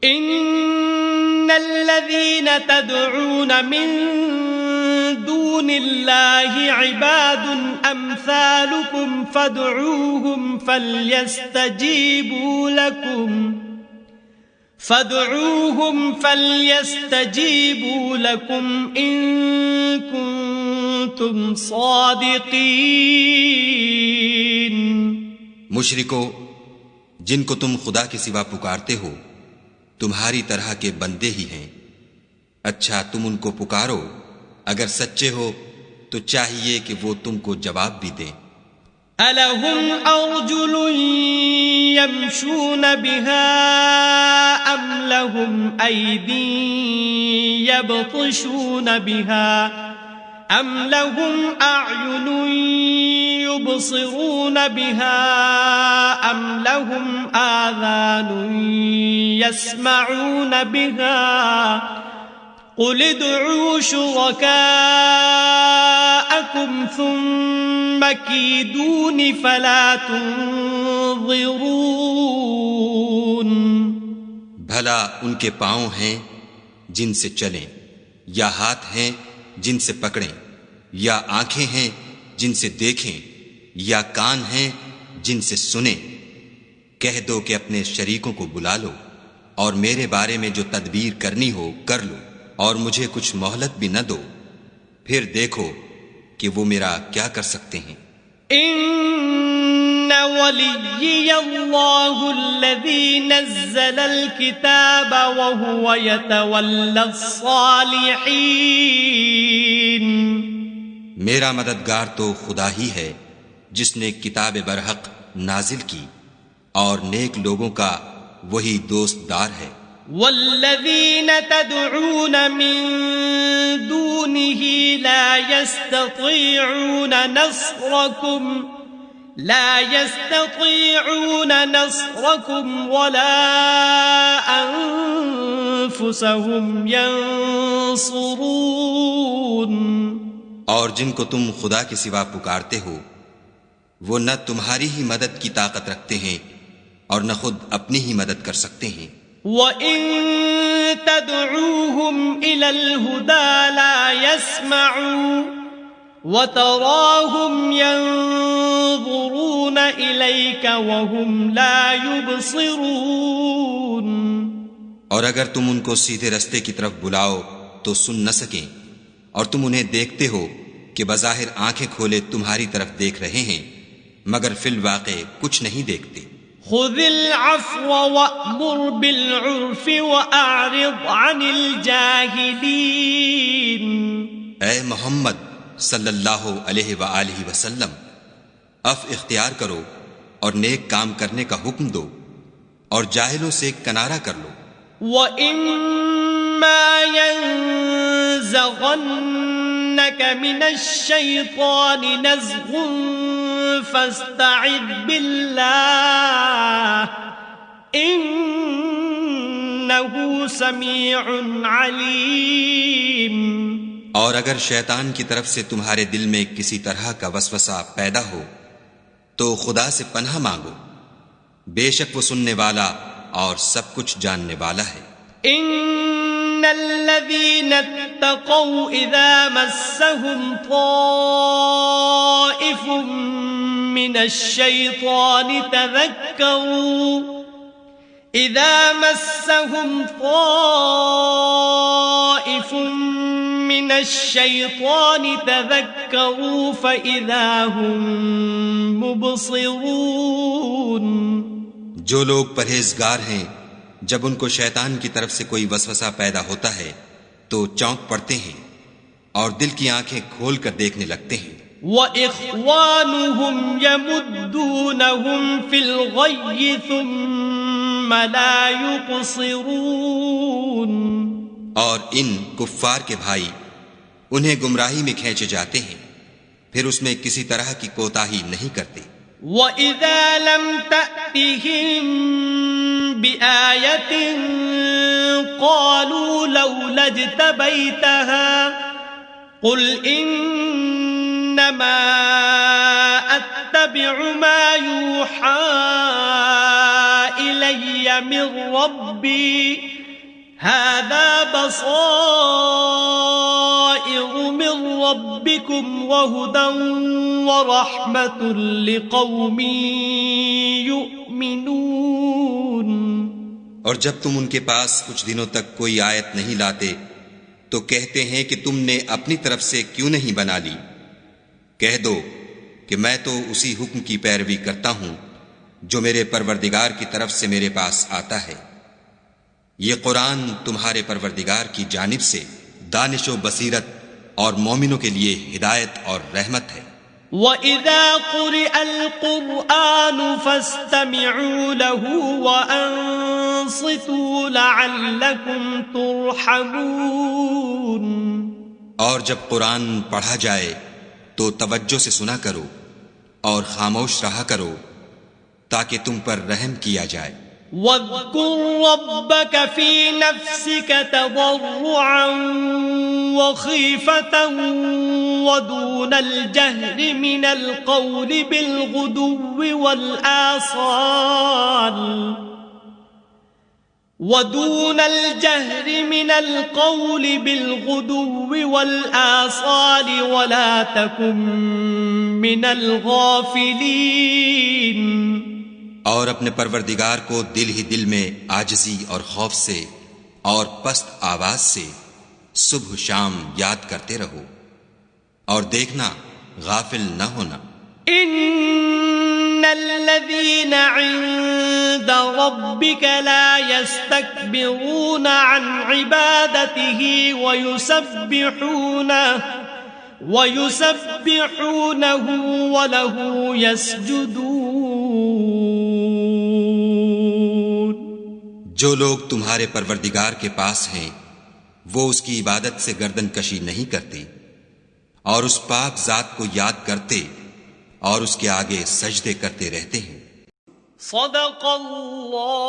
Speaker 2: ان الذين تدعون من دون الله عباد امثالكم فادعوهم فليستجيبوا لكم ان كنتم صادقين.
Speaker 3: مشرکو، جن کو تم خدا کے سوا پکارتے ہو تمہاری طرح کے بندے ہی ہیں. اچھا تم ان کو پکارو، اگر سچے ہو تو چاہیے کہ وہ تم کو جواب بھی دیں.
Speaker 2: أَلَهُمْ أَرْجُلٌ يَمْشُونَ بِهَا أَمْ لَهُمْ أَيْدٍ يَبْطِشُونَ بِهَا أَمْ لَهُمْ أَعْيُنٌ يُبْصِرُونَ بِهَا أَمْ لَهُمْ آذَانٌ يَسْمَعُونَ بِهَا قُلِ ادْعُوا شُرَكَاءَكُمْ ثُمَّ كِيدُونِ فَلَا تُنظِرُونَ.
Speaker 3: بھلا ان کے پاؤں ہیں جن سے چلیں، یا ہاتھ ہیں جن سے پکڑیں، یا آنکھیں ہیں جن سے دیکھیں، یا کان ہیں جن سے سنیں. کہہ دو کہ اپنے شریکوں کو بلا لو اور میرے بارے میں جو تدبیر کرنی ہو کر لو، اور مجھے کچھ مہلت بھی نہ دو، پھر دیکھو کہ وہ میرا کیا کر سکتے ہیں.
Speaker 2: ان ولی اللہ الذی نزل الکتاب وهو يتولى الصالحین.
Speaker 3: میرا مددگار تو خدا ہی ہے جس نے کتاب برحق نازل کی، اور نیک لوگوں کا وہی دوست دار ہے.
Speaker 2: والذین تدعون من دونه لا يستطيعون نصركم ولا انفسهم ينصرون.
Speaker 3: اور جن کو تم خدا کے سوا پکارتے ہو وہ نہ تمہاری ہی مدد کی طاقت رکھتے ہیں اور نہ خود اپنی ہی مدد کر سکتے ہیں.
Speaker 2: وَإِن تَدْعُوهُمْ إِلَى الْهُدَى لَا يَسْمَعُوا وَتَرَاهُمْ يَنظُرُونَ إِلَيْكَ وَهُمْ لَا يُبْصِرُونَ.
Speaker 3: اور اگر تم ان کو سیدھے رستے کی طرف بلاؤ تو سن نہ سکیں، اور تم انہیں دیکھتے ہو کہ بظاہر آنکھیں کھولے تمہاری طرف دیکھ رہے ہیں مگر فی الواقع کچھ نہیں دیکھتے.
Speaker 2: خذ العفو وأمر بالعرف وأعرض عن الجاهلين.
Speaker 3: اے محمد صلی اللہ علیہ وآلہ وسلم، عفو اختیار کرو اور نیک کام کرنے کا حکم دو اور جاہلوں سے کنارہ کر لو.
Speaker 2: وَإِمَّا يَنزَغَنَّكَ مِنَ الشَّيْطَانِ نَزْغٌ فَاسْتَعِذْ بِاللَّهِ إِنَّهُ سَمِيعٌ عَلِيمٌ.
Speaker 3: اور اگر شیطان کی طرف سے تمہارے دل میں کسی طرح کا وسوسہ پیدا ہو تو خدا سے پناہ مانگو، بے شک وہ سننے والا اور سب کچھ جاننے والا ہے.
Speaker 2: ان الذين اتقوا اذا مسهم طائف من الشيطان تذكروا فإذا هم مبصرون.
Speaker 3: جو لوگ پرہیزگار ہیں جب ان کو شیطان کی طرف سے کوئی وسوسہ پیدا ہوتا ہے تو چونک پڑتے ہیں اور دل کی آنکھیں کھول کر دیکھنے لگتے ہیں.
Speaker 2: وَإِخْوَانُهُمْ يَمُدُّونَهُمْ فِي الْغَيِّ ثُمَّ لَا يُقْصِرُونَ.
Speaker 3: اور ان کفار کے بھائی انہیں گمراہی میں کھینچے جاتے ہیں، پھر اس میں کسی طرح کی کوتاہی نہیں کرتے۔
Speaker 2: وَإِذَا لَمْ تَأْتِهِمْ بِآيَةٍ قَالُوا لَوْلَا اجْتَبَيْتَهَا قُلْ إِنَّمَا أَتَّبِعُ مَا يُوحَى إِلَيَّ مِنْ رَبِّي هَذَا بَصَائِرُ مِنْ رَبِّكُمْ وَهُدًى وَرَحْمَةٌ لِقَوْمٍ يُؤْمِنُونَ۔
Speaker 3: اور جب تم ان کے پاس کچھ دنوں تک کوئی آیت نہیں لاتے تو کہتے ہیں کہ تم نے اپنی طرف سے کیوں نہیں بنا لی؟ کہہ دو کہ میں تو اسی حکم کی پیروی کرتا ہوں جو میرے پروردگار کی طرف سے میرے پاس آتا ہے۔ یہ قرآن تمہارے پروردگار کی جانب سے دانش و بصیرت اور مومنوں کے لیے ہدایت اور رحمت ہے۔
Speaker 2: وَإِذَا قُرِئَ الْقُرْآنُ فَاسْتَمِعُوا لَهُ وَأَنصِتُوا لَعَلَّكُمْ تُرْحَمُونَ۔
Speaker 3: اور جب قرآن پڑھا جائے تو توجہ سے سنا کرو اور خاموش رہا کرو تاکہ تم پر رحم کیا جائے۔
Speaker 2: وَاذْكُرْ رَبَّكَ فِي نَفْسِكَ تَضَرُّعًا وَخِيفَةً وَدُونَ الْجَهْرِ مِنَ الْقَوْلِ بِالْغُدُوِّ وَالْآصَالِ وَلَا تَكُن مِّنَ الْغَافِلِينَ۔
Speaker 3: اور اپنے پروردگار کو دل ہی دل میں عاجزی اور خوف سے اور پست آواز سے صبح شام یاد کرتے رہو، اور دیکھنا غافل نہ ہونا۔
Speaker 2: ان الذين عند ربك لا يستكبرون عن عبادته ويسبحونه وله يسجدون۔
Speaker 3: جو لوگ تمہارے پروردگار کے پاس ہیں وہ اس کی عبادت سے گردن کشی نہیں کرتے اور اس پاک ذات کو یاد کرتے اور اس کے آگے سجدے کرتے رہتے ہیں۔
Speaker 2: صدق اللہ